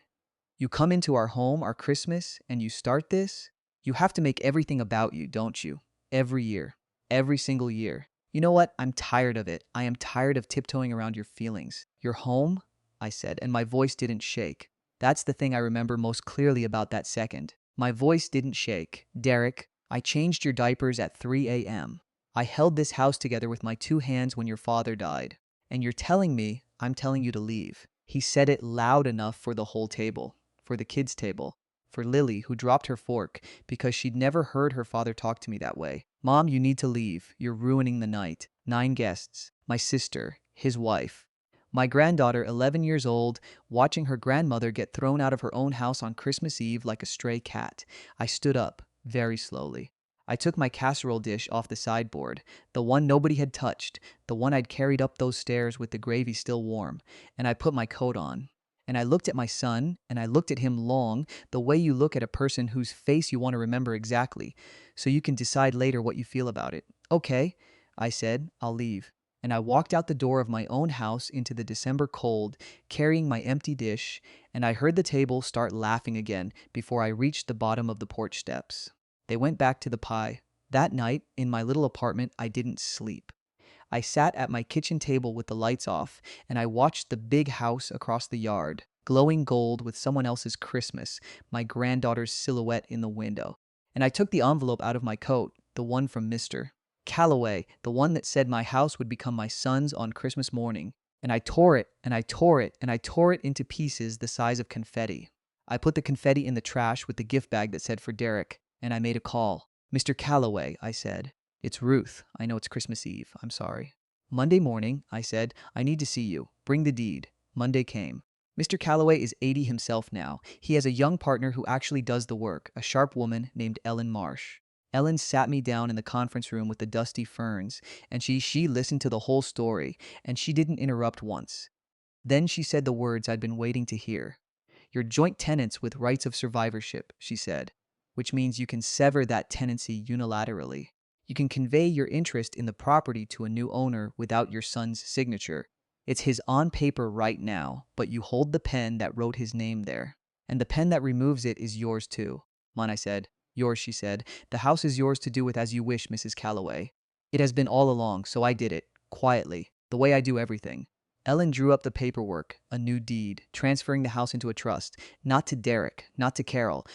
You come into our home, our Christmas, and you start this? You have to make everything about you, don't you? Every year. Every single year. You know what? I'm tired of it. I am tired of tiptoeing around your feelings. Your home? I said, and my voice didn't shake. That's the thing I remember most clearly about that second. My voice didn't shake. Derek, I changed your diapers at 3 a.m. I held this house together with my two hands when your father died. And you're telling me I'm telling you to leave. He said it loud enough for the whole table. For the kids' table. For Lily, who dropped her fork because she'd never heard her father talk to me that way. Mom, you need to leave. You're ruining the night. 9 guests. My sister. His wife. My granddaughter, 11 years old, watching her grandmother get thrown out of her own house on Christmas Eve like a stray cat. I stood up, very slowly. I took my casserole dish off the sideboard, the one nobody had touched, the one I'd carried up those stairs with the gravy still warm, and I put my coat on. And I looked at my son, and I looked at him long, the way you look at a person whose face you want to remember exactly, so you can decide later what you feel about it. Okay, I said, I'll leave. And I walked out the door of my own house into the December cold, carrying my empty dish, and I heard the table start laughing again before I reached the bottom of the porch steps. They went back to the pie. That night, in my little apartment, I didn't sleep. I sat at my kitchen table with the lights off, and I watched the big house across the yard, glowing gold with someone else's Christmas, my granddaughter's silhouette in the window. And I took the envelope out of my coat, the one from Mr. Calloway, the one that said my house would become my son's on Christmas morning. And I tore it, and I tore it, and I tore it into pieces the size of confetti. I put the confetti in the trash with the gift bag that said for Derek, and I made a call. Mr. Calloway, I said. It's Ruth. I know it's Christmas Eve. I'm sorry. Monday morning, I said, I need to see you. Bring the deed. Monday came. Mr. Calloway is 80 himself now. He has a young partner who actually does the work, a sharp woman named Ellen Marsh. Ellen sat me down in the conference room with the dusty ferns, and she listened to the whole story, and she didn't interrupt once. Then she said the words I'd been waiting to hear. You're joint tenants with rights of survivorship, she said, which means you can sever that tenancy unilaterally. You can convey your interest in the property to a new owner without your son's signature. It's his on paper right now, but you hold the pen that wrote his name there. And the pen that removes it is yours too. I said. Yours, she said. The house is yours to do with as you wish, Mrs. Calloway. It has been all along, so I did it, quietly, the way I do everything. Ellen drew up the paperwork, a new deed, transferring the house into a trust, not to Derek, not to Carol,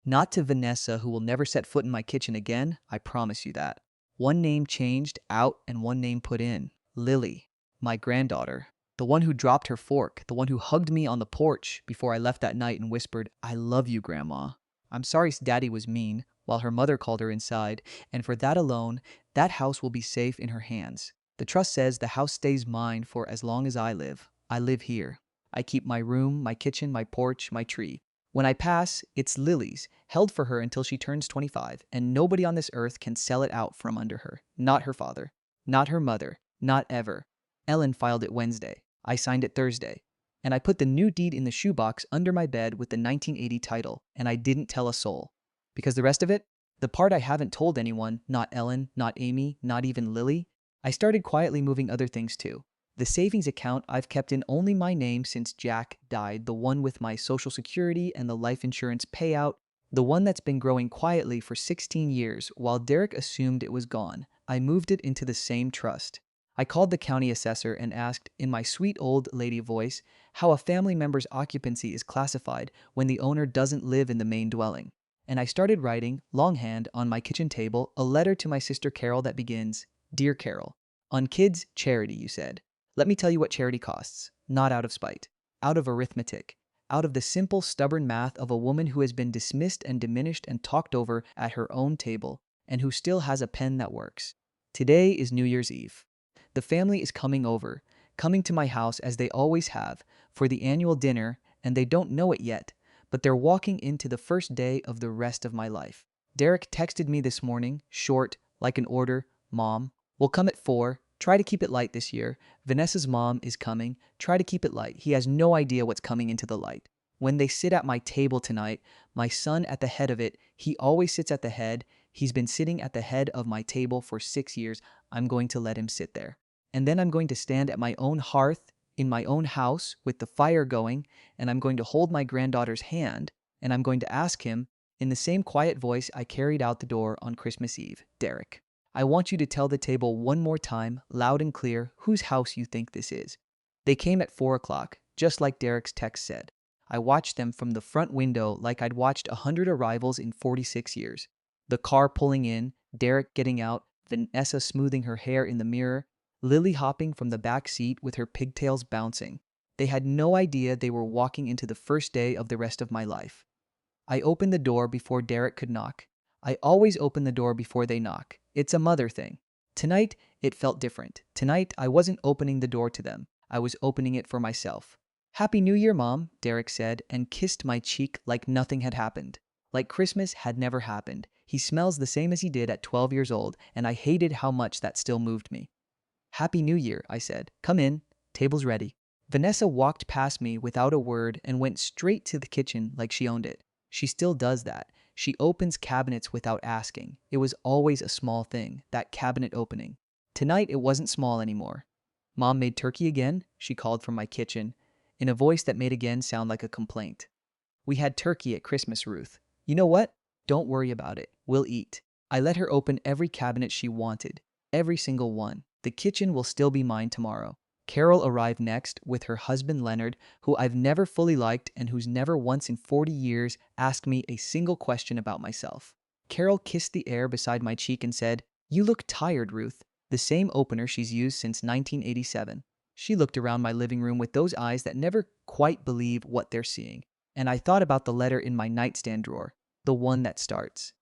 not to Vanessa, who will never set foot in my kitchen again, I promise you that. One name changed out and one name put in. Lily, my granddaughter. The one who dropped her fork, the one who hugged me on the porch before I left that night and whispered, "I love you, Grandma." I'm sorry Daddy was mean, while her mother called her inside, and for that alone, that house will be safe in her hands. The trust says the house stays mine for as long as I live. I live here. I keep my room, my kitchen, my porch, my tree. When I pass, it's Lily's, held for her until she turns 25, and nobody on this earth can sell it out from under her. Not her father. Not her mother. Not ever. Ellen filed it Wednesday. I signed it Thursday. And I put the new deed in the shoebox under my bed with the 1980 title, and I didn't tell a soul. Because the rest of it, the part I haven't told anyone, not Ellen, not Amy, not even Lily, I started quietly moving other things too. The savings account I've kept in only my name since Jack died, the one with my Social Security and the life insurance payout, the one that's been growing quietly for 16 years while Derek assumed it was gone. I moved it into the same trust. I called the county assessor and asked, in my sweet old lady voice, how a family member's occupancy is classified when the owner doesn't live in the main dwelling. And I started writing, longhand, on my kitchen table, a letter to my sister Carol that begins, "Dear Carol, on kids' charity, you said. Let me tell you what charity costs, not out of spite, out of arithmetic, out of the simple, stubborn math of a woman who has been dismissed and diminished and talked over at her own table, and who still has a pen that works. Today is New Year's Eve. The family is coming over, coming to my house as they always have, for the annual dinner, and they don't know it yet, but they're walking into the first day of the rest of my life. Derek texted me this morning, short, like an order, Mom, we'll come at 4. Try to keep it light this year. Vanessa's mom is coming. Try to keep it light. He has no idea what's coming into the light. When they sit at my table tonight, my son at the head of it, he always sits at the head. He's been sitting at the head of my table for 6 years. I'm going to let him sit there. And then I'm going to stand at my own hearth in my own house with the fire going, and I'm going to hold my granddaughter's hand, and I'm going to ask him, in the same quiet voice I carried out the door on Christmas Eve, Derek, I want you to tell the table one more time, loud and clear, whose house you think this is. They came at 4 o'clock, just like Derek's text said. I watched them from the front window like I'd watched 100 arrivals in 46 years. The car pulling in, Derek getting out, Vanessa smoothing her hair in the mirror, Lily hopping from the back seat with her pigtails bouncing. They had no idea they were walking into the first day of the rest of my life. I opened the door before Derek could knock. I always open the door before they knock. It's a mother thing. Tonight, it felt different. Tonight, I wasn't opening the door to them. I was opening it for myself. "Happy New Year, Mom," Derek said, and kissed my cheek like nothing had happened. Like Christmas had never happened. He smells the same as he did at 12 years old, and I hated how much that still moved me. "Happy New Year," I said. "Come in. Table's ready." Vanessa walked past me without a word and went straight to the kitchen like she owned it. She still does that. She opens cabinets without asking. It was always a small thing, that cabinet opening. Tonight, it wasn't small anymore. "Mom made turkey again?" she called from my kitchen, in a voice that made again sound like a complaint. "We had turkey at Christmas, Ruth. You know what? Don't worry about it. We'll eat." I let her open every cabinet she wanted. Every single one. The kitchen will still be mine tomorrow. Carol arrived next with her husband Leonard, who I've never fully liked and who's never once in 40 years asked me a single question about myself. Carol kissed the air beside my cheek and said, "You look tired, Ruth." The same opener she's used since 1987. She looked around my living room with those eyes that never quite believe what they're seeing. And I thought about the letter in my nightstand drawer, the one that starts,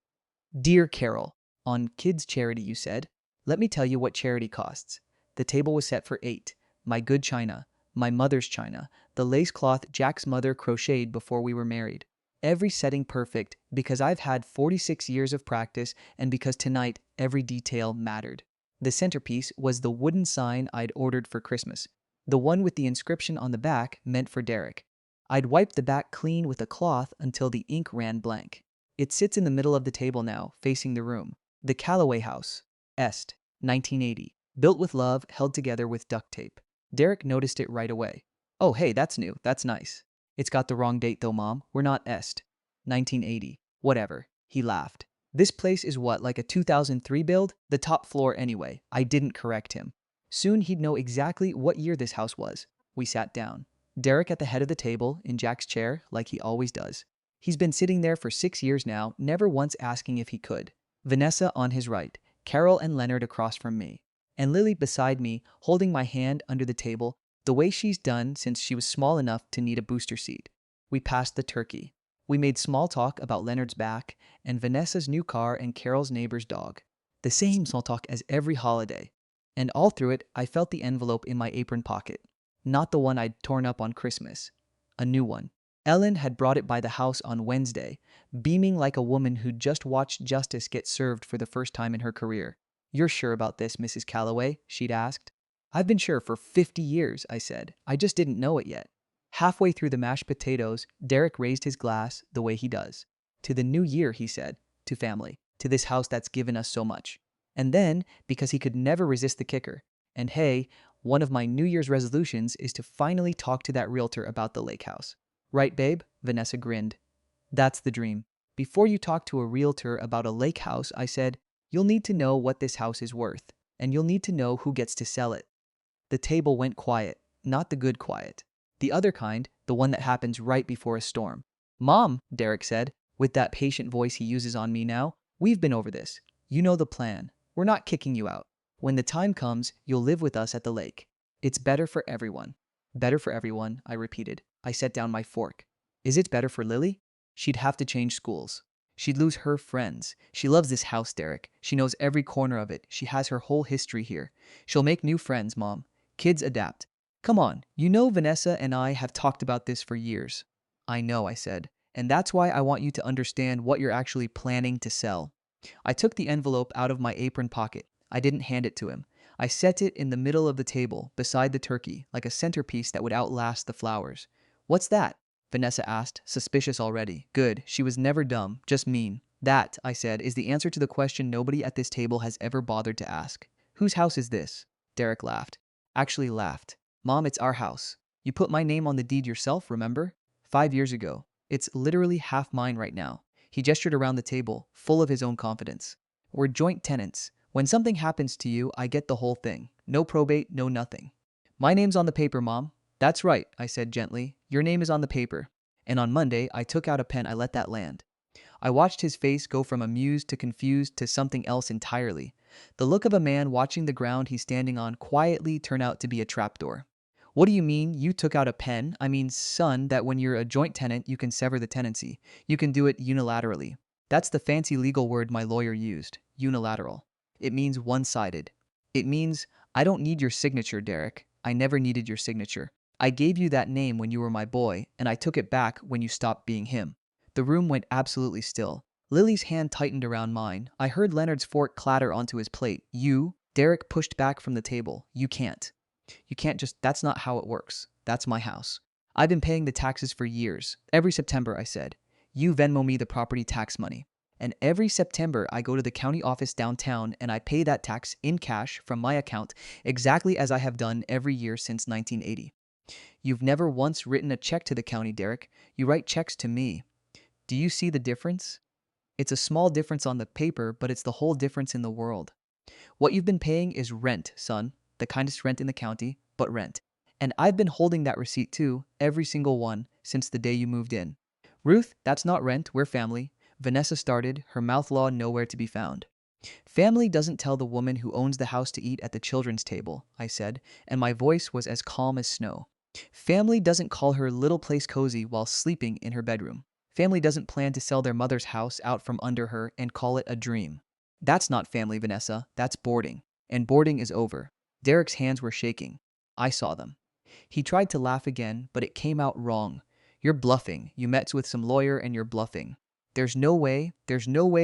"Dear Carol, on kids' charity, you said. Let me tell you what charity costs." The table was set for 8. My good china, my mother's china, the lace cloth Jack's mother crocheted before we were married. Every setting perfect because I've had 46 years of practice and because tonight every detail mattered. The centerpiece was the wooden sign I'd ordered for Christmas, the one with the inscription on the back meant for Derek. I'd wiped the back clean with a cloth until the ink ran blank. It sits in the middle of the table now, facing the room. The Calloway House. Est. 1980. Built with love, held together with duct tape. Derek noticed it right away. Oh, hey, that's new. That's nice. It's got the wrong date though, Mom. We're not Est. 1980. Whatever. He laughed. This place is what, like a 2003 build? The top floor anyway. I didn't correct him. Soon he'd know exactly what year this house was. We sat down. Derek at the head of the table, in Jack's chair, like he always does. He's been sitting there for 6 years now, never once asking if he could. Vanessa on his right, Carol and Leonard across from me, and Lily beside me, holding my hand under the table, the way she's done since she was small enough to need a booster seat. We passed the turkey. We made small talk about Leonard's back and Vanessa's new car and Carol's neighbor's dog. The same small talk as every holiday. And all through it, I felt the envelope in my apron pocket. Not the one I'd torn up on Christmas. A new one. Ellen had brought it by the house on Wednesday, beaming like a woman who'd just watched justice get served for the first time in her career. "You're sure about this, Mrs. Calloway?" she'd asked. "I've been sure for 50 years," I said. "I just didn't know it yet." Halfway through the mashed potatoes, Derek raised his glass the way he does. "To the new year," he said. "To family. To this house that's given us so much." And then, because he could never resist the kicker, and hey, one of my New Year's resolutions is to finally talk to that realtor about the lake house. "Right, babe?" Vanessa grinned. "That's the dream. Before you talk to a realtor about a lake house," I said, "you'll need to know what this house is worth, and you'll need to know who gets to sell it." The table went quiet, not the good quiet. The other kind, the one that happens right before a storm. "Mom," Derek said, with that patient voice he uses on me now, "we've been over this. You know the plan. We're not kicking you out. When the time comes, you'll live with us at the lake. It's better for everyone." "Better for everyone," I repeated. I set down my fork. "Is it better for Lily?" "She'd have to change schools. She'd lose her friends. She loves this house, Derek. She knows every corner of it. She has her whole history here. She'll make new friends, Mom. Kids adapt. Come on, you know Vanessa and I have talked about this for years." "I know," I said. "And that's why I want you to understand what you're actually planning to sell." I took the envelope out of my apron pocket. I didn't hand it to him. I set it in the middle of the table, beside the turkey, like a centerpiece that would outlast the flowers. "What's that?" Vanessa asked, suspicious already. Good, she was never dumb, just mean. "That," I said, "is the answer to the question nobody at this table has ever bothered to ask. Whose house is this?" Derek laughed. Actually laughed. "Mom, it's our house. You put my name on the deed yourself, remember? 5 years ago. It's literally half mine right now." He gestured around the table, full of his own confidence. "We're joint tenants. When something happens to you, I get the whole thing. No probate, no nothing." "My name's on the paper, Mom." "That's right," I said gently. "Your name is on the paper." And on Monday, I took out a pen. I let that land. I watched his face go from amused to confused to something else entirely. The look of a man watching the ground he's standing on quietly turn out to be a trapdoor. "What do you mean you took out a pen?" "I mean, son, that when you're a joint tenant, you can sever the tenancy. You can do it unilaterally." That's the fancy legal word my lawyer used. Unilateral. It means one-sided. It means, I don't need your signature, Derek. I never needed your signature. I gave you that name when you were my boy, and I took it back when you stopped being him. The room went absolutely still. Lily's hand tightened around mine. I heard Leonard's fork clatter onto his plate. "You?" Derek pushed back from the table. "You can't. You can't just, that's not how it works. That's my house. I've been paying the taxes for years. Every September," I said. "You Venmo me the property tax money. And every September, I go to the county office downtown and I pay that tax in cash from my account exactly as I have done every year since 1980. You've never once written a check to the county, Derek. You write checks to me. Do you see the difference? It's a small difference on the paper, but it's the whole difference in the world. What you've been paying is rent, son. The kindest rent in the county, but rent. And I've been holding that receipt too, every single one, since the day you moved in." "Ruth, that's not rent. We're family." Vanessa started, her mouth law nowhere to be found. "Family doesn't tell the woman who owns the house to eat at the children's table," I said, and my voice was as calm as snow. "Family doesn't call her little place cozy while sleeping in her bedroom. Family doesn't plan to sell their mother's house out from under her and call it a dream. That's not family, Vanessa. That's boarding. And boarding is over." Derek's hands were shaking. I saw them. He tried to laugh again, but it came out wrong. "You're bluffing. You met with some lawyer and you're bluffing. There's no way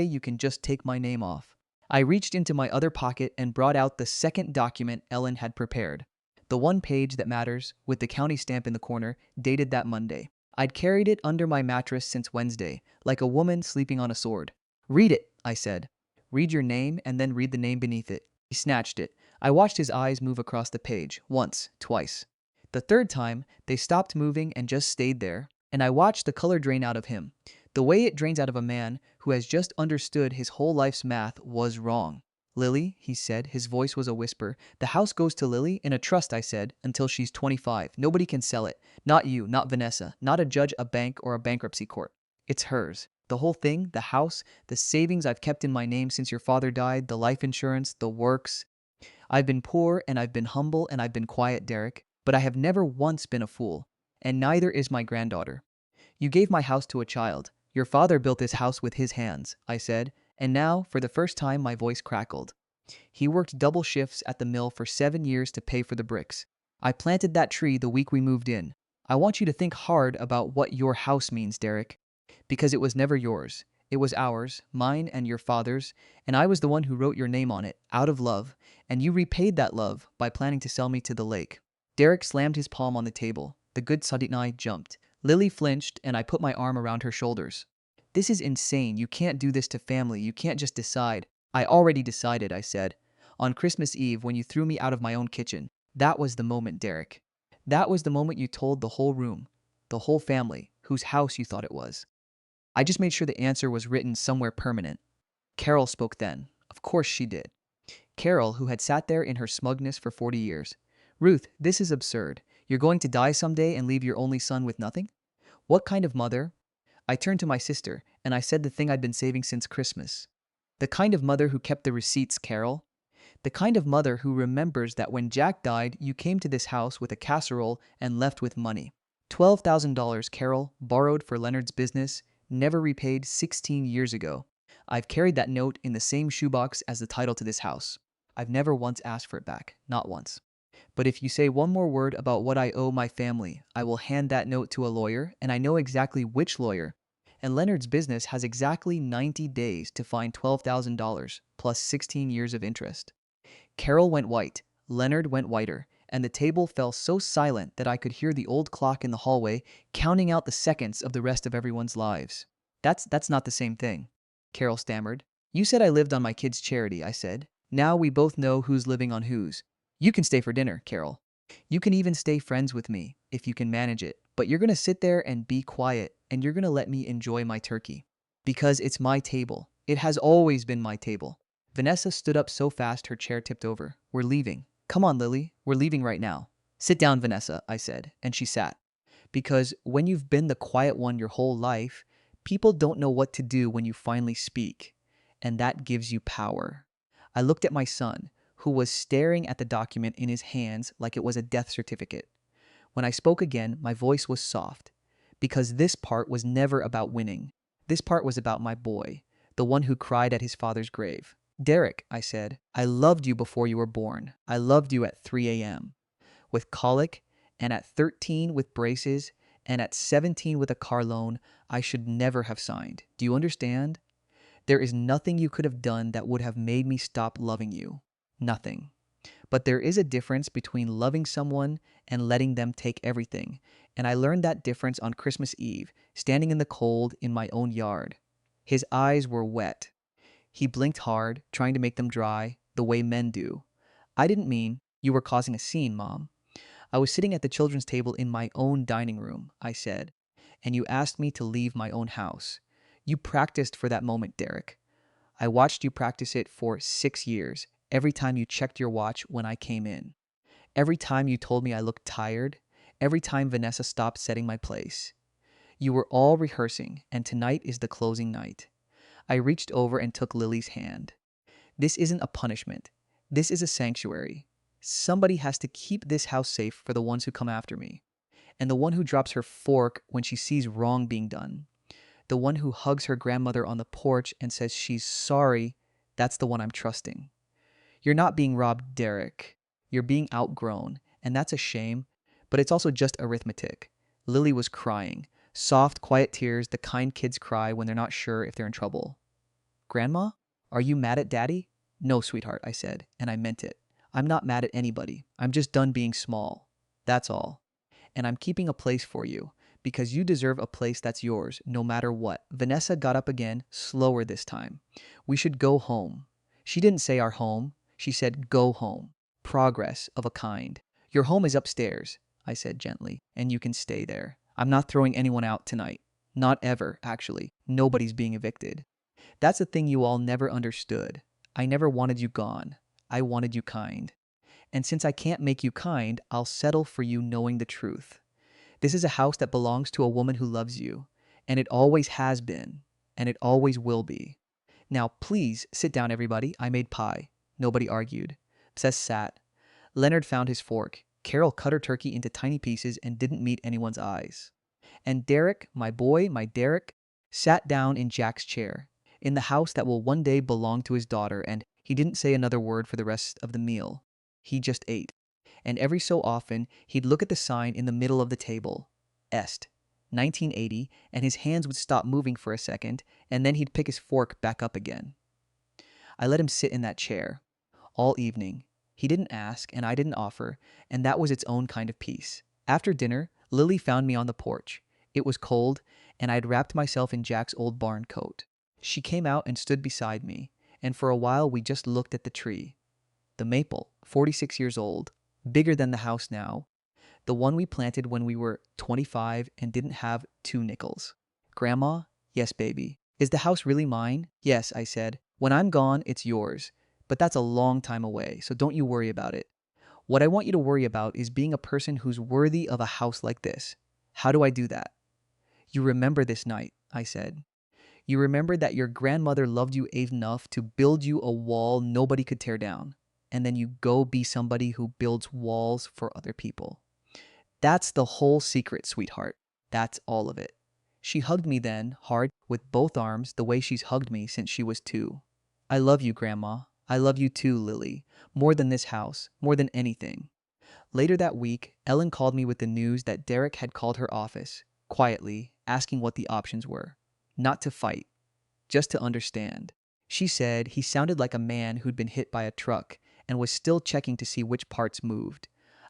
you can just take my name off." I reached into my other pocket and brought out the second document Ellen had prepared. The one page that matters, with the county stamp in the corner, dated that Monday. I'd carried it under my mattress since Wednesday, like a woman sleeping on a sword. Read it, I said. Read your name and then read the name beneath it. He snatched it. I watched his eyes move across the page, once, twice. The third time, they stopped moving and just stayed there, and I watched the color drain out of him. The way it drains out of a man who has just understood his whole life's math was wrong. Lily, he said, his voice was a whisper. The house goes to Lily in a trust, I said, until she's 25. Nobody can sell it. Not you, not Vanessa, not a judge, a bank, or a bankruptcy court. It's hers. The whole thing, the house, the savings I've kept in my name since your father died, the life insurance, the works. I've been poor and I've been humble and I've been quiet, Derek, but I have never once been a fool. And neither is my granddaughter. You gave my house to a child. Your father built this house with his hands, I said, and now, for the first time, my voice crackled. He worked double shifts at the mill for 7 years to pay for the bricks. I planted that tree the week we moved in. I want you to think hard about what your house means, Derek. Because it was never yours. It was ours, mine and your father's, and I was the one who wrote your name on it, out of love, and you repaid that love by planning to sell me to the lake. Derek slammed his palm on the table. The good Saditnai jumped. Lily flinched, and I put my arm around her shoulders. This is insane. You can't do this to family. You can't just decide. I already decided, I said. On Christmas Eve, when you threw me out of my own kitchen. That was the moment, Derek. That was the moment you told the whole room, the whole family, whose house you thought it was. I just made sure the answer was written somewhere permanent. Carol spoke then. Of course she did. Carol, who had sat there in her smugness for 40 years. Ruth, this is absurd. You're going to die someday and leave your only son with nothing? What kind of mother? I turned to my sister, and I said the thing I'd been saving since Christmas. The kind of mother who kept the receipts, Carol. The kind of mother who remembers that when Jack died, you came to this house with a casserole and left with money. $12,000 Carol borrowed for Leonard's business, never repaid 16 years ago. I've carried that note in the same shoebox as the title to this house. I've never once asked for it back, not once. But if you say one more word about what I owe my family, I will hand that note to a lawyer, and I know exactly which lawyer. And Leonard's business has exactly 90 days to find $12,000 plus 16 years of interest. Carol went white, Leonard went whiter, and the table fell so silent that I could hear the old clock in the hallway counting out the seconds of the rest of everyone's lives. That's not the same thing, Carol stammered. You said I lived on my kids' charity, I said. Now we both know who's living on whose. You can stay for dinner, Carol. You can even stay friends with me, if you can manage it. But you're going to sit there and be quiet, and you're going to let me enjoy my turkey. Because it's my table. It has always been my table. Vanessa stood up so fast her chair tipped over. We're leaving. Come on, Lily. We're leaving right now. Sit down, Vanessa, I said, and she sat. Because when you've been the quiet one your whole life, people don't know what to do when you finally speak. And that gives you power. I looked at my son, who was staring at the document in his hands like it was a death certificate. When I spoke again, my voice was soft. Because this part was never about winning. This part was about my boy, the one who cried at his father's grave. Derek, I said, I loved you before you were born. I loved you at 3 a.m. with colic, and at 13 with braces, and at 17 with a car loan I should never have signed. Do you understand? There is nothing you could have done that would have made me stop loving you. Nothing. But there is a difference between loving someone and letting them take everything. And I learned that difference on Christmas Eve, standing in the cold in my own yard. His eyes were wet. He blinked hard, trying to make them dry, the way men do. I didn't mean, you were causing a scene, Mom. I was sitting at the children's table in my own dining room, I said, and you asked me to leave my own house. You practiced for that moment, Derek. I watched you practice it for 6 years, every time you checked your watch when I came in. Every time you told me I looked tired, every time Vanessa stopped setting my place. You were all rehearsing, and tonight is the closing night. I reached over and took Lily's hand. This isn't a punishment. This is a sanctuary. Somebody has to keep this house safe for the ones who come after me. And the one who drops her fork when she sees wrong being done. The one who hugs her grandmother on the porch and says she's sorry, that's the one I'm trusting. You're not being robbed, Derek. You're being outgrown, and that's a shame, but it's also just arithmetic. Lily was crying. Soft, quiet tears the kind kids cry when they're not sure if they're in trouble. Grandma, are you mad at Daddy? No, sweetheart, I said, and I meant it. I'm not mad at anybody. I'm just done being small. That's all. And I'm keeping a place for you, Because you deserve a place that's yours, no matter what. Vanessa got up again, slower this time. We should go home. She didn't say our home. She said go home. Progress of a kind. Your home is upstairs, I said gently, and you can stay there. I'm not throwing anyone out tonight. Not ever, actually. Nobody's being evicted. That's a thing you all never understood. I never wanted you gone. I wanted you kind. And since I can't make you kind, I'll settle for you knowing the truth. This is a house that belongs to a woman who loves you, and it always has been, and it always will be. Now, please sit down, everybody. I made pie. Nobody argued. Seth sat. Leonard found his fork. Carol cut her turkey into tiny pieces and didn't meet anyone's eyes. And Derek, my boy, my Derek, sat down in Jack's chair, in the house that will one day belong to his daughter, and he didn't say another word for the rest of the meal. He just ate. And every so often, he'd look at the sign in the middle of the table, Est, 1980, and his hands would stop moving for a second, and then he'd pick his fork back up again. I let him sit in that chair all evening. He didn't ask, and I didn't offer, and that was its own kind of peace. After dinner, Lily found me on the porch. It was cold, and I'd wrapped myself in Jack's old barn coat. She came out and stood beside me, and for a while we just looked at the tree. The maple, 46 years old, bigger than the house now. The one we planted when we were 25 and didn't have 2 nickels. Grandma? Yes, baby. Is the house really mine? Yes, I said. When I'm gone, it's yours. But that's a long time away, so don't you worry about it. What I want you to worry about is being a person who's worthy of a house like this. How do I do that? You remember this night, I said. You remember that your grandmother loved you enough to build you a wall nobody could tear down. And then you go be somebody who builds walls for other people. That's the whole secret, sweetheart. That's all of it. She hugged me then, hard, with both arms, the way she's hugged me since she was 2. I love you, Grandma. I love you too, Lily. More than this house, more than anything. Later that week, Ellen called me with the news that Derek had called her office, quietly, asking what the options were. Not to fight, just to understand. She said he sounded like a man who'd been hit by a truck and was still checking to see which parts moved.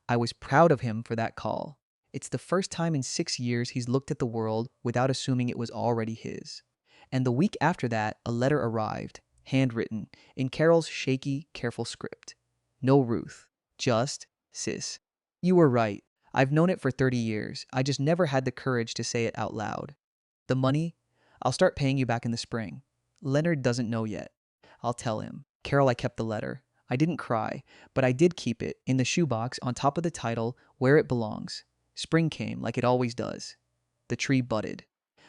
I was proud of him for that call. It's the first time in 6 years he's looked at the world without assuming it was already his. And the week after that, a letter arrived, handwritten, in Carol's shaky, careful script. No Ruth, just Sis. You were right. I've known it for 30 years. I just never had the courage to say it out loud. The money? I'll start paying you back in the spring. Leonard doesn't know yet. I'll tell him. Carol, I kept the letter. I didn't cry, but I did keep it in the shoebox on top of the title, Where It Belongs. Spring came, like it always does. The tree budded.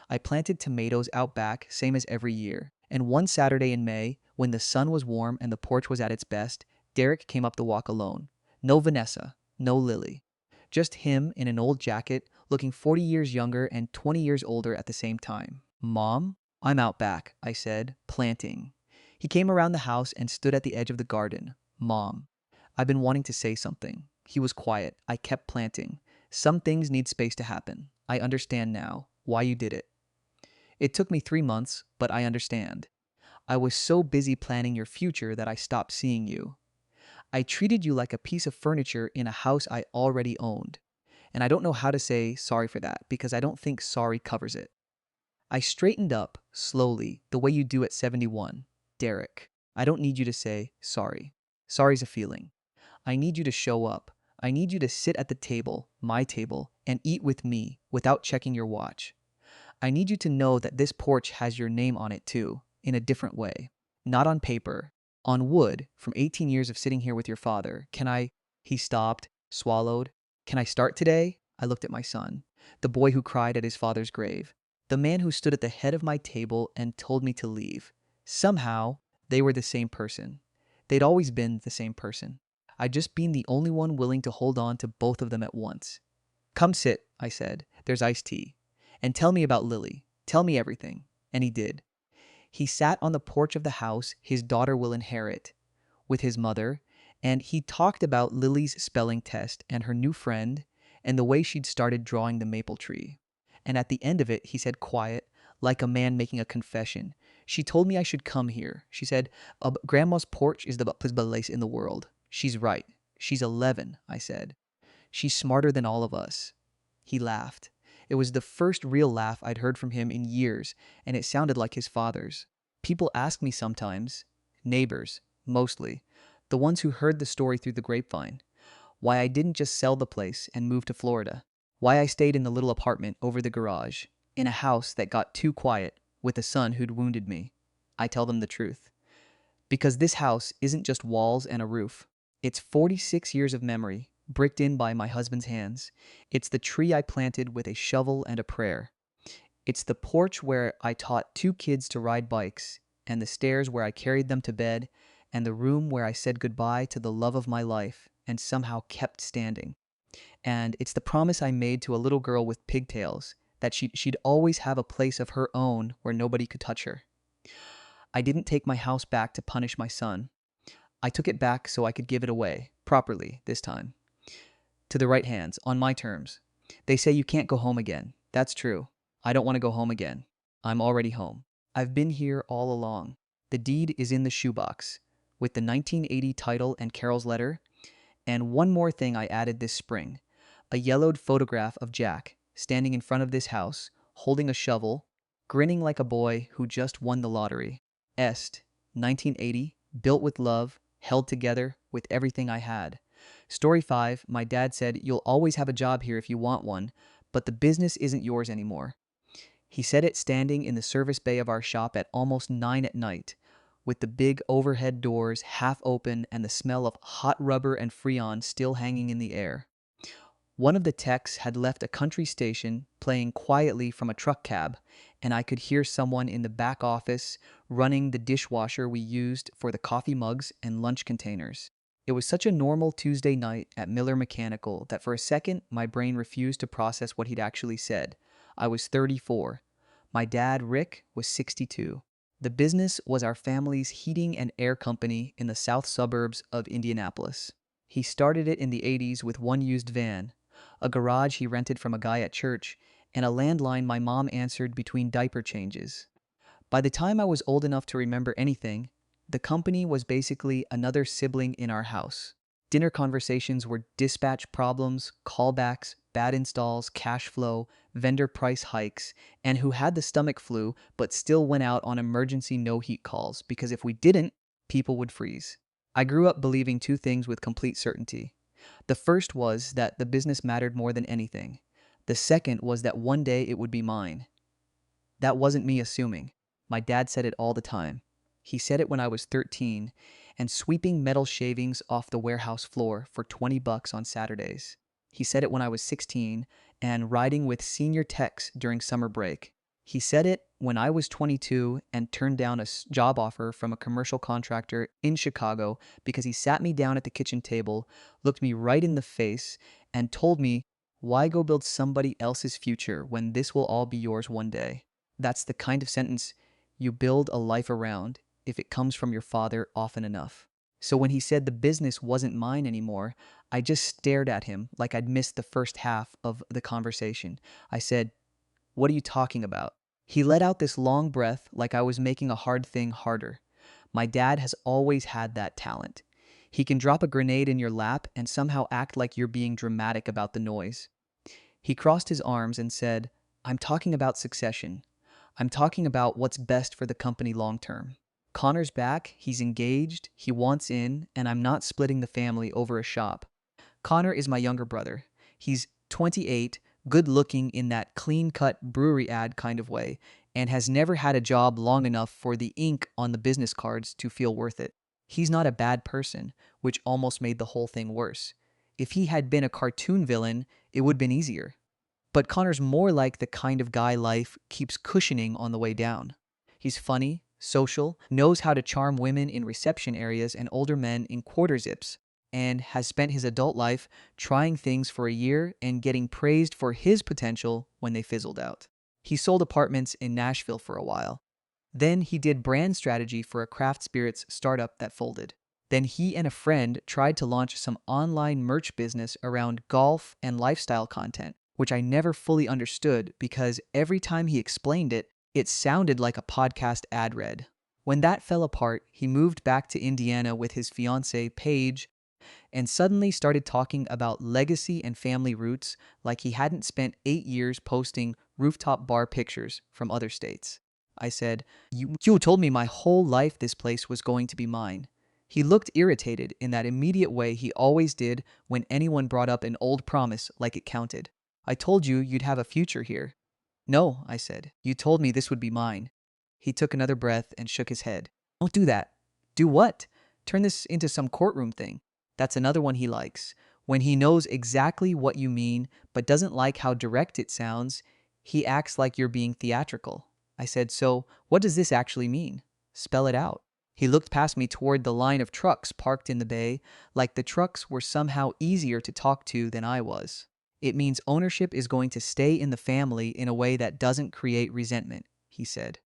I planted tomatoes out back, same as every year. And one Saturday in May, when the sun was warm and the porch was at its best, Derek came up the walk alone. No Vanessa, no Lily. Just him in an old jacket, looking 40 years younger and 20 years older at the same time. Mom? I'm out back, I said, planting. He came around the house and stood at the edge of the garden. Mom. I've been wanting to say something. He was quiet. I kept planting. Some things need space to happen. I understand now why you did it. It took me 3 months, but I understand. I was so busy planning your future that I stopped seeing you. I treated you like a piece of furniture in a house I already owned. And I don't know how to say sorry for that because I don't think sorry covers it. I straightened up, slowly, the way you do at 71. Derek, I don't need you to say sorry. Sorry's a feeling. I need you to show up. I need you to sit at the table, my table, and eat with me without checking your watch. I need you to know that this porch has your name on it too, in a different way. Not on paper, on wood from 18 years of sitting here with your father. Can I? He stopped, swallowed. Can I start today? I looked at my son, the boy who cried at his father's grave, the man who stood at the head of my table and told me to leave. Somehow, they were the same person. They'd always been the same person. I'd just been the only one willing to hold on to both of them at once. Come sit, I said. There's iced tea. And tell me about Lily. Tell me everything. And he did. He sat on the porch of the house his daughter will inherit with his mother, and he talked about Lily's spelling test and her new friend and the way she'd started drawing the maple tree. And at the end of it, he said quiet, like a man making a confession, she told me I should come here. She said, Grandma's porch is the best place in the world. She's right. She's 11, I said. She's smarter than all of us. He laughed. It was the first real laugh I'd heard from him in years, and it sounded like his father's. People ask me sometimes, neighbors, mostly, the ones who heard the story through the grapevine, why I didn't just sell the place and move to Florida, why I stayed in the little apartment over the garage, in a house that got too quiet, with a son who'd wounded me. I tell them the truth. Because this house isn't just walls and a roof. It's 46 years of memory, bricked in by my husband's hands. It's the tree I planted with a shovel and a prayer. It's the porch where I taught two kids to ride bikes, and the stairs where I carried them to bed, and the room where I said goodbye to the love of my life and somehow kept standing. And it's the promise I made to a little girl with pigtails that she'd always have a place of her own where nobody could touch her. I didn't take my house back to punish my son. I took it back so I could give it away, properly, this time. To the right hands, on my terms. They say you can't go home again. That's true. I don't want to go home again. I'm already home. I've been here all along. The deed is in the shoebox, with the 1980 title and Carol's letter. And one more thing I added this spring. A yellowed photograph of Jack, standing in front of this house, holding a shovel, grinning like a boy who just won the lottery. Est, 1980, built with love, held together with everything I had. Story 5, my dad said, "You'll always have a job here if you want one, but the business isn't yours anymore." He said it standing in the service bay of our shop at almost 9 at night, with the big overhead doors half open and the smell of hot rubber and Freon still hanging in the air. One of the techs had left a country station playing quietly from a truck cab, and I could hear someone in the back office running the dishwasher we used for the coffee mugs and lunch containers. It was such a normal Tuesday night at Miller Mechanical that for a second my brain refused to process what he'd actually said. I was 34. My dad, Rick, was 62. The business was our family's heating and air company in the south suburbs of Indianapolis. He started it in the 80s with one used van, a garage he rented from a guy at church, and a landline my mom answered between diaper changes. By the time I was old enough to remember anything, the company was basically another sibling in our house. Dinner conversations were dispatch problems, callbacks, bad installs, cash flow, vendor price hikes, and who had the stomach flu but still went out on emergency no-heat calls because if we didn't, people would freeze. I grew up believing two things with complete certainty. The first was that the business mattered more than anything. The second was that one day it would be mine. That wasn't me assuming. My dad said it all the time. He said it when I was 13 and sweeping metal shavings off the warehouse floor for $20 on Saturdays. He said it when I was 16 and riding with senior techs during summer break. He said it when I was 22 and turned down a job offer from a commercial contractor in Chicago because he sat me down at the kitchen table, looked me right in the face, and told me, "Why go build somebody else's future when this will all be yours one day?" That's the kind of sentence you build a life around if it comes from your father often enough. So when he said the business wasn't mine anymore, I just stared at him like I'd missed the first half of the conversation. I said, "What are you talking about?" He let out this long breath like I was making a hard thing harder. My dad has always had that talent. He can drop a grenade in your lap and somehow act like you're being dramatic about the noise. He crossed his arms and said, "I'm talking about succession. I'm talking about what's best for the company long term. Connor's back, he's engaged, he wants in, and I'm not splitting the family over a shop. Connor is my younger brother. He's 28, good looking in that clean-cut brewery ad kind of way, and has never had a job long enough for the ink on the business cards to feel worth it. He's not a bad person, which almost made the whole thing worse. If he had been a cartoon villain, it would have been easier. But Connor's more like the kind of guy life keeps cushioning on the way down. He's funny, social, knows how to charm women in reception areas and older men in quarter zips, and has spent his adult life trying things for a year and getting praised for his potential when they fizzled out. He sold apartments in Nashville for a while. Then he did brand strategy for a craft spirits startup that folded. Then he and a friend tried to launch some online merch business around golf and lifestyle content, which I never fully understood because every time he explained it, it sounded like a podcast ad read. When that fell apart, he moved back to Indiana with his fiancée, Paige, and suddenly started talking about legacy and family roots like he hadn't spent 8 years posting rooftop bar pictures from other states. I said, You told me my whole life this place was going to be mine. He looked irritated in that immediate way he always did when anyone brought up an old promise like it counted. I told you you'd have a future here. No, I said. You told me this would be mine. He took another breath and shook his head. Don't do that. Do what? Turn this into some courtroom thing. That's another one he likes. When he knows exactly what you mean but doesn't like how direct it sounds, he acts like you're being theatrical. I said, So, what does this actually mean? Spell it out. He looked past me toward the line of trucks parked in the bay, like the trucks were somehow easier to talk to than I was. It means ownership is going to stay in the family in a way that doesn't create resentment, he said.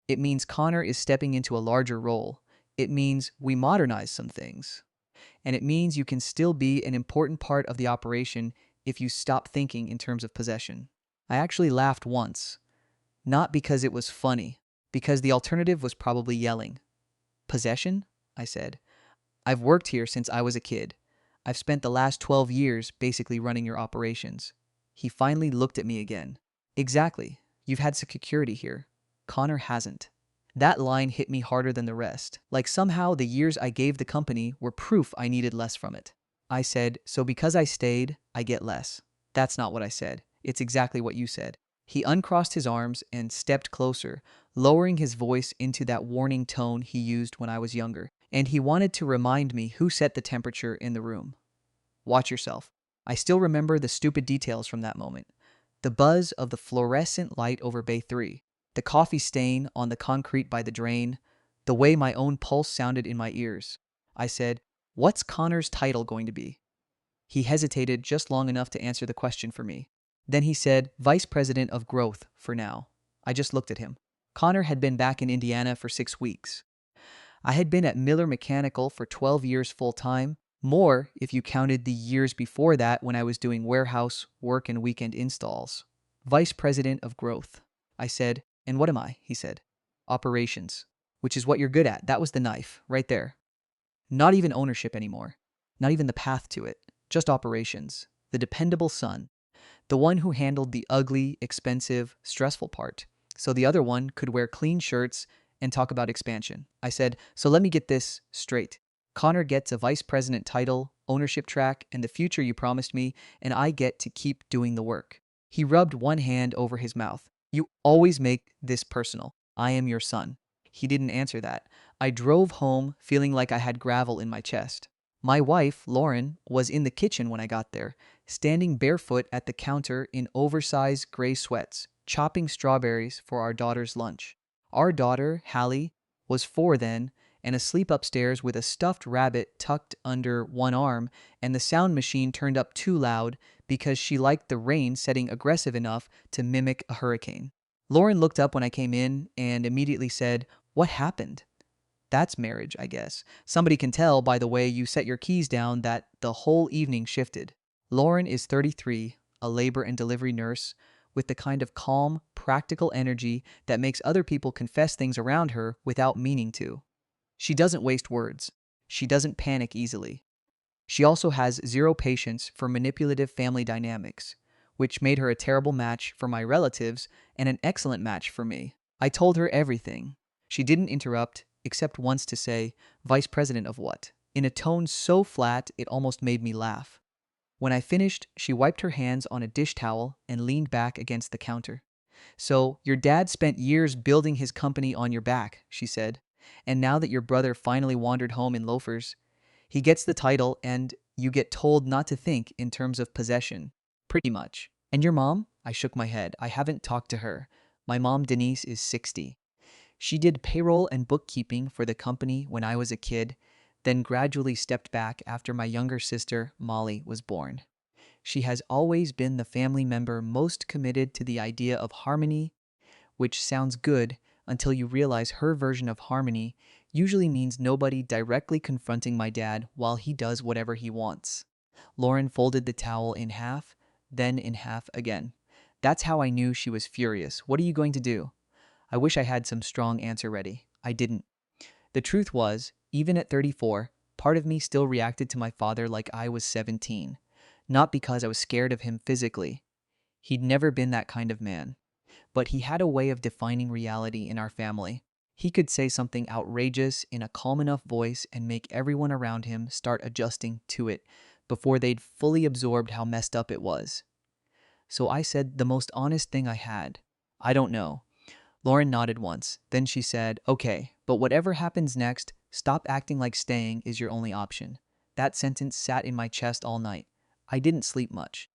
It means Connor is stepping into a larger role. It means we modernize some things. And it means you can still be an important part of the operation if you stop thinking in terms of possession. I actually laughed once, not because it was funny, because the alternative was probably yelling. Possession? I said. I've worked here since I was a kid. I've spent the last 12 years basically running your operations. He finally looked at me again. Exactly. You've had security here. Connor hasn't. That line hit me harder than the rest, like somehow the years I gave the company were proof I needed less from it. I said, So because I stayed, I get less. That's not what I said. It's exactly what you said. He uncrossed his arms and stepped closer, lowering his voice into that warning tone he used when I was younger. And he wanted to remind me who set the temperature in the room. Watch yourself. I still remember the stupid details from that moment. The buzz of the fluorescent light over Bay 3, the coffee stain on the concrete by the drain, the way my own pulse sounded in my ears. I said, What's Connor's title going to be? He hesitated just long enough to answer the question for me. Then he said, Vice President of Growth for now. I just looked at him. Connor had been back in Indiana for 6 weeks. I had been at Miller Mechanical for 12 years full-time, more if you counted the years before that when I was doing warehouse work and weekend installs. Vice President of Growth. I said, And what am I? He said. Operations, which is what you're good at. That was the knife, right there. Not even ownership anymore. Not even the path to it. Just operations. The dependable son. The one who handled the ugly, expensive, stressful part. So the other one could wear clean shirts and talk about expansion. I said, So let me get this straight. Connor gets a vice president title, ownership track, and the future you promised me, and I get to keep doing the work. He rubbed one hand over his mouth. You always make this personal. I am your son. He didn't answer that. I drove home feeling like I had gravel in my chest. My wife, Lauren, was in the kitchen when I got there, standing barefoot at the counter in oversized gray sweats, chopping strawberries for our daughter's lunch. Our daughter, Hallie, was 4 then, and asleep upstairs with a stuffed rabbit tucked under one arm and the sound machine turned up too loud because she liked the rain setting aggressive enough to mimic a hurricane. Lauren looked up when I came in and immediately said, What happened? That's marriage, I guess. Somebody can tell by the way you set your keys down that the whole evening shifted. Lauren is 33, a labor and delivery nurse, with the kind of calm, practical energy that makes other people confess things around her without meaning to. She doesn't waste words. She doesn't panic easily. She also has zero patience for manipulative family dynamics, which made her a terrible match for my relatives and an excellent match for me. I told her everything. She didn't interrupt, except once to say, Vice President of what? In a tone so flat it almost made me laugh. When I finished, she wiped her hands on a dish towel and leaned back against the counter. So, your dad spent years building his company on your back, she said. And now that your brother finally wandered home in loafers, he gets the title and you get told not to think in terms of possession. Pretty much. And your mom? I shook my head. I haven't talked to her. My mom, Denise, is 60. She did payroll and bookkeeping for the company when I was a kid, then gradually stepped back after my younger sister, Molly, was born. She has always been the family member most committed to the idea of harmony, which sounds good until you realize her version of harmony usually means nobody directly confronting my dad while he does whatever he wants. Lauren folded the towel in half, then in half again. That's how I knew she was furious. What are you going to do? I wish I had some strong answer ready. I didn't. The truth was, even at 34, part of me still reacted to my father like I was 17. Not because I was scared of him physically. He'd never been that kind of man. But he had a way of defining reality in our family. He could say something outrageous in a calm enough voice and make everyone around him start adjusting to it before they'd fully absorbed how messed up it was. So I said the most honest thing I had. I don't know. Lauren nodded once. Then she said, "Okay, but whatever happens next, stop acting like staying is your only option." That sentence sat in my chest all night. I didn't sleep much.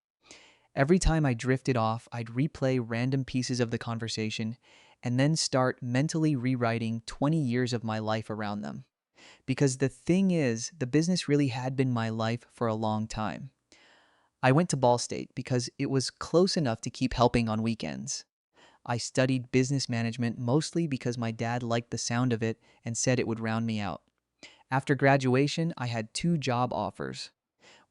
Every time I drifted off, I'd replay random pieces of the conversation and then start mentally rewriting 20 years of my life around them. Because the thing is, the business really had been my life for a long time. I went to Ball State because it was close enough to keep helping on weekends. I studied business management mostly because my dad liked the sound of it and said it would round me out. After graduation, I had two job offers.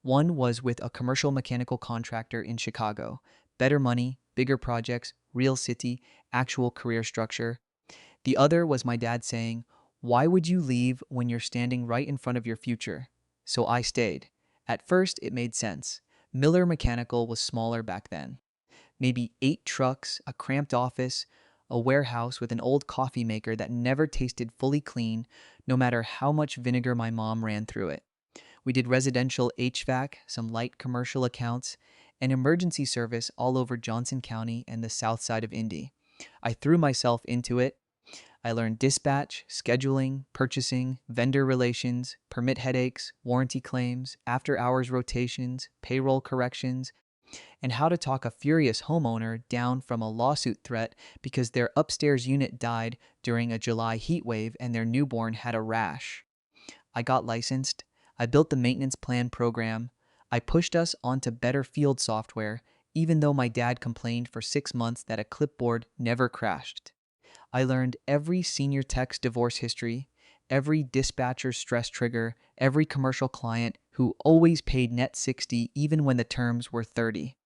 One was with a commercial mechanical contractor in Chicago. Better money, bigger projects, real city, actual career structure. The other was my dad saying, "Why would you leave when you're standing right in front of your future?" So I stayed. At first, it made sense. Miller Mechanical was smaller back then. Maybe 8 trucks, a cramped office, a warehouse with an old coffee maker that never tasted fully clean, no matter how much vinegar my mom ran through it. We did residential HVAC, some light commercial accounts, and emergency service all over Johnson County and the south side of Indy. I threw myself into it. I learned dispatch, scheduling, purchasing, vendor relations, permit headaches, warranty claims, after hours rotations, payroll corrections, and how to talk a furious homeowner down from a lawsuit threat because their upstairs unit died during a July heat wave and their newborn had a rash. I got licensed. I built the maintenance plan program. I pushed us onto better field software, even though my dad complained for 6 months that a clipboard never crashed. I learned every senior tech's divorce history, every dispatcher's stress trigger, every commercial client who always paid net 60 even when the terms were 30.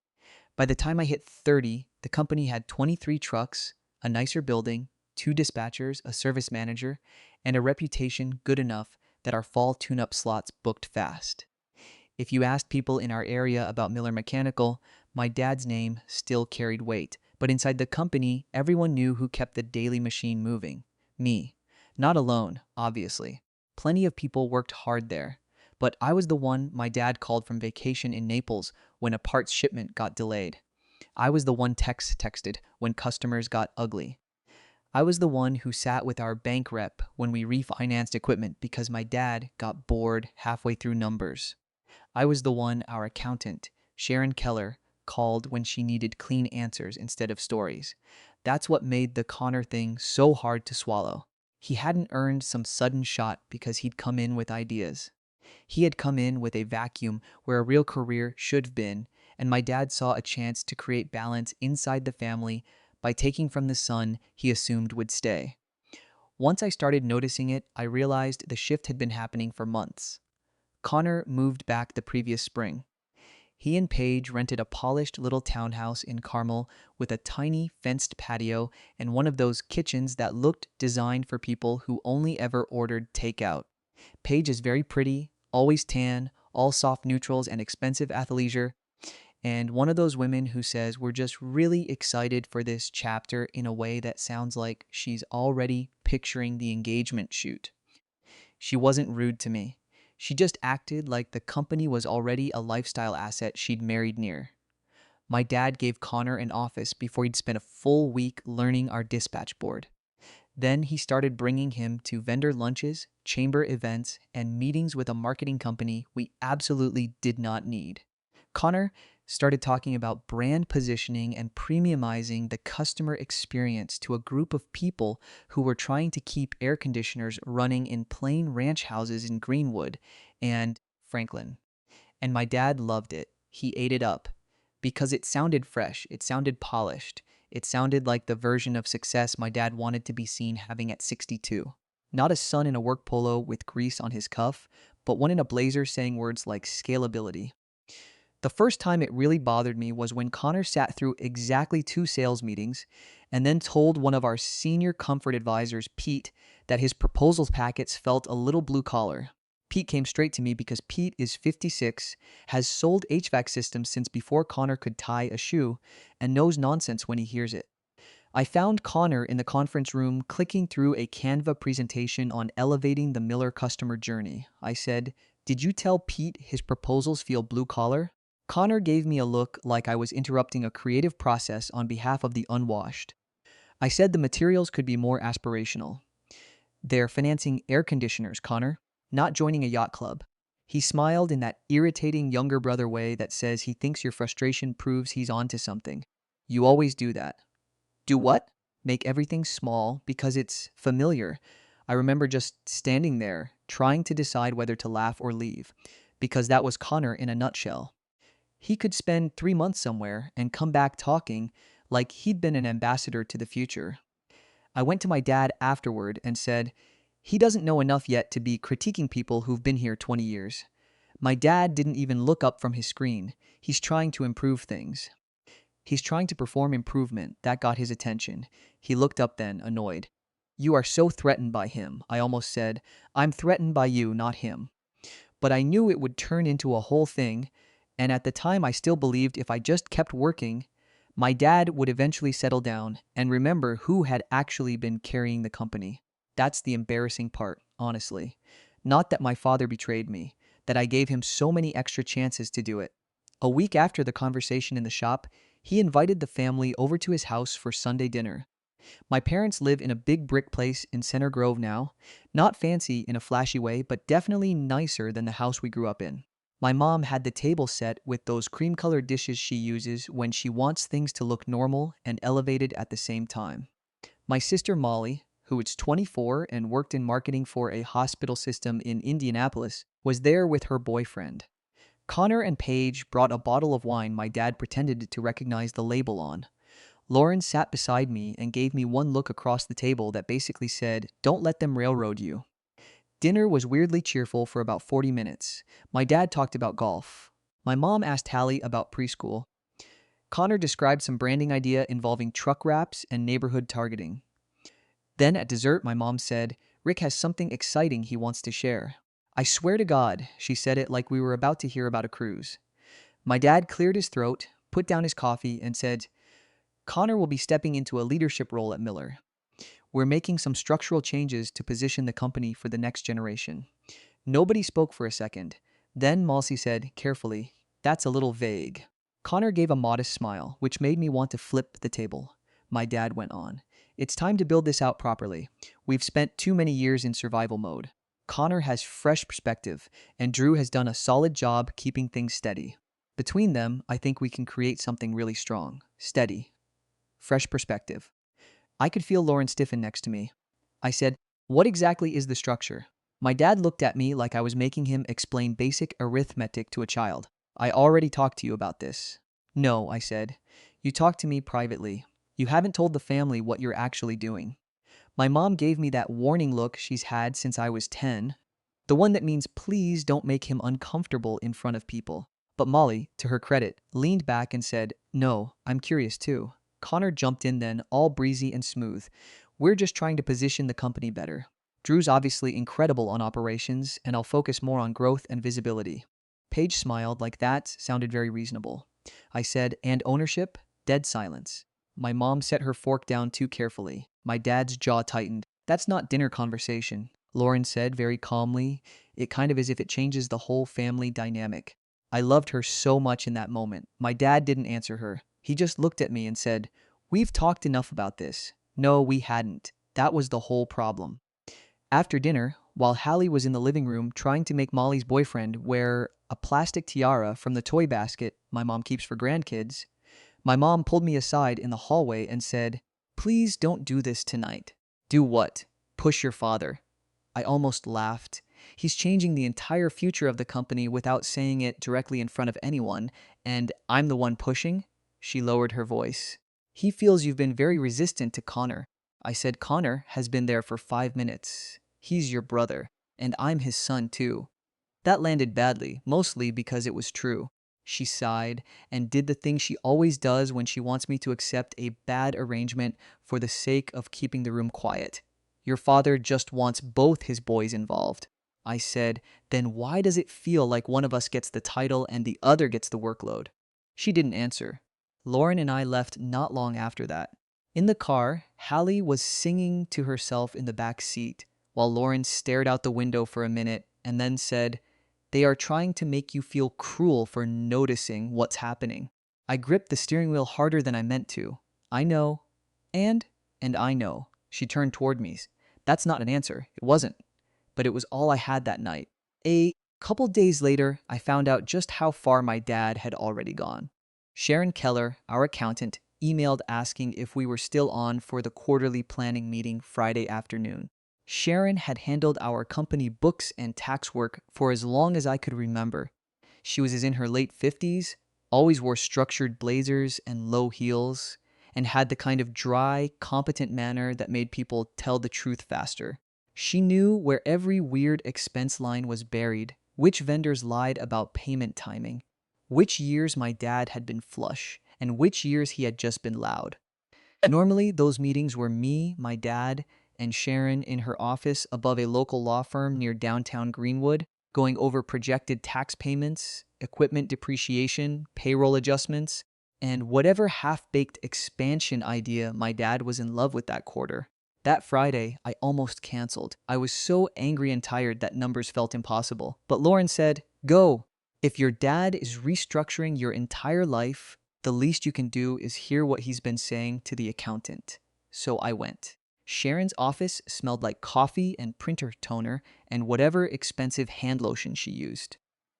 By the time I hit 30, the company had 23 trucks, a nicer building, 2 dispatchers, a service manager, and a reputation good enough that our fall tune-up slots booked fast. If you asked people in our area about Miller Mechanical, my dad's name still carried weight. But inside the company, everyone knew who kept the daily machine moving. Me. Not alone, obviously. Plenty of people worked hard there. But I was the one my dad called from vacation in Naples when a parts shipment got delayed. I was the one texted when customers got ugly. I was the one who sat with our bank rep when we refinanced equipment because my dad got bored halfway through numbers. I was the one our accountant, Sharon Keller, called when she needed clean answers instead of stories. That's what made the Connor thing so hard to swallow. He hadn't earned some sudden shot because he'd come in with ideas. He had come in with a vacuum where a real career should have been, and my dad saw a chance to create balance inside the family by taking from the son he assumed would stay. Once I started noticing it, I realized the shift had been happening for months. Connor moved back the previous spring. He and Paige rented a polished little townhouse in Carmel with a tiny fenced patio and one of those kitchens that looked designed for people who only ever ordered takeout. Paige is very pretty, always tan, all soft neutrals and expensive athleisure, and one of those women who says we're just really excited for this chapter in a way that sounds like she's already picturing the engagement shoot. She wasn't rude to me. She just acted like the company was already a lifestyle asset she'd married near. My dad gave Connor an office before he'd spent a full week learning our dispatch board. Then he started bringing him to vendor lunches, chamber events, and meetings with a marketing company we absolutely did not need. Connor started talking about brand positioning and premiumizing the customer experience to a group of people who were trying to keep air conditioners running in plain ranch houses in Greenwood and Franklin. And my dad loved it. He ate it up because it sounded fresh, it sounded polished, it sounded like the version of success my dad wanted to be seen having at 62. Not a son in a work polo with grease on his cuff, but one in a blazer saying words like scalability. The first time it really bothered me was when Connor sat through exactly 2 sales meetings and then told one of our senior comfort advisors, Pete, that his proposals packets felt a little blue collar. Pete came straight to me because Pete is 56, has sold HVAC systems since before Connor could tie a shoe, and knows nonsense when he hears it. I found Connor in the conference room clicking through a Canva presentation on elevating the Miller customer journey. I said, "Did you tell Pete his proposals feel blue collar?" Connor gave me a look like I was interrupting a creative process on behalf of the unwashed. I said the materials could be more aspirational. "They're financing air conditioners, Connor, not joining a yacht club." He smiled in that irritating younger brother way that says he thinks your frustration proves he's onto something. "You always do that." "Do what?" "Make everything small because it's familiar." I remember just standing there, trying to decide whether to laugh or leave, because that was Connor in a nutshell. He could spend 3 months somewhere and come back talking like he'd been an ambassador to the future. I went to my dad afterward and said, "He doesn't know enough yet to be critiquing people who've been here 20 years. My dad didn't even look up from his screen. He's trying to improve things. He's trying to perform improvement. That got his attention. He looked up then, annoyed. "You are so threatened by him," I almost said. "I'm threatened by you, not him." But I knew it would turn into a whole thing, and at the time I still believed if I just kept working, my dad would eventually settle down and remember who had actually been carrying the company. That's the embarrassing part, honestly. Not that my father betrayed me, that I gave him so many extra chances to do it. A week after the conversation in the shop, he invited the family over to his house for Sunday dinner. My parents live in a big brick place in Center Grove now. Not fancy in a flashy way, but definitely nicer than the house we grew up in. My mom had the table set with those cream-colored dishes she uses when she wants things to look normal and elevated at the same time. My sister Molly, who is 24 and worked in marketing for a hospital system in Indianapolis, was there with her boyfriend. Connor and Paige brought a bottle of wine my dad pretended to recognize the label on. Lauren sat beside me and gave me one look across the table that basically said, "Don't let them railroad you." Dinner was weirdly cheerful for about 40 minutes. My dad talked about golf. My mom asked Hallie about preschool. Connor described some branding idea involving truck wraps and neighborhood targeting. Then at dessert, my mom said, "Rick has something exciting he wants to share." I swear to God, she said it like we were about to hear about a cruise. My dad cleared his throat, put down his coffee, and said, "Connor will be stepping into a leadership role at Miller. We're making some structural changes to position the company for the next generation." Nobody spoke for a second. Then Malsey said, carefully, "That's a little vague." Connor gave a modest smile, which made me want to flip the table. My dad went on, "It's time to build this out properly. We've spent too many years in survival mode. Connor has fresh perspective, and Drew has done a solid job keeping things steady. Between them, I think we can create something really strong, steady, fresh perspective." I could feel Lauren stiffen next to me. I said, "What exactly is the structure?" My dad looked at me like I was making him explain basic arithmetic to a child. "I already talked to you about this." "No," I said. "You talked to me privately. You haven't told the family what you're actually doing." My mom gave me that warning look she's had since I was 10. The one that means please don't make him uncomfortable in front of people. But Molly, to her credit, leaned back and said, "No, I'm curious too." Connor jumped in then, all breezy and smooth. "We're just trying to position the company better. Drew's obviously incredible on operations, and I'll focus more on growth and visibility." Paige smiled like that sounded very reasonable. I said, "And ownership?" Dead silence. My mom set her fork down too carefully. My dad's jaw tightened. "That's not dinner conversation," Lauren said very calmly. "It kind of as if it changes the whole family dynamic." I loved her so much in that moment. My dad didn't answer her. He just looked at me and said, "We've talked enough about this." No, we hadn't. That was the whole problem. After dinner, while Hallie was in the living room trying to make Molly's boyfriend wear a plastic tiara from the toy basket my mom keeps for grandkids, my mom pulled me aside in the hallway and said, "Please don't do this tonight." "Do what?" "Push your father." I almost laughed. He's changing the entire future of the company without saying it directly in front of anyone, and I'm the one pushing? She lowered her voice. "He feels you've been very resistant to Connor." I said, "Connor has been there for 5 minutes. He's your brother, and I'm his son too." That landed badly, mostly because it was true. She sighed and did the thing she always does when she wants me to accept a bad arrangement for the sake of keeping the room quiet. "Your father just wants both his boys involved." I said, then why does it feel like one of us gets the title and the other gets the workload? She didn't answer. Lauren and I left not long after that. In the car, Hallie was singing to herself in the back seat, while Lauren stared out the window for a minute and then said, "They are trying to make you feel cruel for noticing what's happening." I gripped the steering wheel harder than I meant to. I know. And? And I know. She turned toward me. That's not an answer. It wasn't. But it was all I had that night. A couple days later, I found out just how far my dad had already gone. Sharon Keller, our accountant, emailed asking if we were still on for the quarterly planning meeting Friday afternoon. Sharon had handled our company books and tax work for as long as I could remember. She was in her late 50s, always wore structured blazers and low heels, and had the kind of dry, competent manner that made people tell the truth faster. She knew where every weird expense line was buried, which vendors lied about payment timing, which years my dad had been flush, and which years he had just been loud. Normally, those meetings were me, my dad, and Sharon in her office above a local law firm near downtown Greenwood, going over projected tax payments, equipment depreciation, payroll adjustments, and whatever half-baked expansion idea my dad was in love with that quarter. That Friday, I almost canceled. I was so angry and tired that numbers felt impossible. But Lauren said, "Go. If your dad is restructuring your entire life, the least you can do is hear what he's been saying to the accountant." So I went. Sharon's office smelled like coffee and printer toner and whatever expensive hand lotion she used.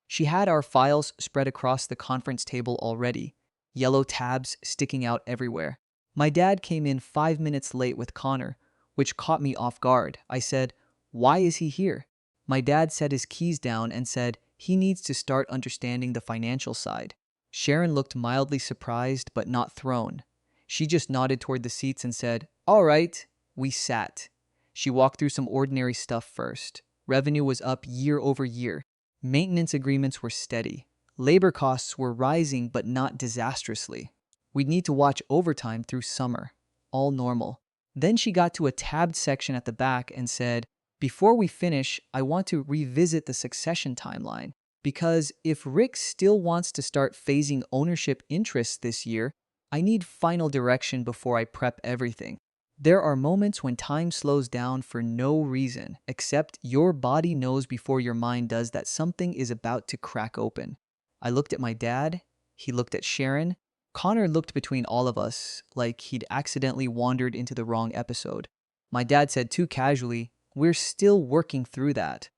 She had our files spread across the conference table already, yellow tabs sticking out everywhere. My dad came in 5 minutes late with Connor, which caught me off guard. I said, "Why is he here?" My dad set his keys down and said he needs to start understanding the financial side. Sharon looked mildly surprised but not thrown. She just nodded toward the seats and said, "All right." We sat. She walked through some ordinary stuff first. Revenue was up year over year. Maintenance agreements were steady. Labor costs were rising but not disastrously. We'd need to watch overtime through summer. All normal. Then she got to a tabbed section at the back and said, "Before we finish, I want to revisit the succession timeline. Because if Rick still wants to start phasing ownership interests this year, I need final direction before I prep everything. There are moments when time slows down for no reason, except your body knows before your mind does that something is about to crack open." I looked at my dad. He looked at Sharon. Connor looked between all of us, like he'd accidentally wandered into the wrong episode. My dad said too casually, "We're still working through that."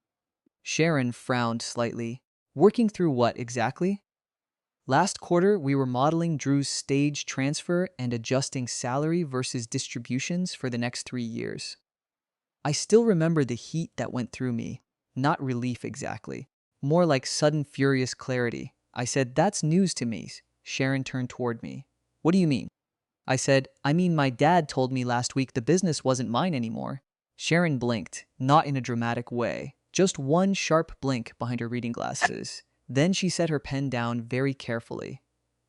Sharon frowned slightly. "Working through what exactly?" Last quarter, we were modeling Drew's stage transfer and adjusting salary versus distributions for the next 3 years. I still remember the heat that went through me. Not relief exactly. More like sudden furious clarity. I said, "That's news to me." Sharon turned toward me. "What do you mean?" I said, "I mean, my dad told me last week the business wasn't mine anymore." Sharon blinked, not in a dramatic way, just one sharp blink behind her reading glasses. Then she set her pen down very carefully.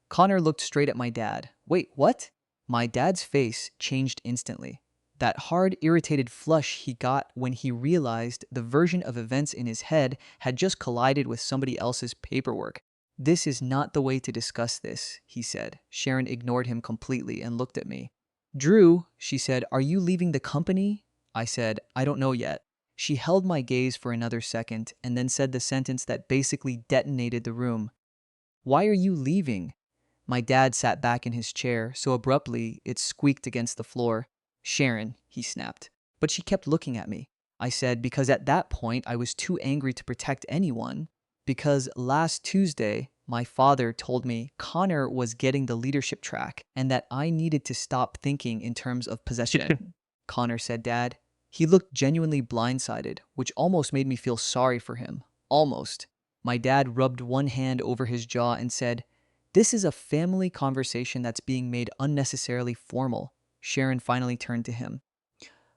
Connor looked straight at my dad. "Wait, what?" My dad's face changed instantly. That hard, irritated flush he got when he realized the version of events in his head had just collided with somebody else's paperwork. "This is not the way to discuss this," he said. Sharon ignored him completely and looked at me. "Drew," she said, "are you leaving the company?" I said, "I don't know yet." She held my gaze for another second and then said the sentence that basically detonated the room. "Why are you leaving?" My dad sat back in his chair so abruptly it squeaked against the floor. "Sharon," he snapped. But she kept looking at me. I said, because at that point I was too angry to protect anyone. Because last Tuesday, my father told me Connor was getting the leadership track and that I needed to stop thinking in terms of possession. Connor said, "Dad." He looked genuinely blindsided, which almost made me feel sorry for him. Almost. My dad rubbed one hand over his jaw and said, "This is a family conversation that's being made unnecessarily formal." Sharon finally turned to him.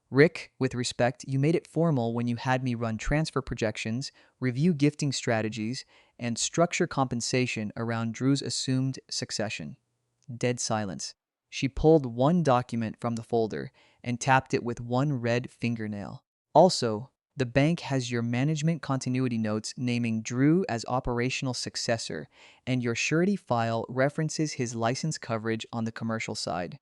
"Rick, with respect, you made it formal when you had me run transfer projections, review gifting strategies, and structure compensation around Drew's assumed succession." Dead silence. She pulled one document from the folder and tapped it with one red fingernail. "Also, The bank has your management continuity notes naming Drew as operational successor, and your surety file references his license coverage on the commercial side.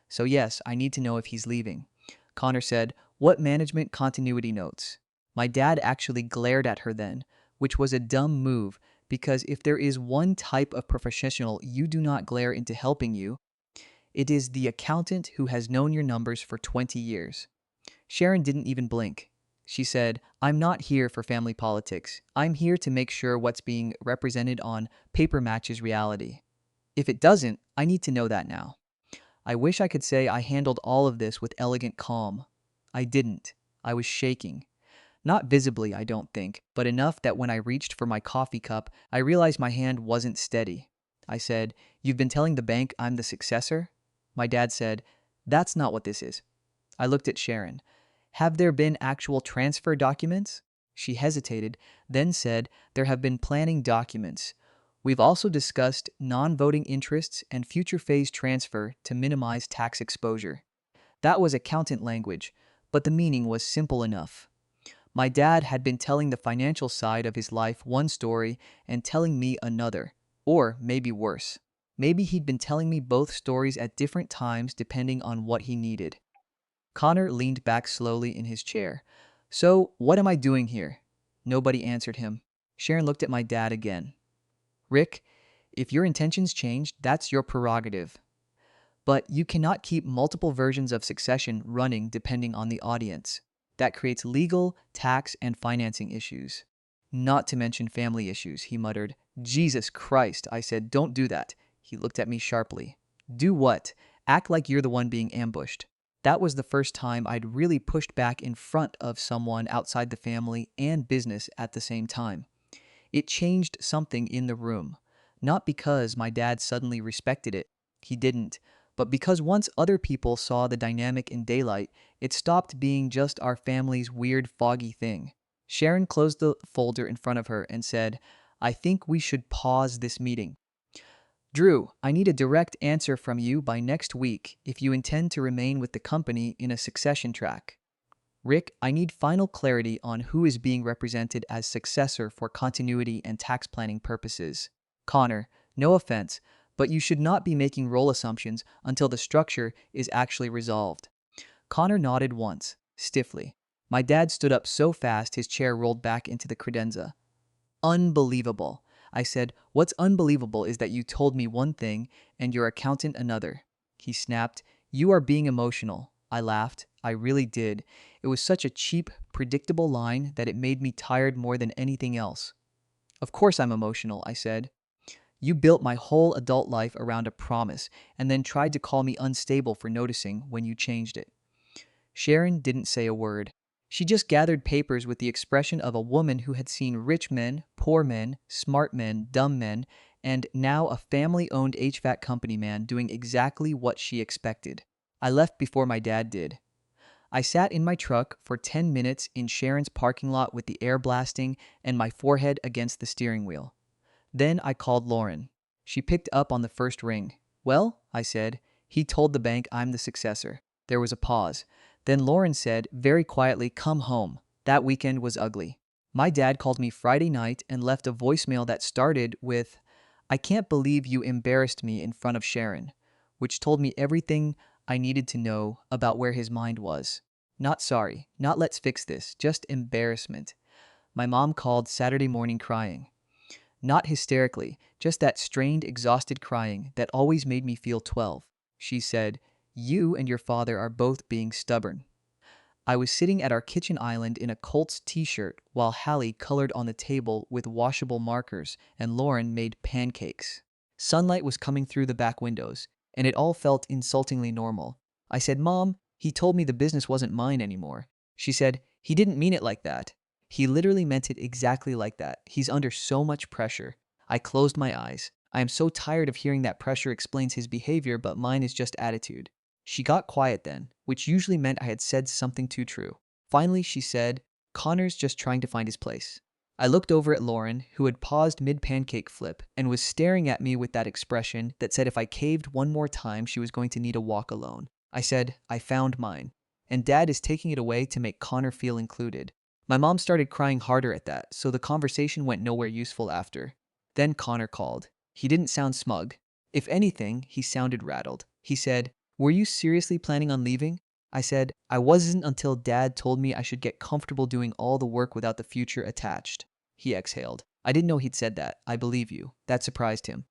So, yes, I need to know if he's leaving. Connor said, "What management continuity notes?" My dad actually glared at her then, which was a dumb move because if there is one type of professional you do not glare into helping you, it is the accountant who has known your numbers for 20 years. Sharon didn't even blink. She said, "I'm not here for family politics. I'm here to make sure what's being represented on paper matches reality. If it doesn't, I need to know that now." I wish I could say I handled all of this with elegant calm. I didn't. I was shaking. Not visibly, I don't think, but enough that when I reached for my coffee cup, I realized my hand wasn't steady. I said, "You've been telling the bank I'm the successor?" My dad said, "That's not what this is." I looked at Sharon. "Have there been actual transfer documents?" She hesitated, then said, "There have been planning documents. We've also discussed non-voting interests and future phase transfer to minimize tax exposure." That was accountant language, but the meaning was simple enough. My dad had been telling the financial side of his life one story and telling me another, or maybe worse. Maybe he'd been telling me both stories at different times depending on what he needed. Connor leaned back slowly in his chair. "So, what am I doing here?" Nobody answered him. Sharon looked at my dad again. "Rick, if your intentions changed, that's your prerogative. But you cannot keep multiple versions of Succession running depending on the audience. That creates legal, tax, and financing issues. Not to mention family issues," he muttered. "Jesus Christ," I said, "don't do that." He looked at me sharply. "Do what? Act like you're the one being ambushed." That was the first time I'd really pushed back in front of someone outside the family and business at the same time. It changed something in the room. Not because my dad suddenly respected it. He didn't. But because once other people saw the dynamic in daylight, it stopped being just our family's weird, foggy thing. Sharon closed the folder in front of her and said, "I think we should pause this meeting. Drew, I need a direct answer from you by next week if you intend to remain with the company in a succession track. Rick, I need final clarity on who is being represented as successor for continuity and tax planning purposes. Connor, no offense, but you should not be making role assumptions until the structure is actually resolved." Connor nodded once, stiffly. My dad stood up so fast his chair rolled back into the credenza. "Unbelievable." I said, "What's unbelievable is that you told me one thing and your accountant another." He snapped, "You are being emotional." I laughed. I really did. It was such a cheap, predictable line that it made me tired more than anything else. "Of course I'm emotional," I said. "You built my whole adult life around a promise and then tried to call me unstable for noticing when you changed it." Sharon didn't say a word. She just gathered papers with the expression of a woman who had seen rich men, poor men, smart men, dumb men, and now a family-owned HVAC company man doing exactly what she expected. I left before my dad did. I sat in my truck for 10 minutes in Sharon's parking lot with the air blasting and my forehead against the steering wheel. Then I called Lauren. She picked up on the first ring. "Well," I said, "he told the bank I'm the successor." There was a pause. Then Lauren said, very quietly, "Come home. That weekend was ugly." My dad called me Friday night and left a voicemail that started with, "I can't believe you embarrassed me in front of Sharon," which told me everything I needed to know about where his mind was. Not sorry, not let's fix this, just embarrassment. My mom called Saturday morning crying. Not hysterically, just that strained, exhausted crying that always made me feel 12. She said, "You and your father are both being stubborn." I was sitting at our kitchen island in a Colts t-shirt while Hallie colored on the table with washable markers and Lauren made pancakes. Sunlight was coming through the back windows, and it all felt insultingly normal. I said, "Mom, he told me the business wasn't mine anymore." She said, "He didn't mean it like that." He literally meant it exactly like that. He's under so much pressure. I closed my eyes. I am so tired of hearing that pressure explains his behavior, but mine is just attitude. She got quiet then, which usually meant I had said something too true. Finally, she said, "Connor's just trying to find his place." I looked over at Lauren, who had paused mid-pancake flip and was staring at me with that expression that said if I caved one more time, she was going to need a walk alone. I said, "I found mine. And Dad is taking it away to make Connor feel included." My mom started crying harder at that, so the conversation went nowhere useful after. Then Connor called. He didn't sound smug. If anything, he sounded rattled. He said, "Were you seriously planning on leaving?" I said, "I wasn't until Dad told me I should get comfortable doing all the work without the future attached." He exhaled. "I didn't know he'd said that. I believe you." That surprised him.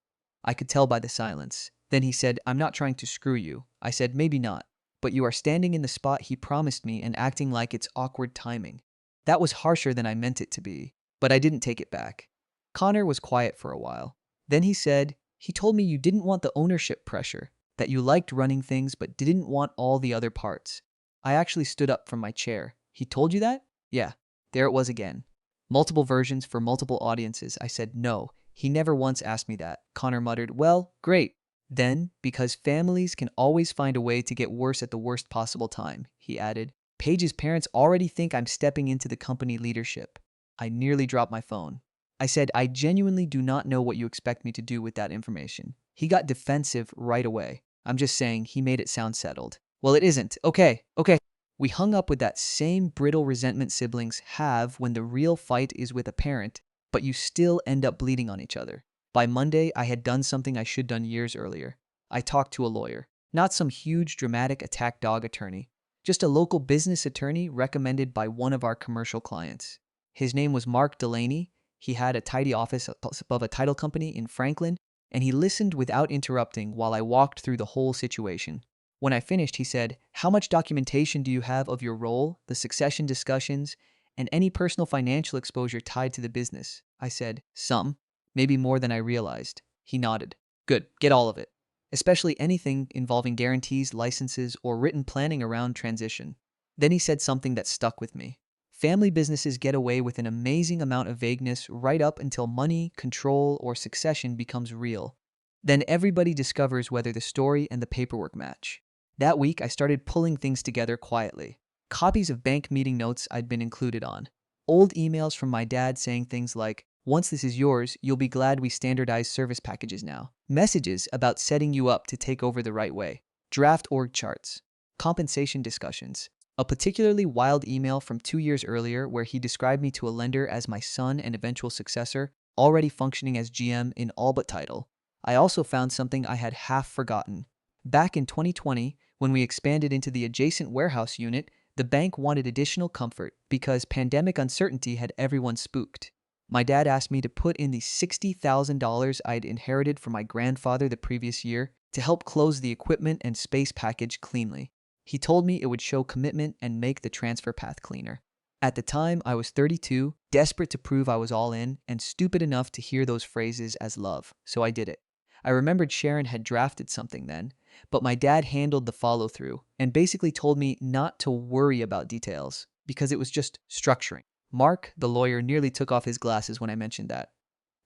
I could tell by the silence. Then he said, "I'm not trying to screw you." I said, "Maybe not. But you are standing in the spot he promised me and acting like it's awkward timing." That was harsher than I meant it to be, but I didn't take it back. Connor was quiet for a while. Then he said, "He told me you didn't want the ownership pressure, that you liked running things but didn't want all the other parts." I actually stood up from my chair. "He told you that?" "Yeah." There it was again. Multiple versions for multiple audiences. I said, "No, he never once asked me that." Connor muttered, "Well, great. Then, because families can always find a way to get worse at the worst possible time," he added. "Paige's parents already think I'm stepping into the company leadership." I nearly dropped my phone. I said, "I genuinely do not know what you expect me to do with that information." He got defensive right away. "I'm just saying," he made it sound settled. "Well, it isn't. Okay, okay." We hung up with that same brittle resentment siblings have when the real fight is with a parent, but you still end up bleeding on each other. By Monday, I had done something I should done years earlier. I talked to a lawyer. Not some huge dramatic attack dog attorney. Just a local business attorney recommended by one of our commercial clients. His name was Mark Delaney. He had a tidy office above a title company in Franklin, and he listened without interrupting while I walked through the whole situation. When I finished, he said, "How much documentation do you have of your role, the succession discussions, and any personal financial exposure tied to the business?" I said, "Some, maybe more than I realized." He nodded. "Good, get all of it. Especially anything involving guarantees, licenses, or written planning around transition." Then he said something that stuck with me. Family businesses get away with an amazing amount of vagueness right up until money, control, or succession becomes real. Then everybody discovers whether the story and the paperwork match. That week, I started pulling things together quietly. Copies of bank meeting notes I'd been included on. Old emails from my dad saying things like, "Once this is yours, you'll be glad we standardize service packages now." Messages about setting you up to take over the right way. Draft org charts. Compensation discussions. A particularly wild email from 2 years earlier where he described me to a lender as my son and eventual successor, already functioning as GM in all but title. I also found something I had half forgotten. Back in 2020, when we expanded into the adjacent warehouse unit, the bank wanted additional comfort because pandemic uncertainty had everyone spooked. My dad asked me to put in the $60,000 I'd inherited from my grandfather the previous year to help close the equipment and space package cleanly. He told me it would show commitment and make the transfer path cleaner. At the time, I was 32, desperate to prove I was all in, and stupid enough to hear those phrases as love, so I did it. I remembered Sharon had drafted something then, but my dad handled the follow through and basically told me not to worry about details because it was just structuring. Mark, the lawyer, nearly took off his glasses when I mentioned that.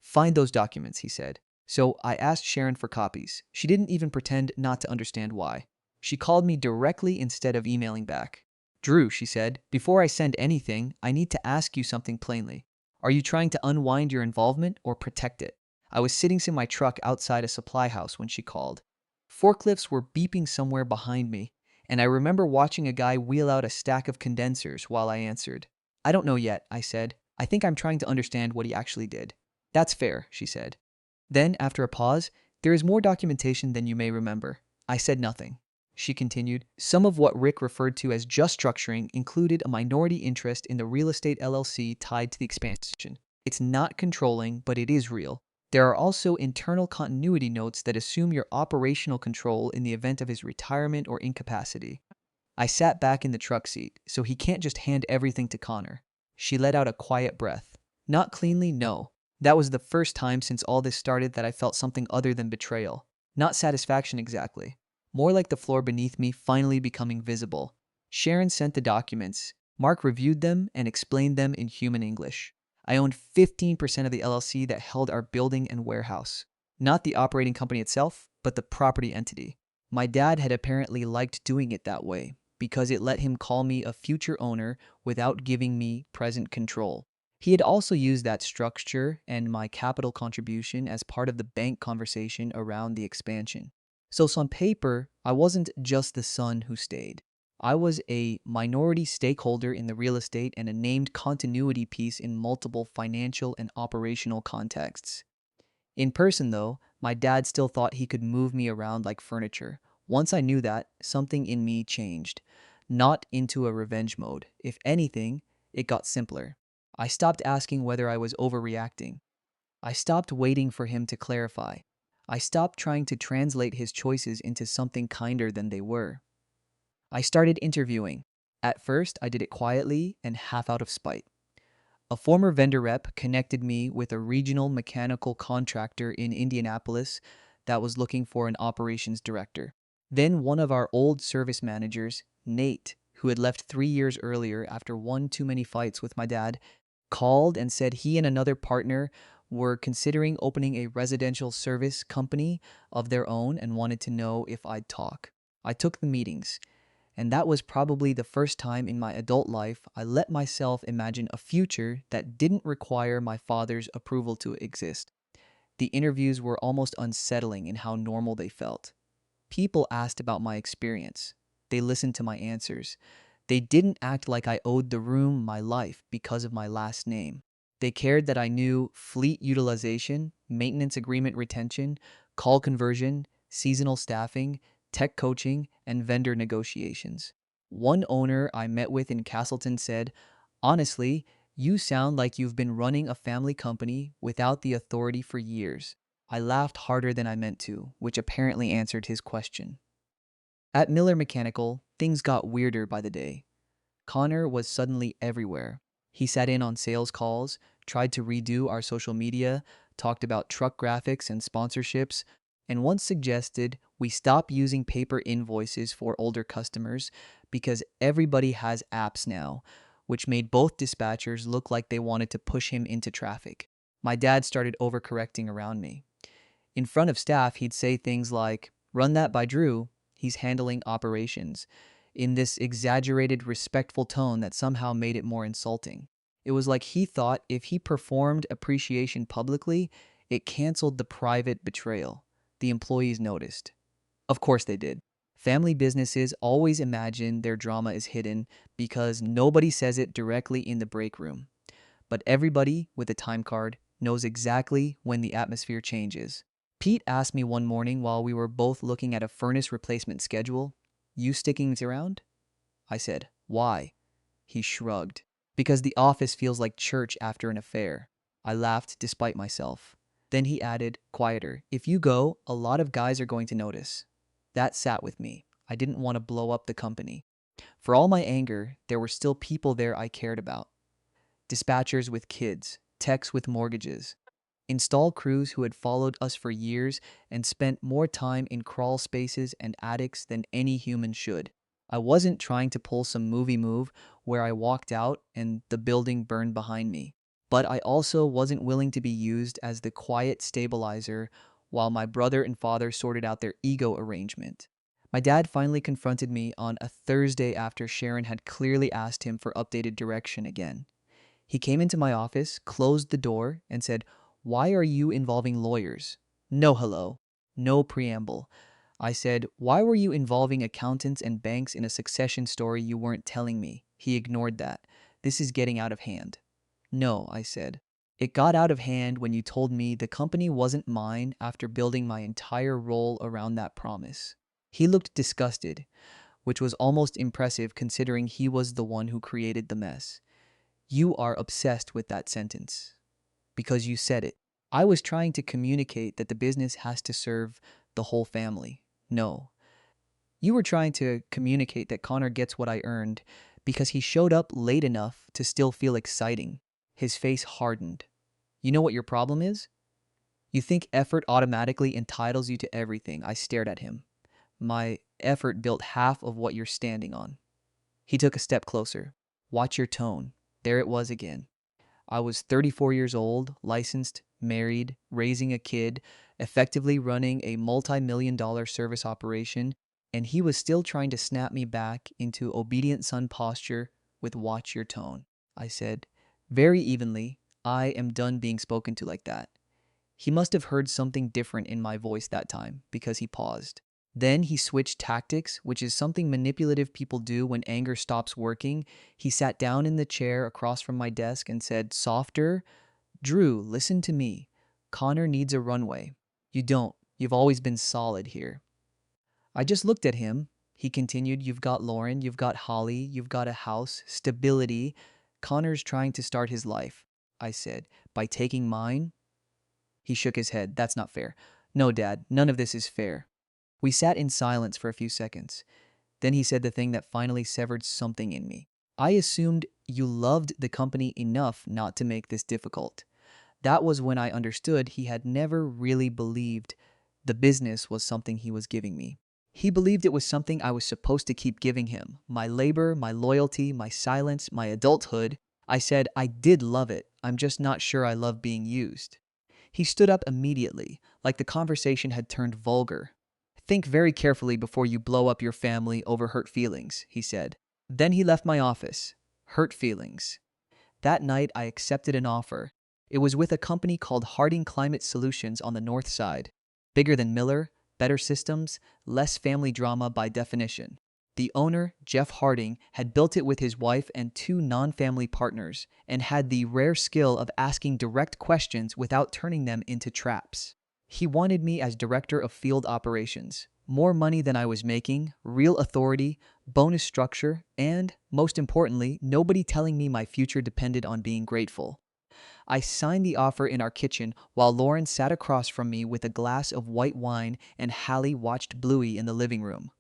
"Find those documents," he said. So I asked Sharon for copies. She didn't even pretend not to understand why. She called me directly instead of emailing back. "Drew," she said, "before I send anything, I need to ask you something plainly. Are you trying to unwind your involvement or protect it?" I was sitting in my truck outside a supply house when she called. Forklifts were beeping somewhere behind me, and I remember watching a guy wheel out a stack of condensers while I answered. "I don't know yet," I said. "I think I'm trying to understand what he actually did." "That's fair," she said. Then, after a pause, "There is more documentation than you may remember." I said nothing. She continued, "Some of what Rick referred to as just structuring included a minority interest in the real estate LLC tied to the expansion. It's not controlling, but it is real. There are also internal continuity notes that assume your operational control in the event of his retirement or incapacity." I sat back in the truck seat, so he can't just hand everything to Connor. She let out a quiet breath. "Not cleanly, no. That was the first time since all this started that I felt something other than betrayal. Not satisfaction exactly. More like the floor beneath me finally becoming visible." Sharon sent the documents. Mark reviewed them and explained them in human English. I owned 15% of the LLC that held our building and warehouse. Not the operating company itself, but the property entity. My dad had apparently liked doing it that way because it let him call me a future owner without giving me present control. He had also used that structure and my capital contribution as part of the bank conversation around the expansion. So on paper, I wasn't just the son who stayed. I was a minority stakeholder in the real estate and a named continuity piece in multiple financial and operational contexts. In person, though, my dad still thought he could move me around like furniture. Once I knew that, something in me changed. Not into a revenge mode. If anything, it got simpler. I stopped asking whether I was overreacting. I stopped waiting for him to clarify. I stopped trying to translate his choices into something kinder than they were. I started interviewing. At first, I did it quietly and half out of spite. A former vendor rep connected me with a regional mechanical contractor in Indianapolis that was looking for an operations director. Then one of our old service managers, Nate, who had left 3 years earlier after one too many fights with my dad, called and said he and another partner were considering opening a residential service company of their own and wanted to know if I'd talk. I took the meetings, and that was probably the first time in my adult life I let myself imagine a future that didn't require my father's approval to exist. The interviews were almost unsettling in how normal they felt. People asked about my experience. They listened to my answers. They didn't act like I owed the room my life because of my last name. They cared that I knew fleet utilization, maintenance agreement retention, call conversion, seasonal staffing, tech coaching, and vendor negotiations. One owner I met with in Castleton said, "Honestly, you sound like you've been running a family company without the authority for years." I laughed harder than I meant to, which apparently answered his question. At Miller Mechanical, things got weirder by the day. Connor was suddenly everywhere. He sat in on sales calls, tried to redo our social media, talked about truck graphics and sponsorships, and once suggested we stop using paper invoices for older customers because everybody has apps now, which made both dispatchers look like they wanted to push him into traffic. My dad started overcorrecting around me. In front of staff, he'd say things like, "Run that by Drew, he's handling operations," in this exaggerated, respectful tone that somehow made it more insulting. It was like he thought if he performed appreciation publicly, it canceled the private betrayal. The employees noticed. Of course they did. Family businesses always imagine their drama is hidden because nobody says it directly in the break room. But everybody with a time card knows exactly when the atmosphere changes. Pete asked me one morning while we were both looking at a furnace replacement schedule, "You sticking around?" I said, "Why?" He shrugged. "Because the office feels like church after an affair." I laughed despite myself. Then he added, quieter, "If you go, a lot of guys are going to notice." That sat with me. I didn't want to blow up the company. For all my anger, there were still people there I cared about. Dispatchers with kids, techs with mortgages, install crews who had followed us for years and spent more time in crawl spaces and attics than any human should. I wasn't trying to pull some movie move where I walked out and the building burned behind me. But I also wasn't willing to be used as the quiet stabilizer while my brother and father sorted out their ego arrangement. My dad finally confronted me on a Thursday after Sharon had clearly asked him for updated direction again. He came into my office, closed the door, and said, "Why are you involving lawyers?" No hello. No preamble. I said, "Why were you involving accountants and banks in a succession story you weren't telling me?" He ignored that. "This is getting out of hand." "No," I said. "It got out of hand when you told me the company wasn't mine after building my entire role around that promise." He looked disgusted, which was almost impressive considering he was the one who created the mess. "You are obsessed with that sentence because you said it." I was trying to communicate that the business has to serve the whole family. No. "You were trying to communicate that Connor gets what I earned because he showed up late enough to still feel exciting." His face hardened. "You know what your problem is? You think effort automatically entitles you to everything." I stared at him. "My effort built half of what you're standing on." He took a step closer. "Watch your tone." There it was again. I was 34 years old, licensed, married, raising a kid, effectively running a multi-million-dollar service operation, and he was still trying to snap me back into obedient son posture with "watch your tone." I said, very evenly, "I am done being spoken to like that." He must have heard something different in my voice that time because he paused. Then he switched tactics, which is something manipulative people do when anger stops working. He sat down in the chair across from my desk and said, "Softer. Drew, listen to me. Connor needs a runway. You don't. You've always been solid here." I just looked at him. He continued, "You've got Lauren, you've got Holly, you've got a house, stability. Connor's trying to start his life." I said, "By taking mine?" He shook his head. "That's not fair." "No, Dad, none of this is fair." We sat in silence for a few seconds. Then he said the thing that finally severed something in me. "I assumed you loved the company enough not to make this difficult." That was when I understood he had never really believed the business was something he was giving me. He believed it was something I was supposed to keep giving him. My labor, my loyalty, my silence, my adulthood. I said, "I did love it. I'm just not sure I love being used." He stood up immediately, like the conversation had turned vulgar. "Think very carefully before you blow up your family over hurt feelings," he said. Then he left my office. Hurt feelings. That night, I accepted an offer. It was with a company called Harding Climate Solutions on the north side. Bigger than Miller, better systems, less family drama by definition. The owner, Jeff Harding, had built it with his wife and two non-family partners and had the rare skill of asking direct questions without turning them into traps. He wanted me as director of field operations. More money than I was making, real authority, bonus structure, and, most importantly, nobody telling me my future depended on being grateful. I signed the offer in our kitchen while Lauren sat across from me with a glass of white wine and Hallie watched Bluey in the living room.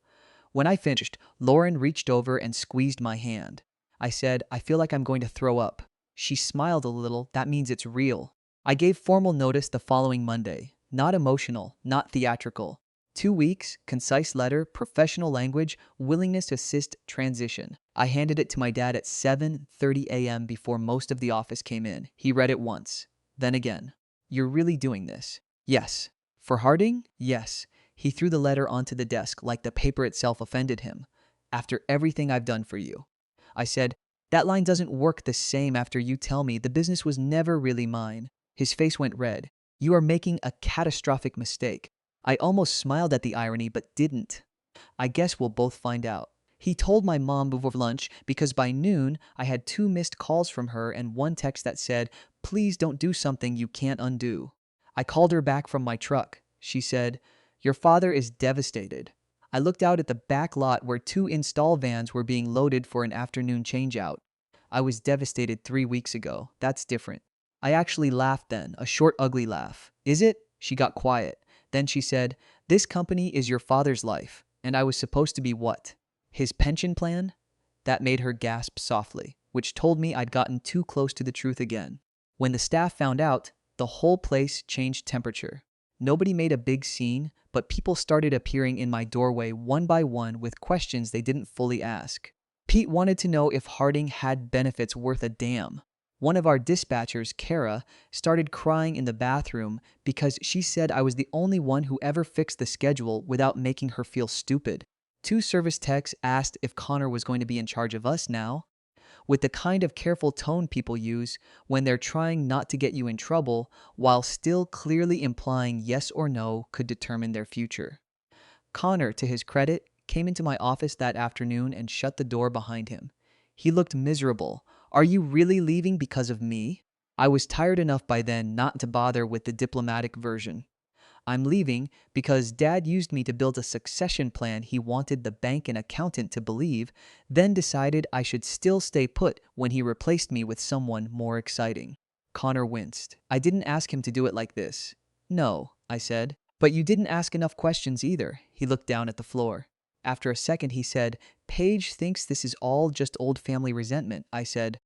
When I finished, Lauren reached over and squeezed my hand. I said, "I feel like I'm going to throw up." She smiled a little. "That means it's real." I gave formal notice the following Monday. Not emotional, not theatrical. 2 weeks, concise letter, professional language, willingness to assist transition. I handed it to my dad at 7:30 a.m. before most of the office came in. He read it once, then again. "You're really doing this?" "Yes." "For Harding?" "Yes." He threw the letter onto the desk like the paper itself offended him. "After everything I've done for you." I said, "That line doesn't work the same after you tell me the business was never really mine." His face went red. "You are making a catastrophic mistake." I almost smiled at the irony but didn't. "I guess we'll both find out." He told my mom before lunch because by noon I had 2 missed calls from her and one text that said, "Please don't do something you can't undo." I called her back from my truck. She said, "Your father is devastated." I looked out at the back lot where 2 install vans were being loaded for an afternoon changeout. "I was devastated 3 weeks ago. That's different." I actually laughed then, a short, ugly laugh. "Is it?" She got quiet. Then she said, "This company is your father's life, and I was supposed to be what? His pension plan?" That made her gasp softly, which told me I'd gotten too close to the truth again. When the staff found out, the whole place changed temperature. Nobody made a big scene, but people started appearing in my doorway one by one with questions they didn't fully ask. Pete wanted to know if Harding had benefits worth a damn. One of our dispatchers, Kara, started crying in the bathroom because she said I was the only one who ever fixed the schedule without making her feel stupid. 2 service techs asked if Connor was going to be in charge of us now. With the kind of careful tone people use when they're trying not to get you in trouble while still clearly implying yes or no could determine their future. Connor, to his credit, came into my office that afternoon and shut the door behind him. He looked miserable. "Are you really leaving because of me?" I was tired enough by then not to bother with the diplomatic version. "I'm leaving because Dad used me to build a succession plan he wanted the bank and accountant to believe, then decided I should still stay put when he replaced me with someone more exciting." Connor winced. "I didn't ask him to do it like this." "No," I said. "But you didn't ask enough questions either." He looked down at the floor. After a second, he said, "Paige thinks this is all just old family resentment." I said,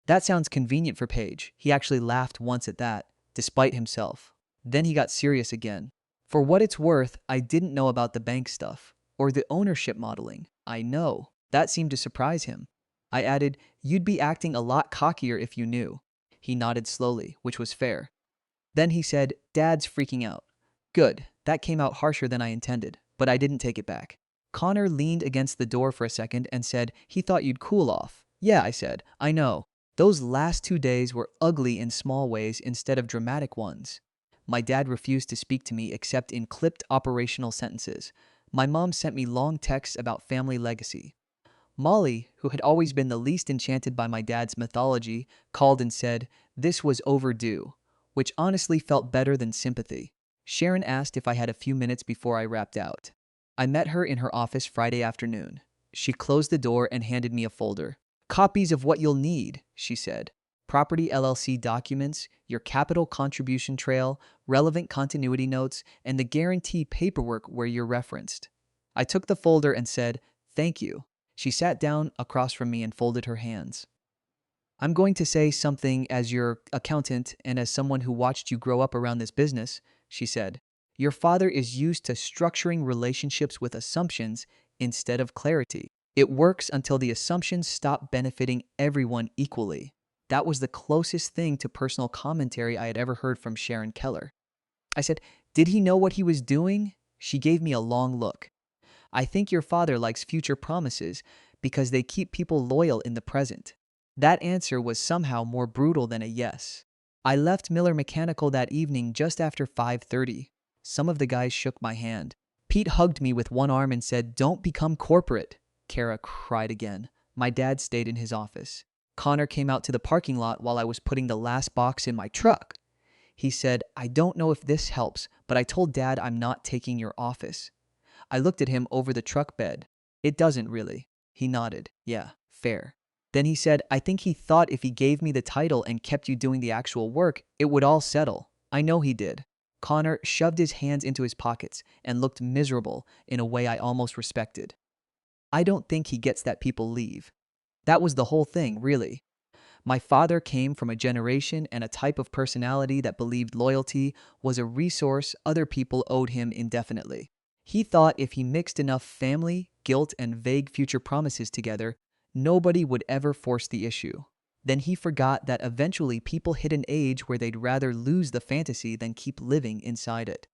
"That sounds convenient for Paige." He actually laughed once at that, despite himself. Then he got serious again. "For what it's worth, I didn't know about the bank stuff, or the ownership modeling. I know." That seemed to surprise him. I added, "You'd be acting a lot cockier if you knew." He nodded slowly, which was fair. Then he said, "Dad's freaking out." Good. That came out harsher than I intended, but I didn't take it back. Connor leaned against the door for a second and said, "He thought you'd cool off." "Yeah," I said, "I know. Those last 2 days were ugly in small ways instead of dramatic ones." My dad refused to speak to me except in clipped operational sentences. My mom sent me long texts about family legacy. Molly, who had always been the least enchanted by my dad's mythology, called and said this was overdue, which honestly felt better than sympathy. Sharon asked if I had a few minutes before I wrapped out. I met her in her office Friday afternoon. She closed the door and handed me a folder. Copies of what you'll need, she said. Property LLC documents, your capital contribution trail, relevant continuity notes, and the guarantee paperwork where you're referenced. I took the folder and said, "Thank you." She sat down across from me and folded her hands. "I'm going to say something as your accountant and as someone who watched you grow up around this business," she said. "Your father is used to structuring relationships with assumptions instead of clarity. It works until the assumptions stop benefiting everyone equally." That was the closest thing to personal commentary I had ever heard from Sharon Keller. I said, "Did he know what he was doing?" She gave me a long look. "I think your father likes future promises because they keep people loyal in the present." That answer was somehow more brutal than a yes. I left Miller Mechanical that evening just after 5:30. Some of the guys shook my hand. Pete hugged me with one arm and said, "Don't become corporate." Kara cried again. My dad stayed in his office. Connor came out to the parking lot while I was putting the last box in my truck. He said, "I don't know if this helps, but I told Dad I'm not taking your office." I looked at him over the truck bed. "It doesn't really." He nodded. "Yeah, fair." Then he said, "I think he thought if he gave me the title and kept you doing the actual work, it would all settle." I know he did. Connor shoved his hands into his pockets and looked miserable in a way I almost respected. I don't think he gets that people leave. That was the whole thing, really. My father came from a generation and a type of personality that believed loyalty was a resource other people owed him indefinitely. He thought if he mixed enough family, guilt, and vague future promises together, nobody would ever force the issue. Then he forgot that eventually people hit an age where they'd rather lose the fantasy than keep living inside it.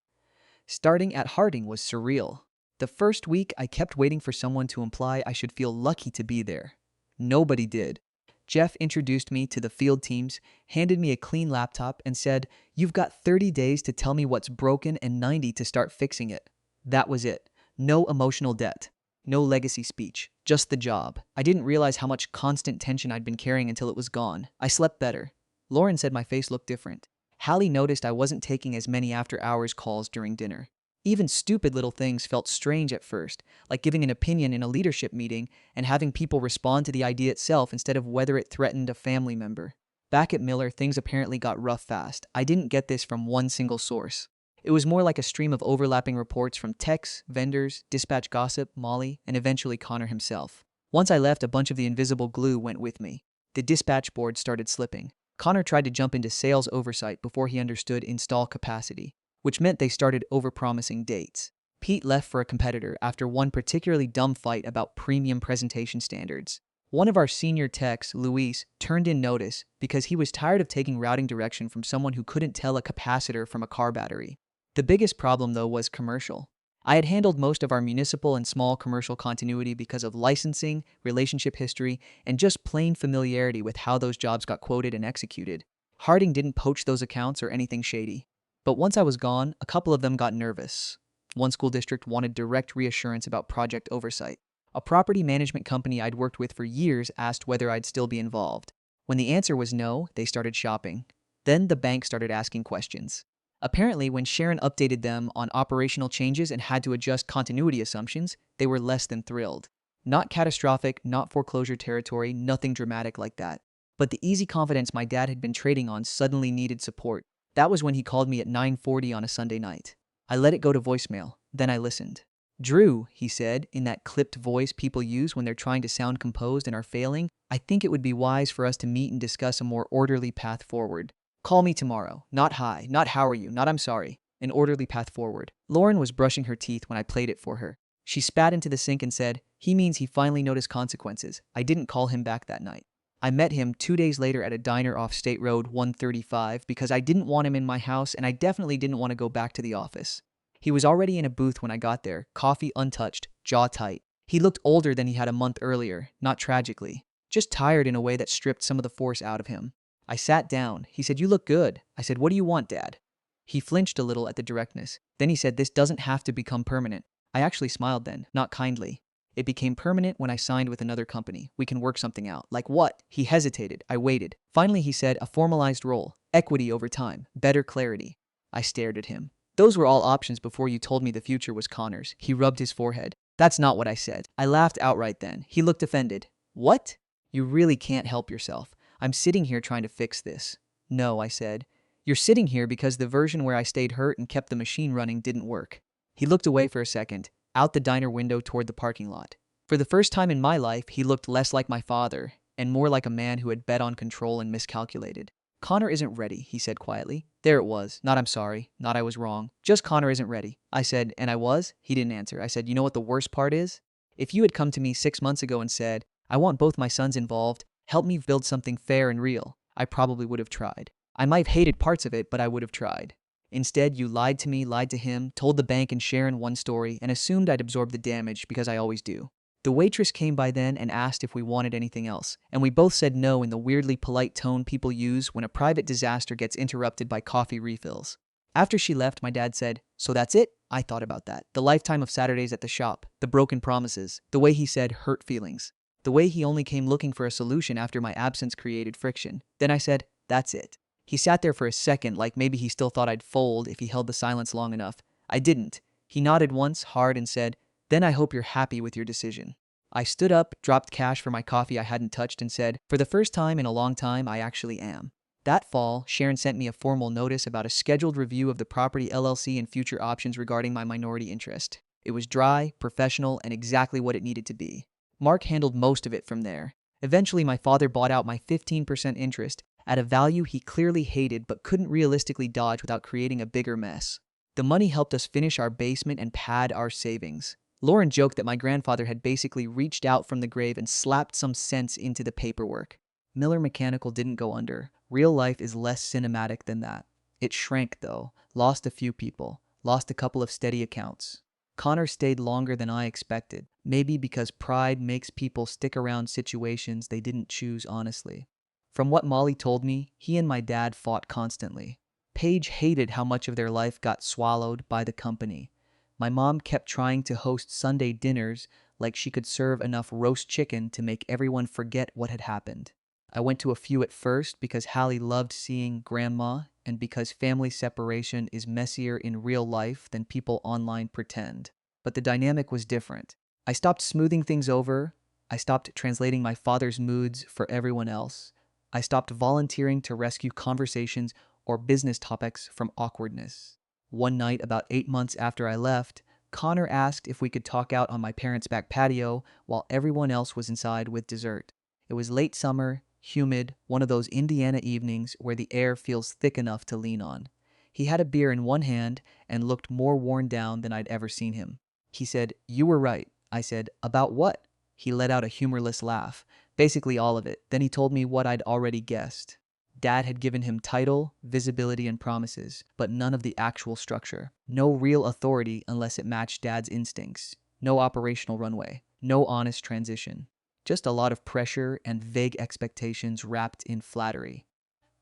Starting at Harding was surreal. The first week, I kept waiting for someone to imply I should feel lucky to be there. Nobody did. Jeff introduced me to the field teams, handed me a clean laptop, and said, "You've got 30 days to tell me what's broken and 90 to start fixing it." That was it. No emotional debt. No legacy speech. Just the job. I didn't realize how much constant tension I'd been carrying until it was gone. I slept better. Lauren said my face looked different. Hallie noticed I wasn't taking as many after-hours calls during dinner. Even stupid little things felt strange at first, like giving an opinion in a leadership meeting and having people respond to the idea itself instead of whether it threatened a family member. Back at Miller, things apparently got rough fast. I didn't get this from one single source. It was more like a stream of overlapping reports from techs, vendors, dispatch gossip, Molly, and eventually Connor himself. Once I left, a bunch of the invisible glue went with me. The dispatch board started slipping. Connor tried to jump into sales oversight before he understood install capacity, which meant they started overpromising dates. Pete left for a competitor after one particularly dumb fight about premium presentation standards. One of our senior techs, Luis, turned in notice because he was tired of taking routing direction from someone who couldn't tell a capacitor from a car battery. The biggest problem, though, was commercial. I had handled most of our municipal and small commercial continuity because of licensing, relationship history, and just plain familiarity with how those jobs got quoted and executed. Harding didn't poach those accounts or anything shady. But once I was gone, a couple of them got nervous. One school district wanted direct reassurance about project oversight. A property management company I'd worked with for years asked whether I'd still be involved. When the answer was no, they started shopping. Then the bank started asking questions. Apparently, when Sharon updated them on operational changes and had to adjust continuity assumptions, they were less than thrilled. Not catastrophic, not foreclosure territory, nothing dramatic like that. But the easy confidence my dad had been trading on suddenly needed support. That was when he called me at 9:40 on a Sunday night. I let it go to voicemail. Then I listened. "Drew," he said, in that clipped voice people use when they're trying to sound composed and are failing, "I think it would be wise for us to meet and discuss a more orderly path forward. Call me tomorrow. Not hi, not how are you, not I'm sorry. An orderly path forward." Lauren was brushing her teeth when I played it for her. She spat into the sink and said, "He means he finally noticed consequences." I didn't call him back that night. I met him 2 days later at a diner off State Road 135 because I didn't want him in my house and I definitely didn't want to go back to the office. He was already in a booth when I got there, coffee untouched, jaw tight. He looked older than he had a month earlier, not tragically, just tired in a way that stripped some of the force out of him. I sat down. He said, "You look good." I said, "What do you want, Dad?" He flinched a little at the directness. Then he said, "This doesn't have to become permanent. I actually smiled then, not kindly. It became permanent when I signed with another company. We can work something out. Like what? He hesitated. I waited. Finally, he said, a formalized role, equity over time, better clarity. I stared at him. Those were all options before you told me the future was Connor's. He rubbed his forehead. That's not what I said. I laughed outright then. He looked offended. What? You really can't help yourself. I'm sitting here trying to fix this. No, I said. You're sitting here because the version where I stayed hurt and kept the machine running didn't work. He looked away for a second, out the diner window toward the parking lot. For the first time in my life, he looked less like my father and more like a man who had bet on control and miscalculated. Connor isn't ready, he said quietly. There it was. Not I'm sorry. Not I was wrong. Just Connor isn't ready. I said, and I was? He didn't answer. I said, you know what the worst part is? If you had come to me 6 months ago and said, I want both my sons involved, help me build something fair and real, I probably would have tried. I might have hated parts of it, but I would have tried. Instead, you lied to me, lied to him, told the bank and Sharon one story, and assumed I'd absorb the damage because I always do. The waitress came by then and asked if we wanted anything else, and we both said no in the weirdly polite tone people use when a private disaster gets interrupted by coffee refills. After she left, my dad said, so that's it? I thought about that. The lifetime of Saturdays at the shop, the broken promises, the way he said hurt feelings, the way he only came looking for a solution after my absence created friction. Then I said, that's it. He sat there for a second like maybe he still thought I'd fold if he held the silence long enough. I didn't. He nodded once, hard, and said, then I hope you're happy with your decision. I stood up, dropped cash for my coffee I hadn't touched, and said, for the first time in a long time, I actually am. That fall, Sharon sent me a formal notice about a scheduled review of the property LLC and future options regarding my minority interest. It was dry, professional, and exactly what it needed to be. Mark handled most of it from there. Eventually, my father bought out my 15% interest at a value he clearly hated but couldn't realistically dodge without creating a bigger mess. The money helped us finish our basement and pad our savings. Lauren joked that my grandfather had basically reached out from the grave and slapped some sense into the paperwork. Miller Mechanical didn't go under. Real life is less cinematic than that. It shrank, though, lost a few people, lost a couple of steady accounts. Connor stayed longer than I expected, maybe because pride makes people stick around situations they didn't choose honestly. From what Molly told me, he and my dad fought constantly. Paige hated how much of their life got swallowed by the company. My mom kept trying to host Sunday dinners like she could serve enough roast chicken to make everyone forget what had happened. I went to a few at first because Hallie loved seeing Grandma and because family separation is messier in real life than people online pretend. But the dynamic was different. I stopped smoothing things over. I stopped translating my father's moods for everyone else. I stopped volunteering to rescue conversations or business topics from awkwardness. One night, about 8 months after I left, Connor asked if we could talk out on my parents' back patio while everyone else was inside with dessert. It was late summer, humid, one of those Indiana evenings where the air feels thick enough to lean on. He had a beer in one hand and looked more worn down than I'd ever seen him. He said, you were right. I said, about what? He let out a humorless laugh. Basically all of it. Then he told me what I'd already guessed. Dad had given him title, visibility, and promises, but none of the actual structure. No real authority unless it matched Dad's instincts. No operational runway. No honest transition. Just a lot of pressure and vague expectations wrapped in flattery.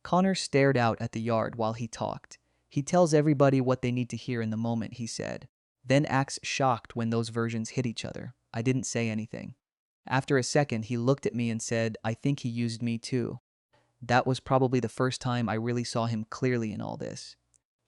Connor stared out at the yard while he talked. He tells everybody what they need to hear in the moment, he said, then acts shocked when those versions hit each other. I didn't say anything. After a second, he looked at me and said, I think he used me too. That was probably the first time I really saw him clearly in all this.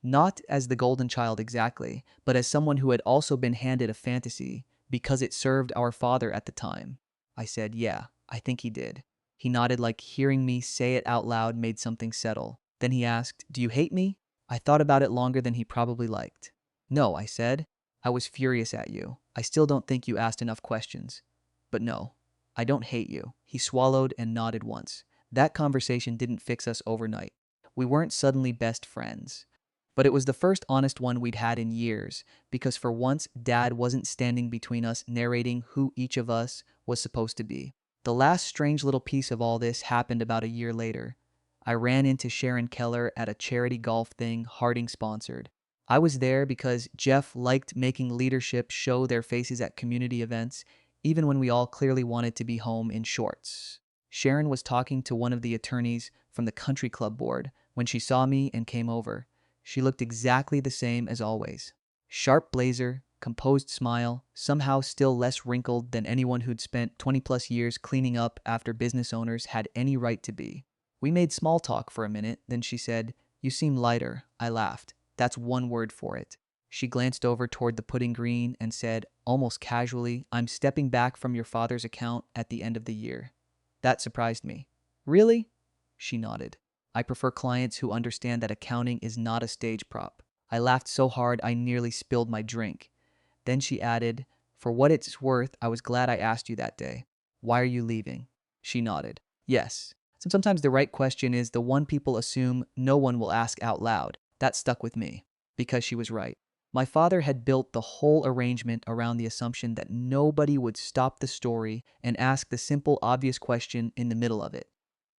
Not as the golden child exactly, but as someone who had also been handed a fantasy because it served our father at the time. I said, yeah, I think he did. He nodded like hearing me say it out loud made something settle. Then he asked, do you hate me? I thought about it longer than he probably liked. No, I said. I was furious at you. I still don't think you asked enough questions. But no, I don't hate you. He swallowed and nodded once. That conversation didn't fix us overnight. We weren't suddenly best friends. But it was the first honest one we'd had in years, because for once, Dad wasn't standing between us narrating who each of us was supposed to be. The last strange little piece of all this happened about a year later. I ran into Sharon Keller at a charity golf thing Harding sponsored. I was there because Jeff liked making leadership show their faces at community events, even when we all clearly wanted to be home in shorts. Sharon was talking to one of the attorneys from the country club board when she saw me and came over. She looked exactly the same as always. Sharp blazer, composed smile, somehow still less wrinkled than anyone who'd spent 20 plus years cleaning up after business owners had any right to be. We made small talk for a minute, then she said, "You seem lighter." I laughed. "That's one word for it." She glanced over toward the pudding green and said, almost casually, "I'm stepping back from your father's account at the end of the year." That surprised me. "Really?" She nodded. "I prefer clients who understand that accounting is not a stage prop." I laughed so hard I nearly spilled my drink. Then she added, "For what it's worth, I was glad I asked you that day. Why are you leaving?" She nodded. "Yes." So sometimes the right question is the one people assume no one will ask out loud. That stuck with me, because she was right. My father had built the whole arrangement around the assumption that nobody would stop the story and ask the simple, obvious question in the middle of it.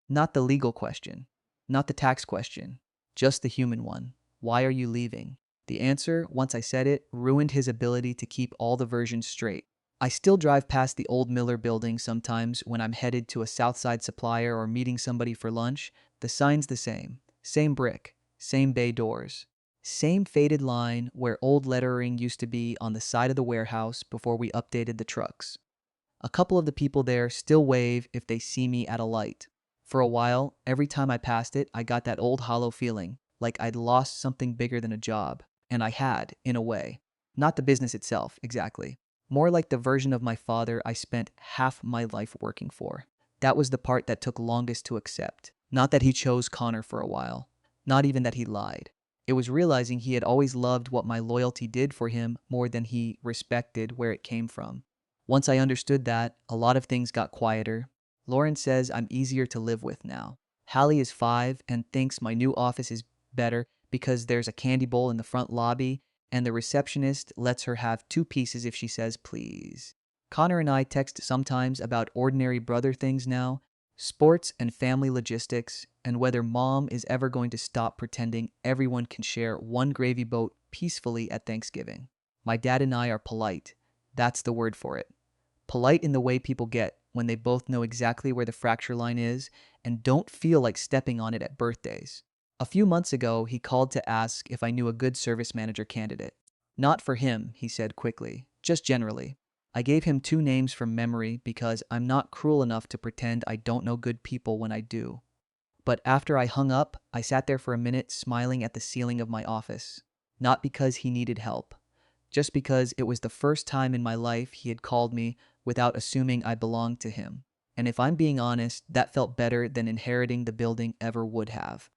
Not the legal question, not the tax question, just the human one. Why are you leaving? The answer, once I said it, ruined his ability to keep all the versions straight. I still drive past the old Miller building sometimes when I'm headed to a Southside supplier or meeting somebody for lunch. The sign's the same. Same brick, same bay doors. Same faded line where old lettering used to be on the side of the warehouse before we updated the trucks. A couple of the people there still wave if they see me at a light. For a while, every time I passed it, I got that old hollow feeling, like I'd lost something bigger than a job. And I had, in a way. Not the business itself, exactly. More like the version of my father I spent half my life working for. That was the part that took longest to accept. Not that he chose Connor for a while. Not even that he lied. It was realizing he had always loved what my loyalty did for him more than he respected where it came from. Once I understood that, a lot of things got quieter. Lauren says I'm easier to live with now. Hallie is 5 and thinks my new office is better because there's a candy bowl in the front lobby and the receptionist lets her have 2 pieces if she says please. Connor and I text sometimes about ordinary brother things now, sports and family logistics, and whether mom is ever going to stop pretending everyone can share one gravy boat peacefully at Thanksgiving. My dad and I are polite. That's the word for it. Polite in the way people get when they both know exactly where the fracture line is and don't feel like stepping on it at birthdays. A few months ago, he called to ask if I knew a good service manager candidate. Not for him, he said quickly, just generally. I gave him 2 names from memory because I'm not cruel enough to pretend I don't know good people when I do. But after I hung up, I sat there for a minute smiling at the ceiling of my office. Not because he needed help, just because it was the first time in my life he had called me without assuming I belonged to him. And if I'm being honest, that felt better than inheriting the building ever would have.